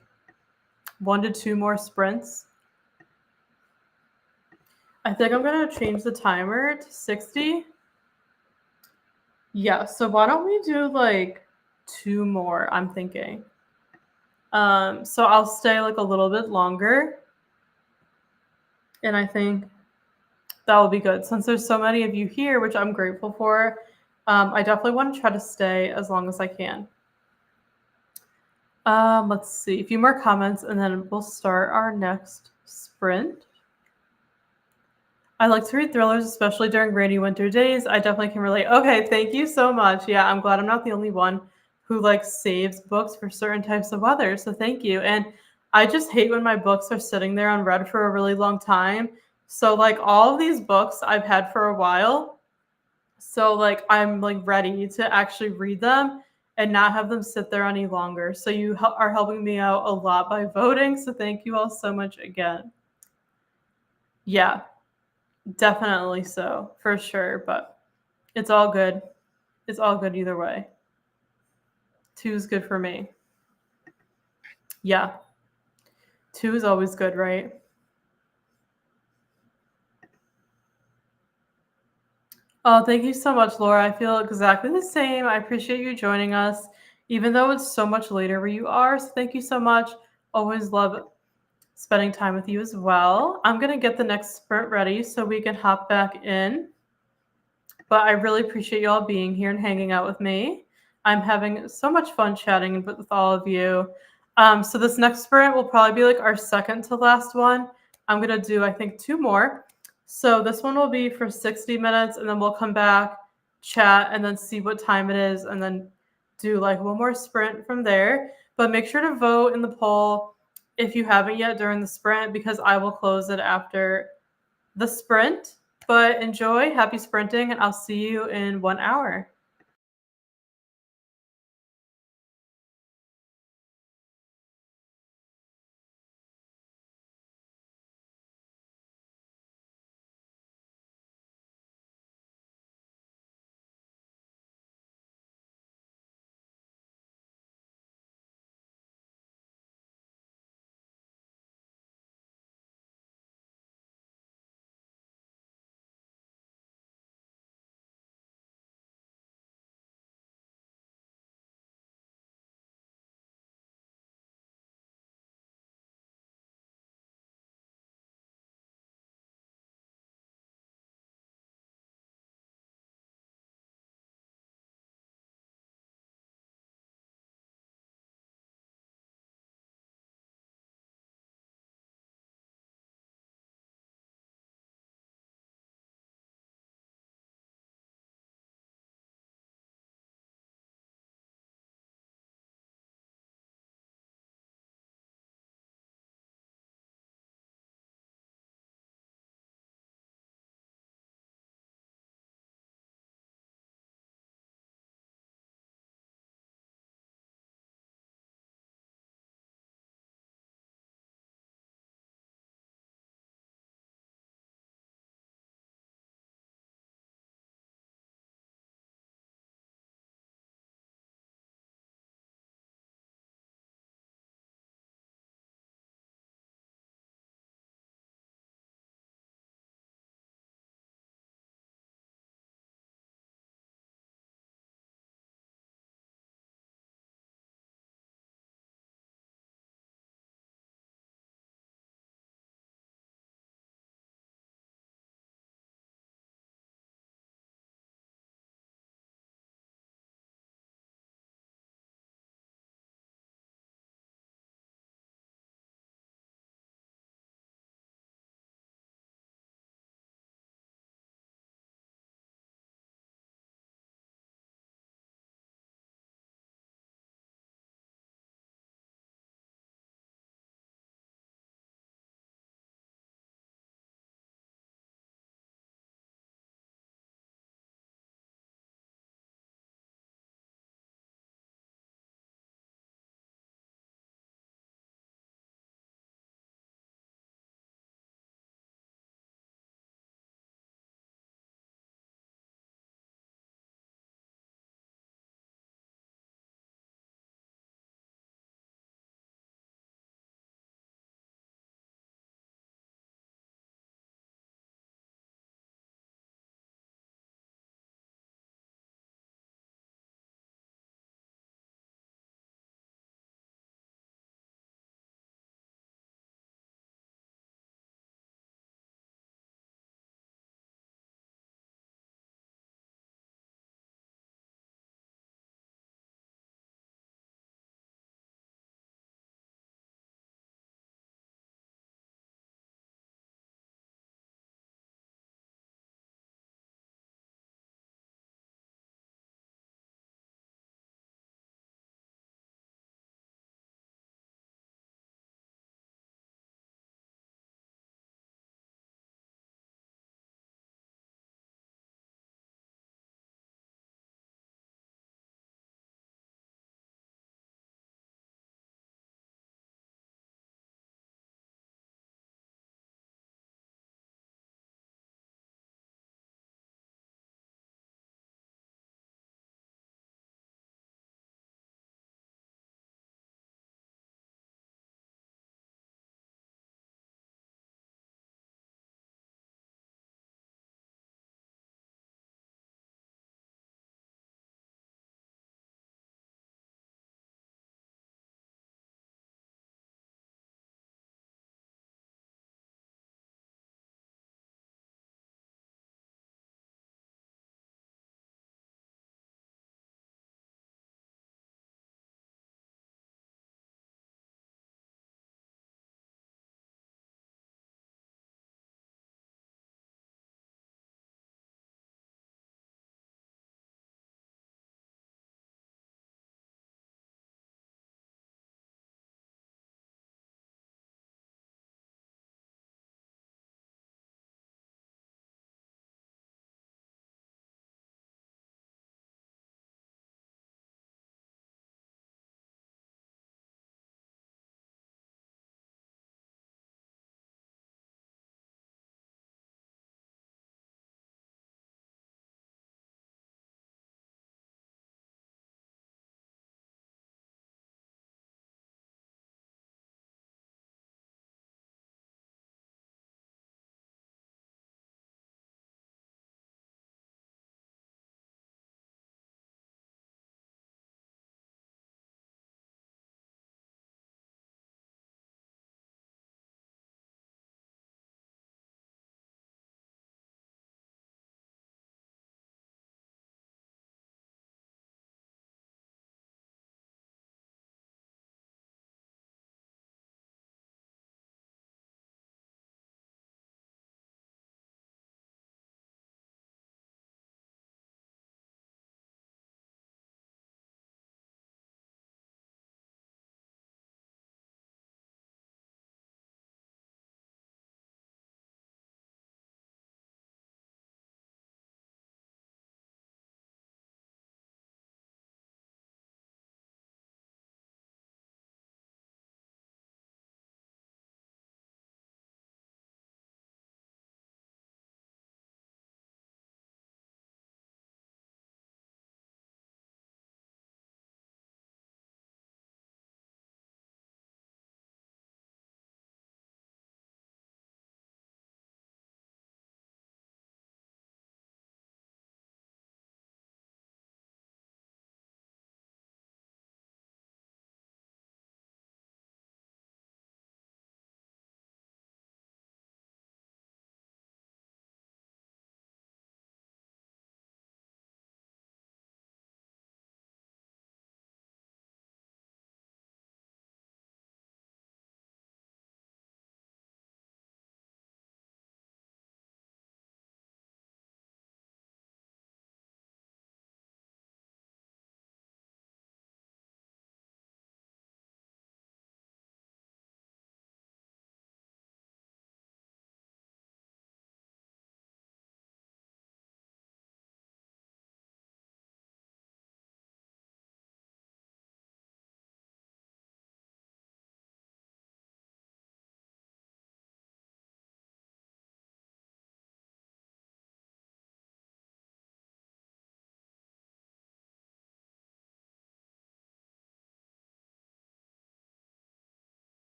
Speaker 1: 1 to 2 more sprints. I think I'm going to change the timer to 60. Yeah, so why don't we do like 2 more, I'm thinking. So I'll stay like a little bit longer. And I think that will be good. Since there's so many of you here, which I'm grateful for, I definitely want to try to stay as long as I can. Let's see, a few more comments and then we'll start our next sprint. I like to read thrillers, especially during rainy winter days. I definitely can relate. Okay, thank you so much. Yeah, I'm glad I'm not the only one who like saves books for certain types of weather. So thank you. And I just hate when my books are sitting there unread for a really long time. So like all of these books I've had for a while. So like I'm like ready to actually read them and not have them sit there any longer. So you are helping me out a lot by voting. So thank you all so much again. Yeah. Definitely so, for sure, but it's all good. It's all good either way. 2 is good for me. Yeah. 2 is always good, right? Oh, thank you so much, Laura. I feel exactly the same. I appreciate you joining us, even though it's so much later where you are. So thank you so much. Always love spending time with you as well. I'm going to get the next sprint ready so we can hop back in. But I really appreciate you all being here and hanging out with me. I'm having so much fun chatting with all of you. So this next sprint will probably be like our second to last one. I'm going to do, I think, 2 more. So this one will be for 60 minutes, and then we'll come back, chat, and then see what time it is, and then do like 1 more sprint from there. But make sure to vote in the poll if you haven't yet during the sprint, because I will close it after the sprint. But enjoy, happy sprinting, and I'll see you in 1 hour.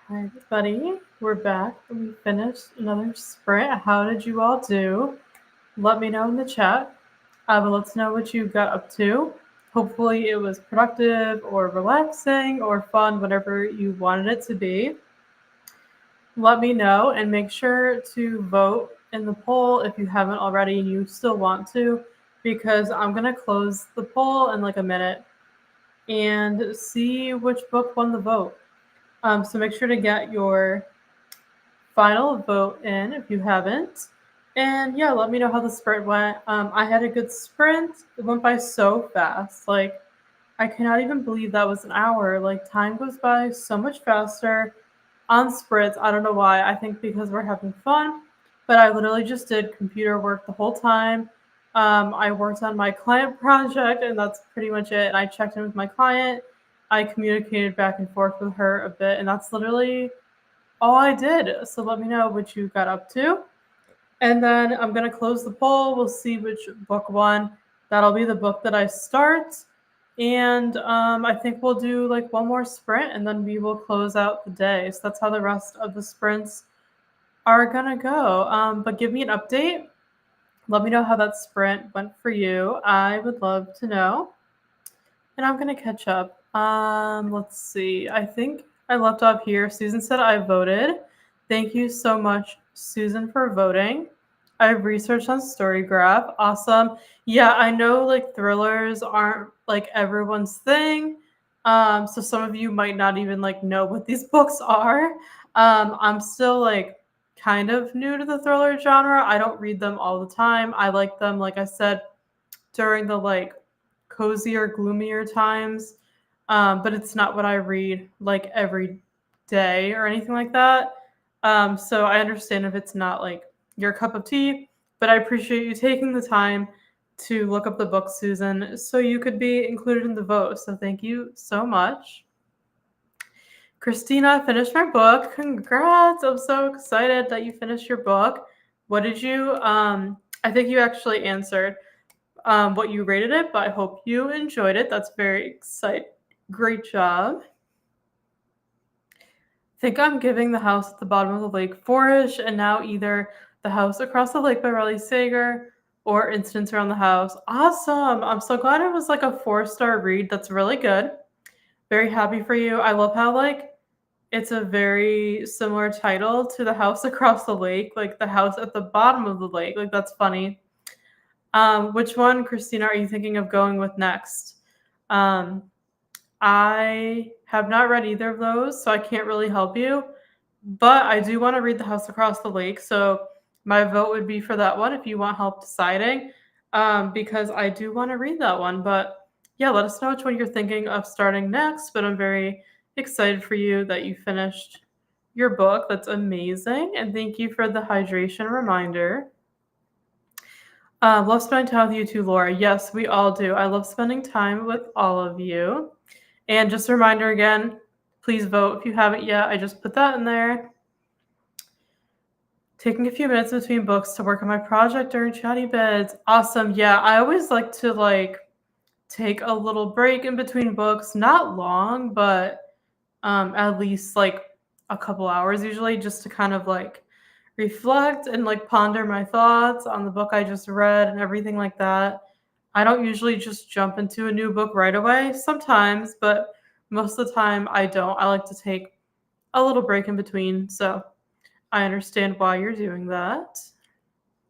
Speaker 1: Hi, everybody. We're back and we finished another sprint. How did you all do? Let me know in the chat. I would love to know what you got up to. Hopefully, it was productive or relaxing or fun, whatever you wanted it to be. Let me know and make sure to vote in the poll if you haven't already and you still want to, because I'm going to close the poll in like a minute and see which book won the vote. So make sure to get your final vote in if you haven't. And yeah, let me know how the sprint went. I had a good sprint. It went by so fast. Like, I cannot even believe that was an hour. Like, time goes by so much faster on sprints. I don't know why. I think because we're having fun. But I literally just did computer work the whole time. I worked on my client project, and that's pretty much it. And I checked in with my client. I communicated back and forth with her a bit, and that's literally all I did. So let me know what you got up to. And then I'm going to close the poll. We'll see which book won. That'll be the book that I start. And I think we'll do like one more sprint and then we will close out the day. So that's how the rest of the sprints are going to go. But give me an update. Let me know how that sprint went for you. I would love to know. And I'm going to catch up. Let's see. I think I left off here. Susan said I voted. Thank you so much, Susan, for voting. I've researched on StoryGraph. Awesome. Yeah, I know like thrillers aren't like everyone's thing. So some of you might not even like know what these books are. I'm still like kind of new to the thriller genre. I don't read them all the time. I like them, like I said, during the like cozier, gloomier times. But it's not what I read like every day or anything like that. So I understand if it's not like your cup of tea, but I appreciate you taking the time to look up the book, Susan, so you could be included in the vote. So thank you so much. Christina finished my book. Congrats. I'm so excited that you finished your book. What did you, I think you actually answered what you rated it, but I hope you enjoyed it. That's very exciting. Great job. I think I'm giving The House at the Bottom of the Lake 4-ish, and now either The House Across the Lake by Riley Sager or Incidents Around the House. Awesome. I'm so glad it was like a 4-star read. That's really good. Very happy for you. I love how like it's a very similar title to The House Across the Lake, like The House at the Bottom of the Lake. Like, that's funny. Which one, Christina, are you thinking of going with next? I have not read either of those, so I can't really help you. But I do want to read The House Across the Lake, so my vote would be for that one if you want help deciding, because I do want to read that one. But yeah, let us know which one you're thinking of starting next. But I'm very excited for you that you finished your book. That's amazing. And thank you for the hydration reminder. Love spending time with you too, Laura. Yes, we all do. I love spending time with all of you. And just a reminder again, please vote if you haven't yet. I just put that in there. Taking a few minutes between books to work on my project during chatty beds. Awesome. Yeah, I always like to like take a little break in between books. Not long, but at least like a couple hours usually, just to kind of like reflect and like ponder my thoughts on the book I just read and everything like that. I don't usually just jump into a new book right away. Sometimes, but most of the time I don't. I like to take a little break in between. So I understand why you're doing that.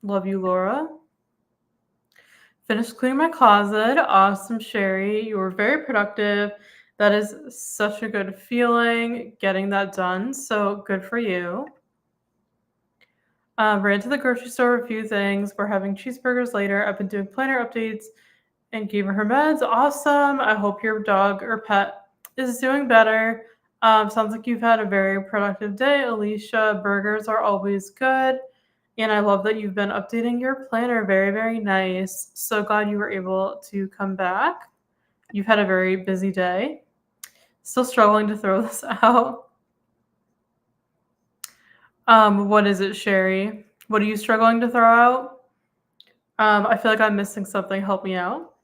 Speaker 1: Love you, Laura. Finished cleaning my closet. Awesome, Sherry. You were very productive. That is such a good feeling, getting that done. So good for you. Ran to the grocery store, a few things. We're having cheeseburgers later. I've been doing planner updates and gave her meds. Awesome. I hope your dog or pet is doing better. Sounds like you've had a very productive day, Alicia. Burgers are always good. And I love that you've been updating your planner. Very, very nice. So glad you were able to come back. You've had a very busy day. Still struggling to throw this out. What is it, Sherry? What are you struggling to throw out? I feel like I'm missing something. Help me out.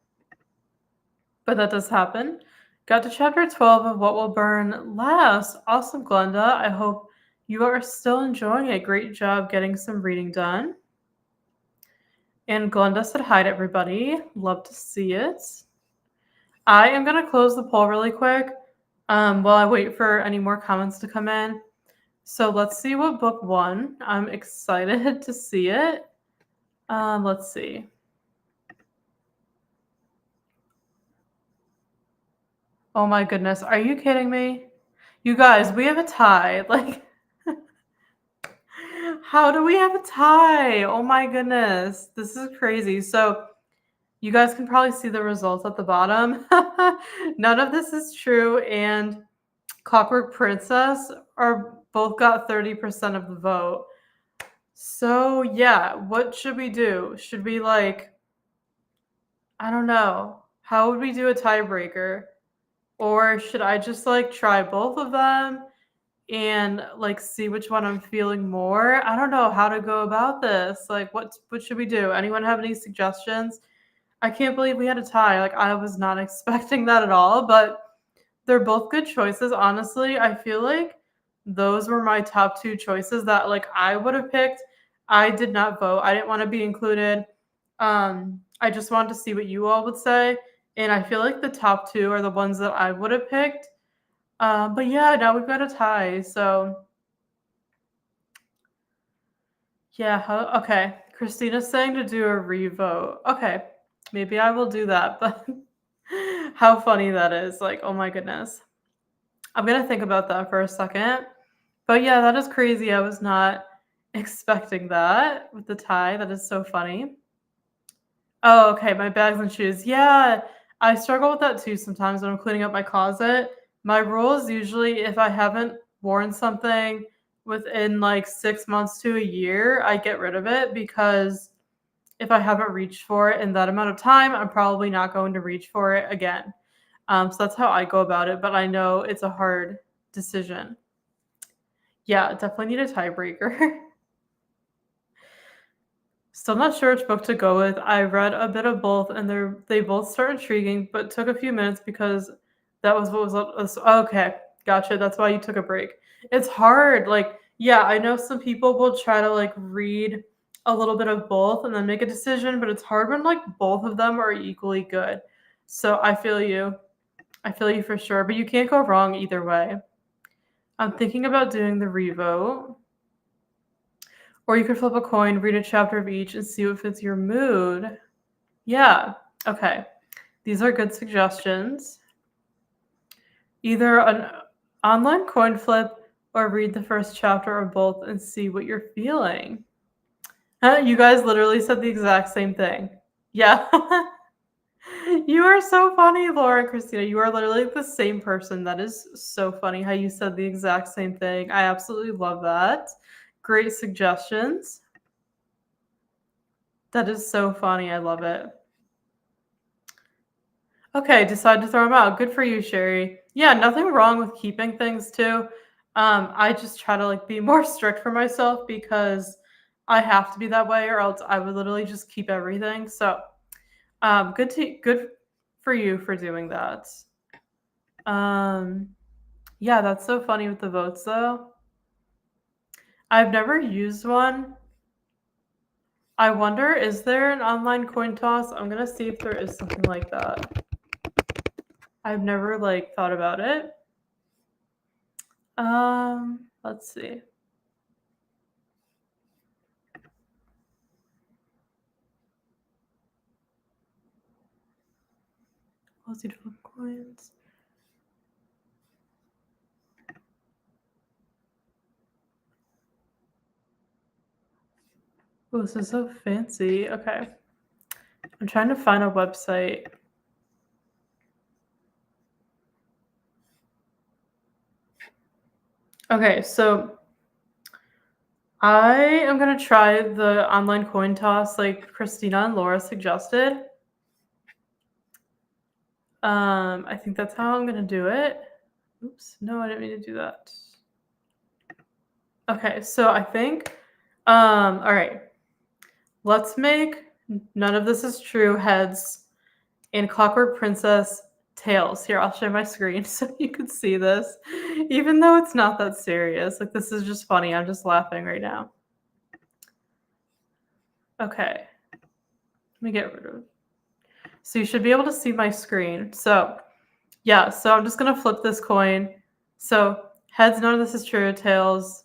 Speaker 1: But that does happen. Got to chapter 12 of What Will Burn last. Awesome, Glenda. I hope you are still enjoying it. Great job getting some reading done. And Glenda said hi to everybody. Love to see it. I am going to close the poll really quick while I wait for any more comments to come in. So let's see what book won. I'm excited to see it. Let's see. Oh my goodness. Are you kidding me? You guys, we have a tie. Like, how do we have a tie? Oh my goodness. This is crazy. So you guys can probably see the results at the bottom. None of this is true. And Clockwork Princess are both got 30% of the vote. So yeah, what should we do? Should we like, I don't know. How would we do a tiebreaker? Or should I just like try both of them and like see which one I'm feeling more? I don't know how to go about this. Like what should we do? Anyone have any suggestions? I can't believe we had a tie. Like I was not expecting that at all, but they're both good choices. Honestly, I feel like those were my top two choices that like I would have picked. I did not vote. I didn't want to be included. I just wanted to see what you all would say. And I feel like the top two are the ones that I would have picked. But yeah, now we've got a tie. So yeah, okay. Christina's saying to do a revote. Okay, maybe I will do that. But how funny that is. Like, oh my goodness. I'm going to think about that for a second. But yeah, that is crazy. I was not expecting that with the tie. That is so funny. Oh, okay. My bags and shoes. Yeah, I struggle with that too sometimes when I'm cleaning up my closet. My rule is usually if I haven't worn something within like 6 months to a year, I get rid of it because if I haven't reached for it in that amount of time, I'm probably not going to reach for it again. So that's how I go about it. But I know it's a hard decision. Yeah, definitely need a tiebreaker. Still not sure which book to go with. I read a bit of both, and they both start intriguing, but took a few minutes because that was what was okay. Gotcha. That's why you took a break. It's hard. Like, yeah, I know some people will try to like read a little bit of both and then make a decision, but it's hard when like both of them are equally good. So I feel you. I feel you for sure, but you can't go wrong either way. I'm thinking about doing the revote. Or you could flip a coin, read a chapter of each, and see what fits your mood. Yeah, okay. These are good suggestions. Either an online coin flip or read the first chapter of both and see what you're feeling. You guys literally said the exact same thing. Yeah. You are so funny, Laura and Christina. You are literally the same person. That is so funny how you said the exact same thing. I absolutely love that. Great suggestions. That is so funny. I love it. Okay, decide to throw them out. Good for you, Sherry. Yeah, nothing wrong with keeping things too. I just try to like be more strict for myself because I have to be that way, or else I would literally just keep everything. So, good for you for doing that. Yeah, that's so funny with the votes though. I've never used one. I wonder, is there an online coin toss? I'm gonna see if there is something like that. I've never like thought about it. Let's see. Let's see flip coins. Oh, this is so fancy. Okay. I'm trying to find a website. Okay, so I am gonna try the online coin toss like Christina and Laura suggested. I think that's how I'm gonna do it. Oops, no, I didn't mean to do that. Okay, so I think, all right, let's make none of this is true heads and Clockwork Princess Tails. Here, I'll share my screen so you can see this. Even though it's not that serious. Like, this is just funny. I'm just laughing right now. Okay. Let me get rid of it. So you should be able to see my screen. So, yeah. So I'm just going to flip this coin. So, heads, none of this is true. Tails,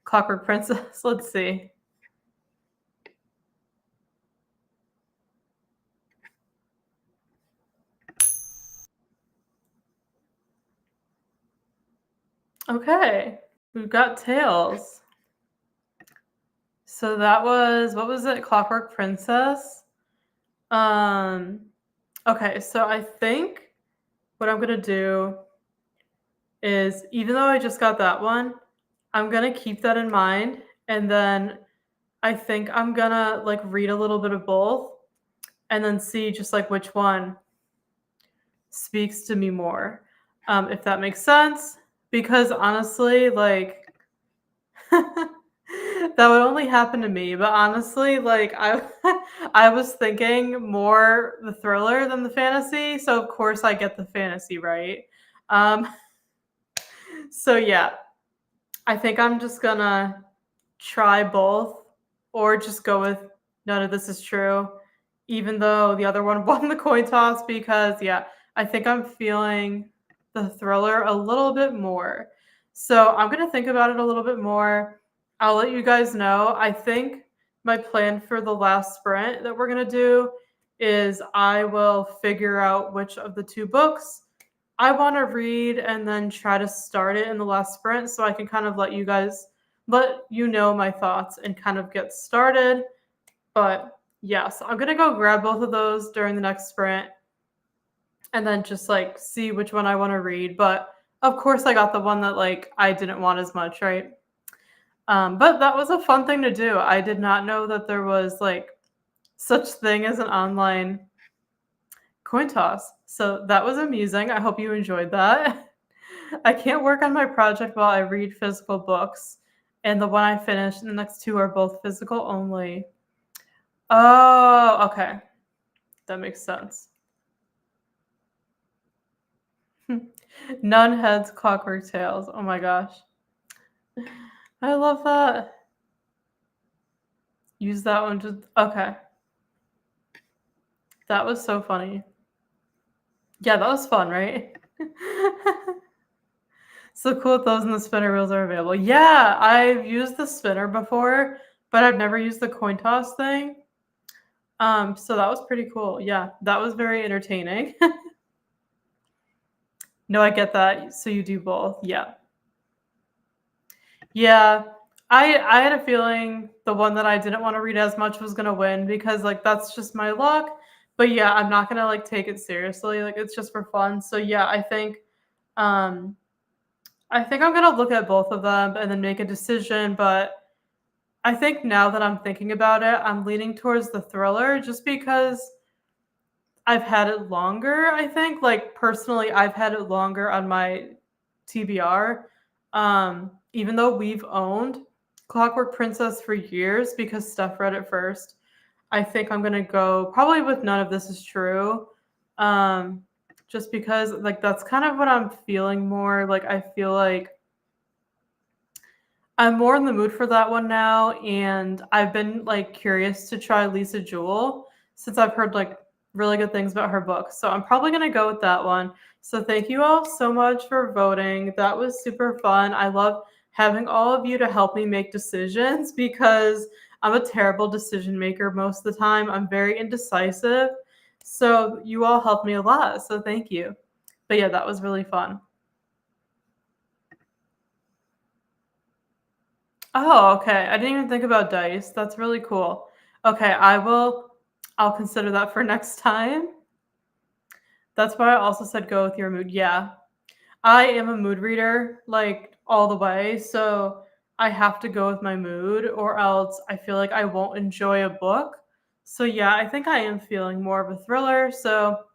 Speaker 1: Clockwork Princess. Let's see. Okay. We've got tails. So that was, what was it? Clockwork Princess. Okay, so I think what I'm gonna do is, even though I just got that one, I'm gonna keep that in mind, and then I think I'm gonna like read a little bit of both and then see just like which one speaks to me more. If that makes sense. Because honestly, like that would only happen to me, but honestly, like I was thinking more the thriller than the fantasy, so of course I get the fantasy right. Um, so yeah, I think I'm just gonna try both or just go with none of this is true, even though the other one won the coin toss because yeah, I think I'm feeling the thriller a little bit more. So I'm gonna think about it a little bit more. I'll let you guys know. I think my plan for the last sprint that we're gonna do is I will figure out which of the two books I want to read and then try to start it in the last sprint so I can kind of let you know my thoughts and kind of get started. But yes, I'm going to go grab both of those during the next sprint and then just like see which one I want to read. But of course, I got the one that like I didn't want as much, right? But that was a fun thing to do. I did not know that there was like such thing as an online coin toss. So that was amusing. I hope you enjoyed that. I can't work on my project while I read physical books. And the one I finished and the next two are both physical only. Oh, okay. That makes sense. None heads, clockwork tails. Oh my gosh. I love that. Use that one just okay. That was so funny. Yeah, that was fun, right? So cool that those and the spinner wheels are available. Yeah, I've used the spinner before, but I've never used the coin toss thing. So that was pretty cool. Yeah, that was very entertaining. No, I get that. So you do both. Yeah. Yeah. I had a feeling the one that I didn't want to read as much was gonna win because like that's just my luck. But yeah, I'm not gonna like take it seriously. Like it's just for fun. So yeah, um I think I'm gonna look at both of them and then make a decision, but I think now that I'm thinking about it, I'm leaning towards the thriller just because I've had it longer, I think. Like personally, I've had it longer on my TBR. Even though we've owned Clockwork Princess for years because Steph read it first, I think I'm gonna go probably with None of This Is True. Just because like that's kind of what I'm feeling more. Like I feel like I'm more in the mood for that one now, and I've been like curious to try Lisa Jewell since I've heard like really good things about her book. So I'm probably gonna go with that one. So thank you all so much for voting. That was super fun. I love having all of you to help me make decisions because I'm a terrible decision maker most of the time. I'm very indecisive. So you all helped me a lot. So thank you. But yeah, that was really fun. Oh, okay. I didn't even think about dice. That's really cool. Okay, I'll consider that for next time. That's why I also said go with your mood. Yeah. I am a mood reader like all the way, so I have to go with my mood or else I feel like I won't enjoy a book. So yeah, I think I am feeling more of a thriller. So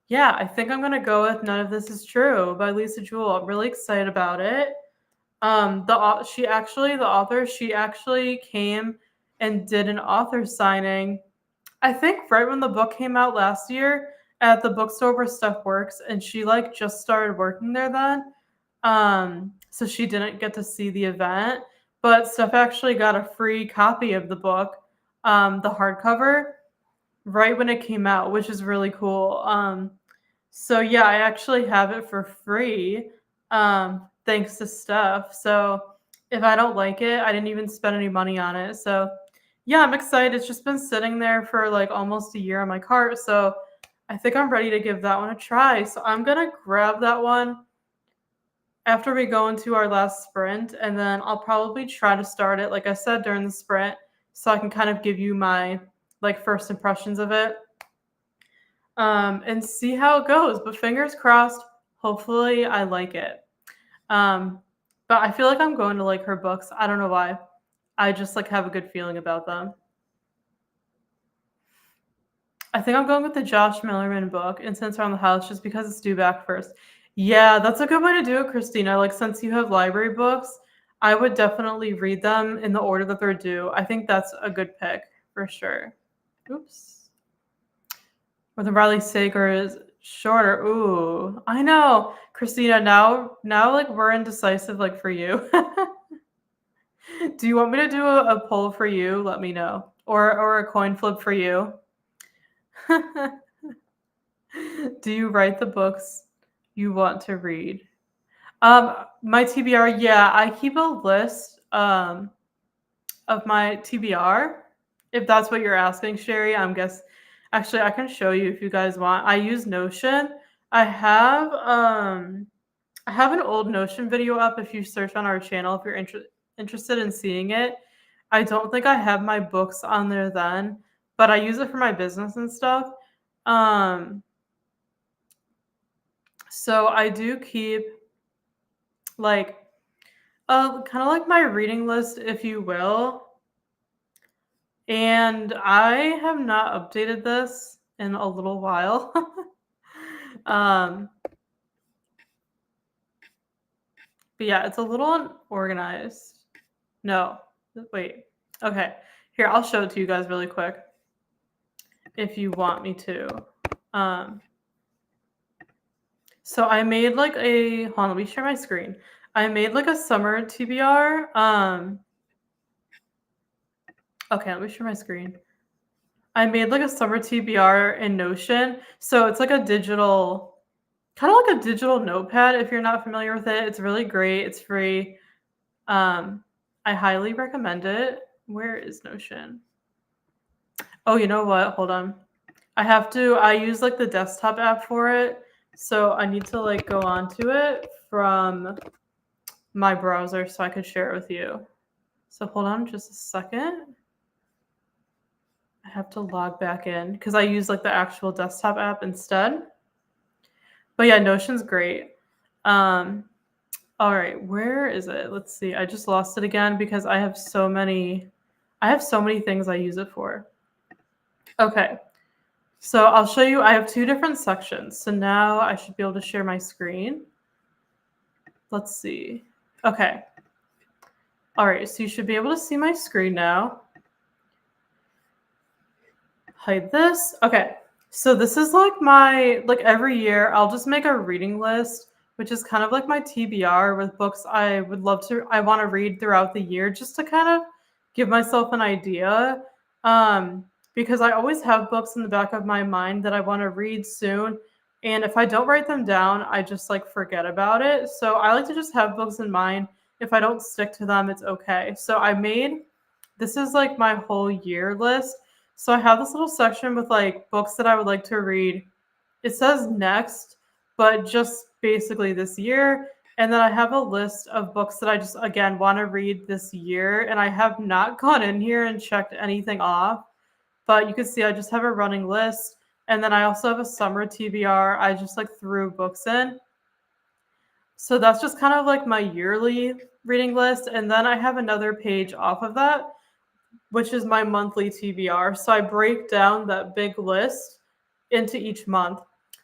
Speaker 1: yeah, I think I'm gonna go with None of This Is True by Lisa Jewell. I'm really excited about it. The author, she actually came and did an author signing, I think right when the book came out last year, at the bookstore where Steph works, and she like just started working there then. So she didn't get to see the event, but Steph actually got a free copy of the book, the hardcover, right when it came out, which is really cool. So yeah, I actually have it for free, thanks to Steph. So if I don't like it, I didn't even spend any money on it. So yeah, I'm excited. It's just been sitting there for like almost a year on my cart. So I think I'm ready to give that one a try. So I'm gonna grab that one after we go into our last sprint, and then I'll probably try to start it, like I said, during the sprint, so I can kind of give you my like first impressions of it, and see how it goes. But fingers crossed, hopefully I like it. Um, but I feel like I'm going to like her books. I don't know why. I just like have a good feeling about them. I think I'm going with the Josh Millerman book, and Since Around the House, just because it's due back first. Yeah, that's a good way to do it, Christina. Like, since you have library books, I would definitely read them in the order that they're due. I think that's a good pick for sure. Oops. Or the Riley Sager is shorter. Ooh, I know, Christina. Now, like we're indecisive. Like for you, do you want me to do a poll for you? Let me know, or a coin flip for you. Do you write the books you want to read? My TBR, yeah, I keep a list of my TBR. If that's what you're asking, Sherry, actually I can show you if you guys want. I use Notion. I have um I have an old Notion video up if you search on our channel if you're interested in seeing it. I don't think I have my books on there then, but I use it for my business and stuff. Um So I do keep like kind of like my reading list, if you will. And I have not updated this in a little while. um, but yeah, it's a little unorganized. No, wait. Okay, here I'll show it to you guys really quick if you want me to. Um, so I made like hold on, let me share my screen. I made like a summer TBR. Okay, let me share my screen. I made like a summer TBR in Notion. So it's like a digital, kind of like a digital notepad if you're not familiar with it. It's really great. It's free. I highly recommend it. Where is Notion? Oh, you know what? Hold on. I use like the desktop app for it. So I need to like go onto it from my browser so I could share it with you. So hold on just a second. I have to log back in because I use like the actual desktop app instead. But yeah, Notion's great. All right, where is it? Let's see. I just lost it again because I have so many things I use it for. Okay. So I'll show you. I have two different sections. So now I should be able to share my screen. Let's see. Okay. All right, so you should be able to see my screen now. Hide this. Okay. So this is like every year I'll just make a reading list, which is kind of like my TBR with books I want to read throughout the year just to kind of give myself an idea. Because I always have books in the back of my mind that I want to read soon. And if I don't write them down, I just like forget about it. So I like to just have books in mind. If I don't stick to them, it's okay. So this is like my whole year list. So I have this little section with like books that I would like to read. It says next, but just basically this year. And then I have a list of books that I just, again, want to read this year. And I have not gone in here and checked anything off. But you can see I just have a running list. And then I also have a summer TBR. I just like threw books in. So that's just kind of like my yearly reading list. And then I have another page off of that, which is my monthly TBR. So I break down that big list into each month.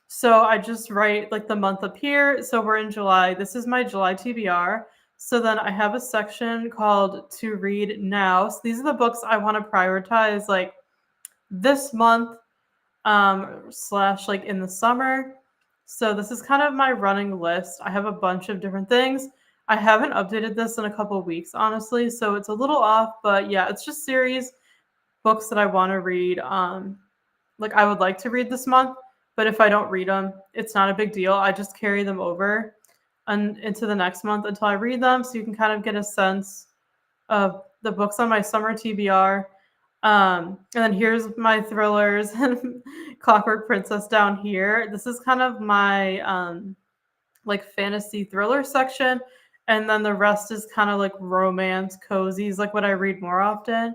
Speaker 1: So I just write like the month up here. So we're in July. This is my July TBR. So then I have a section called To Read Now. So these are the books I want to prioritize like this month. slash like in the summer. So this is kind of my running list. I have a bunch of different things. I haven't updated this in a couple of weeks, honestly, so it's a little off, but yeah, it's just series books that I want to read. Like I would like to read this month, but if I don't read them, it's not a big deal. I just carry them over and into the next month until I read them, so you can kind of get a sense of the books on my summer TBR. And then here's my thrillers and Clockwork Princess down here. This is kind of my like fantasy thriller section, and then the rest is kind of like romance cozies, like what I read more often.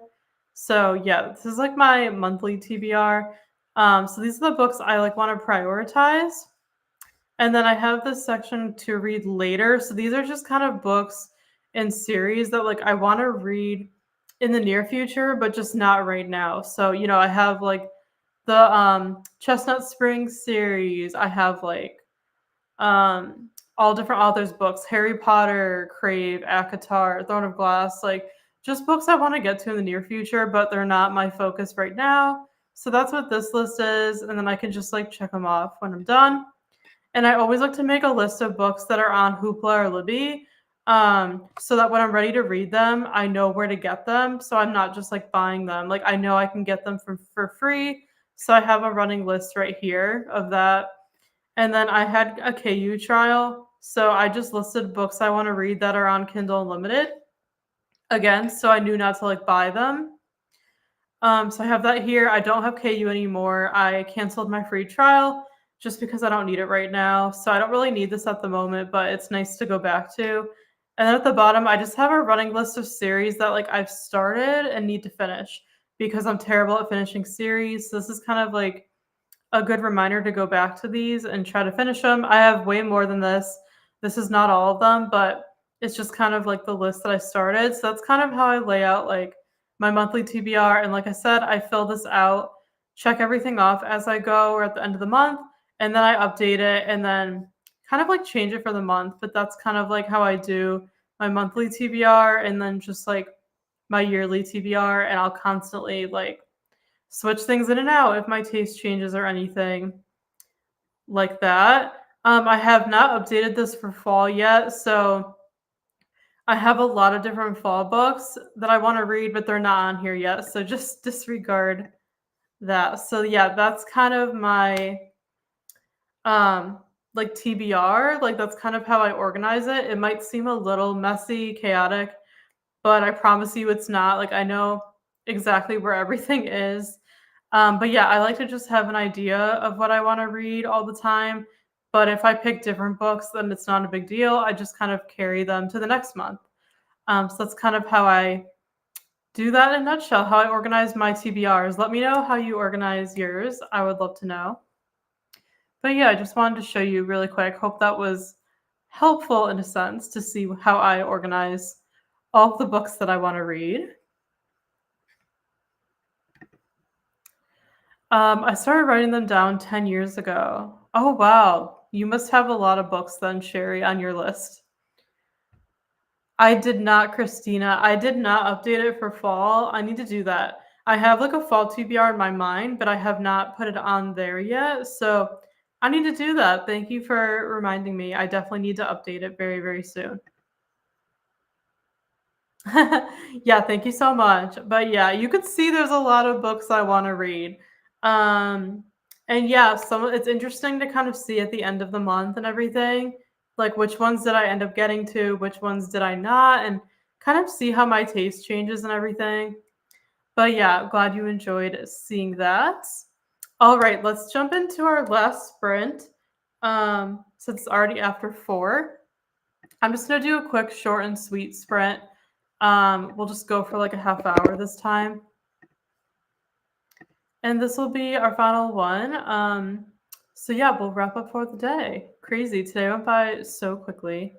Speaker 1: So yeah, this is like my monthly TBR. So these are the books I like want to prioritize. And then I have this section to read later. So these are just kind of books and series that like I want to read in the near future, but just not right now. So, you know, I have like the Chestnut Springs series. I have like all different authors' books, Harry Potter, Crave, ACOTAR, Throne of Glass, like just books I want to get to in the near future, but they're not my focus right now. So that's what this list is. And then I can just like check them off when I'm done. And I always like to make a list of books that are on Hoopla or Libby, so that when I'm ready to read them, I know where to get them. So I'm not just like buying them. Like I know I can get them for free. So I have a running list right here of that. And then I had a KU trial. So I just listed books I want to read that are on Kindle Unlimited again. So I knew not to like buy them. So I have that here. I don't have KU anymore. I canceled my free trial just because I don't need it right now. So I don't really need this at the moment, but it's nice to go back to. And then at the bottom, I just have a running list of series that like I've started and need to finish because I'm terrible at finishing series. So this is kind of like a good reminder to go back to these and try to finish them. I have way more than this. This is not all of them, but it's just kind of like the list that I started. So that's kind of how I lay out like my monthly TBR. And like I said, I fill this out, check everything off as I go or at the end of the month, and then I update it and then kind of like change it for the month. But that's kind of like how I do my monthly TBR and then just like my yearly TBR. And I'll constantly like switch things in and out if my taste changes or anything like that. I have not updated this for fall yet, so I have a lot of different fall books that I want to read, but they're not on here yet, so just disregard that. So yeah, that's kind of my like TBR, like that's kind of how I organize it. It might seem a little messy, chaotic, but I promise you it's not. Like I know exactly where everything is. But yeah, I like to just have an idea of what I want to read all the time. But if I pick different books, then it's not a big deal. I just kind of carry them to the next month. So that's kind of how I do that in a nutshell, how I organize my TBRs. Let me know how you organize yours. I would love to know. But yeah, I just wanted to show you really quick. Hope that was helpful in a sense to see how I organize all the books that I want to read. I started writing them down 10 years ago. Oh, wow. You must have a lot of books then, Sherry, on your list. I did not, Christina. I did not update it for fall. I need to do that. I have like a fall TBR in my mind, but I have not put it on there yet. So I need to do that. Thank you for reminding me. I definitely need to update it very, very soon. Yeah, thank you so much. But yeah, you can see there's a lot of books I want to read. Um, and yeah, it's interesting to kind of see at the end of the month and everything, like which ones did I end up getting to, which ones did I not, and kind of see how my taste changes and everything. But yeah, glad you enjoyed seeing that. All right, let's jump into our last sprint. Since it's already after 4. I'm just gonna do a quick short and sweet sprint. We'll just go for like a half hour this time. And this will be our final one. So yeah, we'll wrap up for the day. Crazy. Today went by so quickly.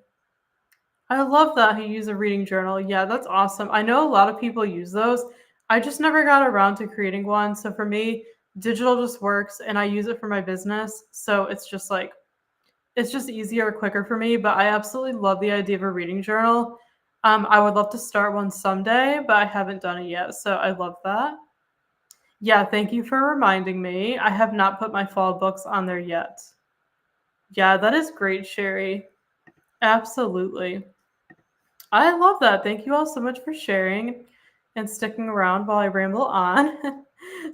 Speaker 1: I love that you use a reading journal. Yeah, that's awesome. I know a lot of people use those. I just never got around to creating one. So for me, digital just works and I use it for my business. So it's just like, it's just easier, quicker for me. But I absolutely love the idea of a reading journal. I would love to start one someday, but I haven't done it yet. So I love that. Yeah, thank you for reminding me. I have not put my fall books on there yet. Yeah, that is great, Sherry. Absolutely. I love that. Thank you all so much for sharing and sticking around while I ramble on.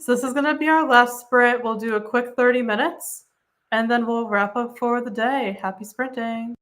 Speaker 1: So, this is going to be our last sprint. We'll do a quick 30 minutes and then we'll wrap up for the day. Happy sprinting.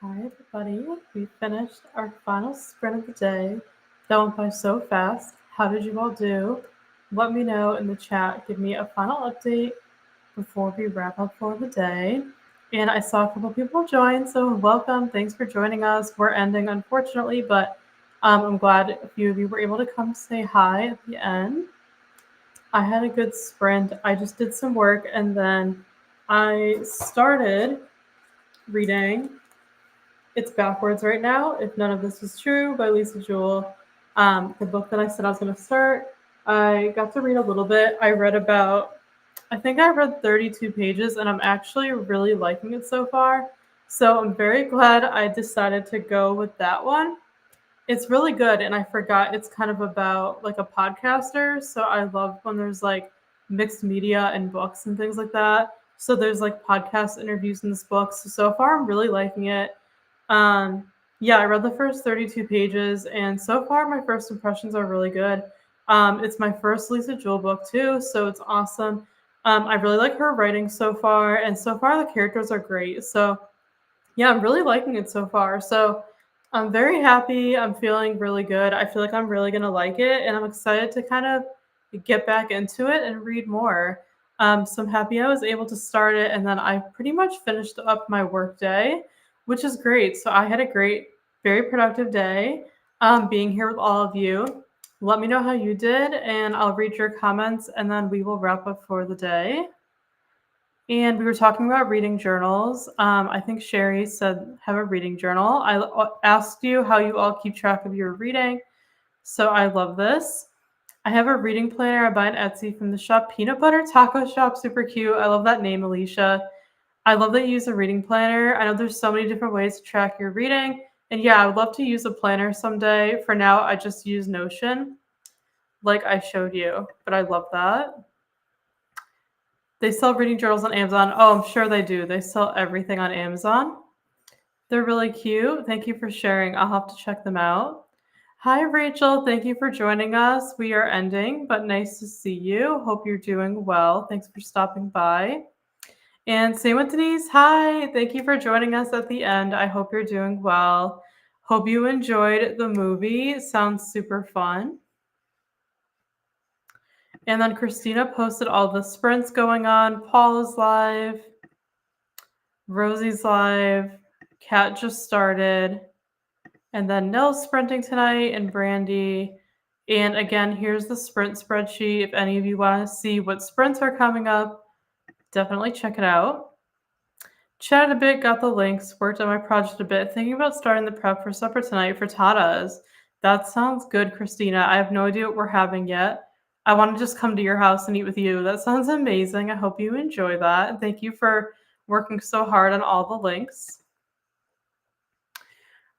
Speaker 1: Hi, everybody. We finished our final sprint of the day. That went by so fast. How did you all do? Let me know in the chat. Give me a final update before we wrap up for the day. And I saw a couple people join, so welcome. Thanks for joining us. We're ending, unfortunately, but I'm glad a few of you were able to come say hi at the end. I had a good sprint. I just did some work and then I started reading It's Backwards Right Now, If None of This Was True by Lisa Jewell. The book that I said I was going to start. I got to read a little bit. I think I read 32 pages and I'm actually really liking it so far. So I'm very glad I decided to go with that one. It's really good, and I forgot it's kind of about like a podcaster. So I love when there's like mixed media and books and things like that. So there's like podcast interviews in this book. So far I'm really liking it. Um, yeah, I read the first 32 pages, and so far my first impressions are really good. It's my first Lisa Jewell book too, so it's awesome. I really like her writing so far, and so far the characters are great. So yeah, I'm really liking it so far. So I'm very happy. I'm feeling really good. I feel like I'm really going to like it, and I'm excited to kind of get back into it and read more. So I'm happy I was able to start it, and then I pretty much finished up my work day, which is great. So I had a great, very productive day being here with all of you. Let me know how you did, and I'll read your comments, and then we will wrap up for the day. And we were talking about reading journals. I think Sherry said have a reading journal. I asked you how you all keep track of your reading. So I love this. I have a reading planner I buy on Etsy from the shop Peanut Butter Taco Shop. Super cute. I love that name, Alicia. I love that you use a reading planner. I know there's so many different ways to track your reading. And yeah, I would love to use a planner someday. For now, I just use Notion like I showed you. But I love that. They sell reading journals on Amazon. Oh, I'm sure they do. They sell everything on Amazon. They're really cute. Thank you for sharing. I'll have to check them out. Hi, Rachel. Thank you for joining us. We are ending, but nice to see you. Hope you're doing well. Thanks for stopping by. And same with Denise. Hi. Thank you for joining us at the end. I hope you're doing well. Hope you enjoyed the movie. Sounds super fun. And then Christina posted all the sprints going on. Paul is live. Rosie's live. Kat just started. And then Nell's sprinting tonight and Brandy. And again, here's the sprint spreadsheet. If any of you want to see what sprints are coming up, definitely check it out. Chatted a bit, got the links, worked on my project a bit, thinking about starting the prep for supper tonight for Tatas. That sounds good, Christina. I have no idea what we're having yet. I want to just come to your house and eat with you. That sounds amazing. I hope you enjoy that. And thank you for working so hard on all the links.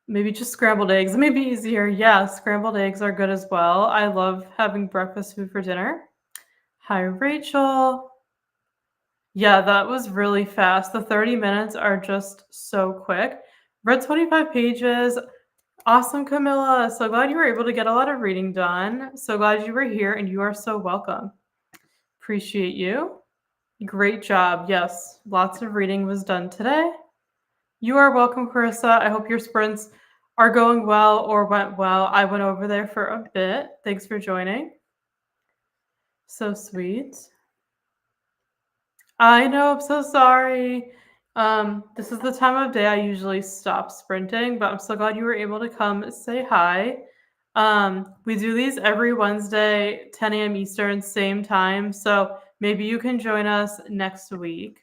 Speaker 1: Maybe just scrambled eggs. Maybe easier. Yeah, scrambled eggs are good as well. I love having breakfast food for dinner. Hi, Rachel. Yeah, that was really fast. The 30 minutes are just so quick. Read 25 pages. Awesome, Camilla. So glad you were able to get a lot of reading done. So glad you were here, and you are so welcome. Appreciate you. Great job. Yes, lots of reading was done today. You are welcome, Carissa. I hope your sprints are going well or went well. I went over there for a bit. Thanks for joining. So sweet. I know, I'm so sorry. This is the time of day I usually stop sprinting, but I'm so glad you were able to come say hi. We do these every Wednesday, 10 a.m. Eastern, same time. So maybe you can join us next week.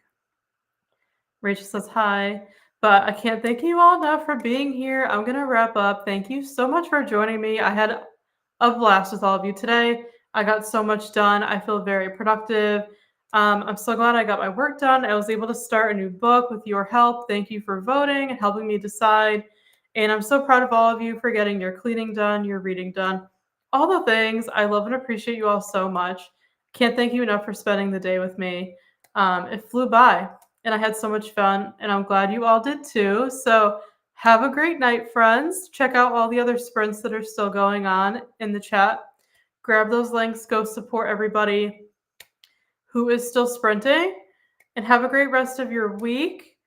Speaker 1: Rachel says hi, but I can't thank you all enough for being here. I'm going to wrap up. Thank you so much for joining me. I had a blast with all of you today. I got so much done. I feel very productive. I'm so glad I got my work done. I was able to start a new book with your help. Thank you for voting and helping me decide. And I'm so proud of all of you for getting your cleaning done, your reading done, all the things. I love and appreciate you all so much. Can't thank you enough for spending the day with me. It flew by and I had so much fun, and I'm glad you all did too. So have a great night, friends. Check out all the other sprints that are still going on in the chat. Grab those links, go support everybody who is still sprinting, and have a great rest of your week.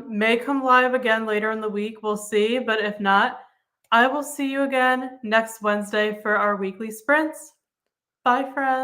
Speaker 1: May come live again later in the week. We'll see. But if not, I will see you again next Wednesday for our weekly sprints. Bye, friends.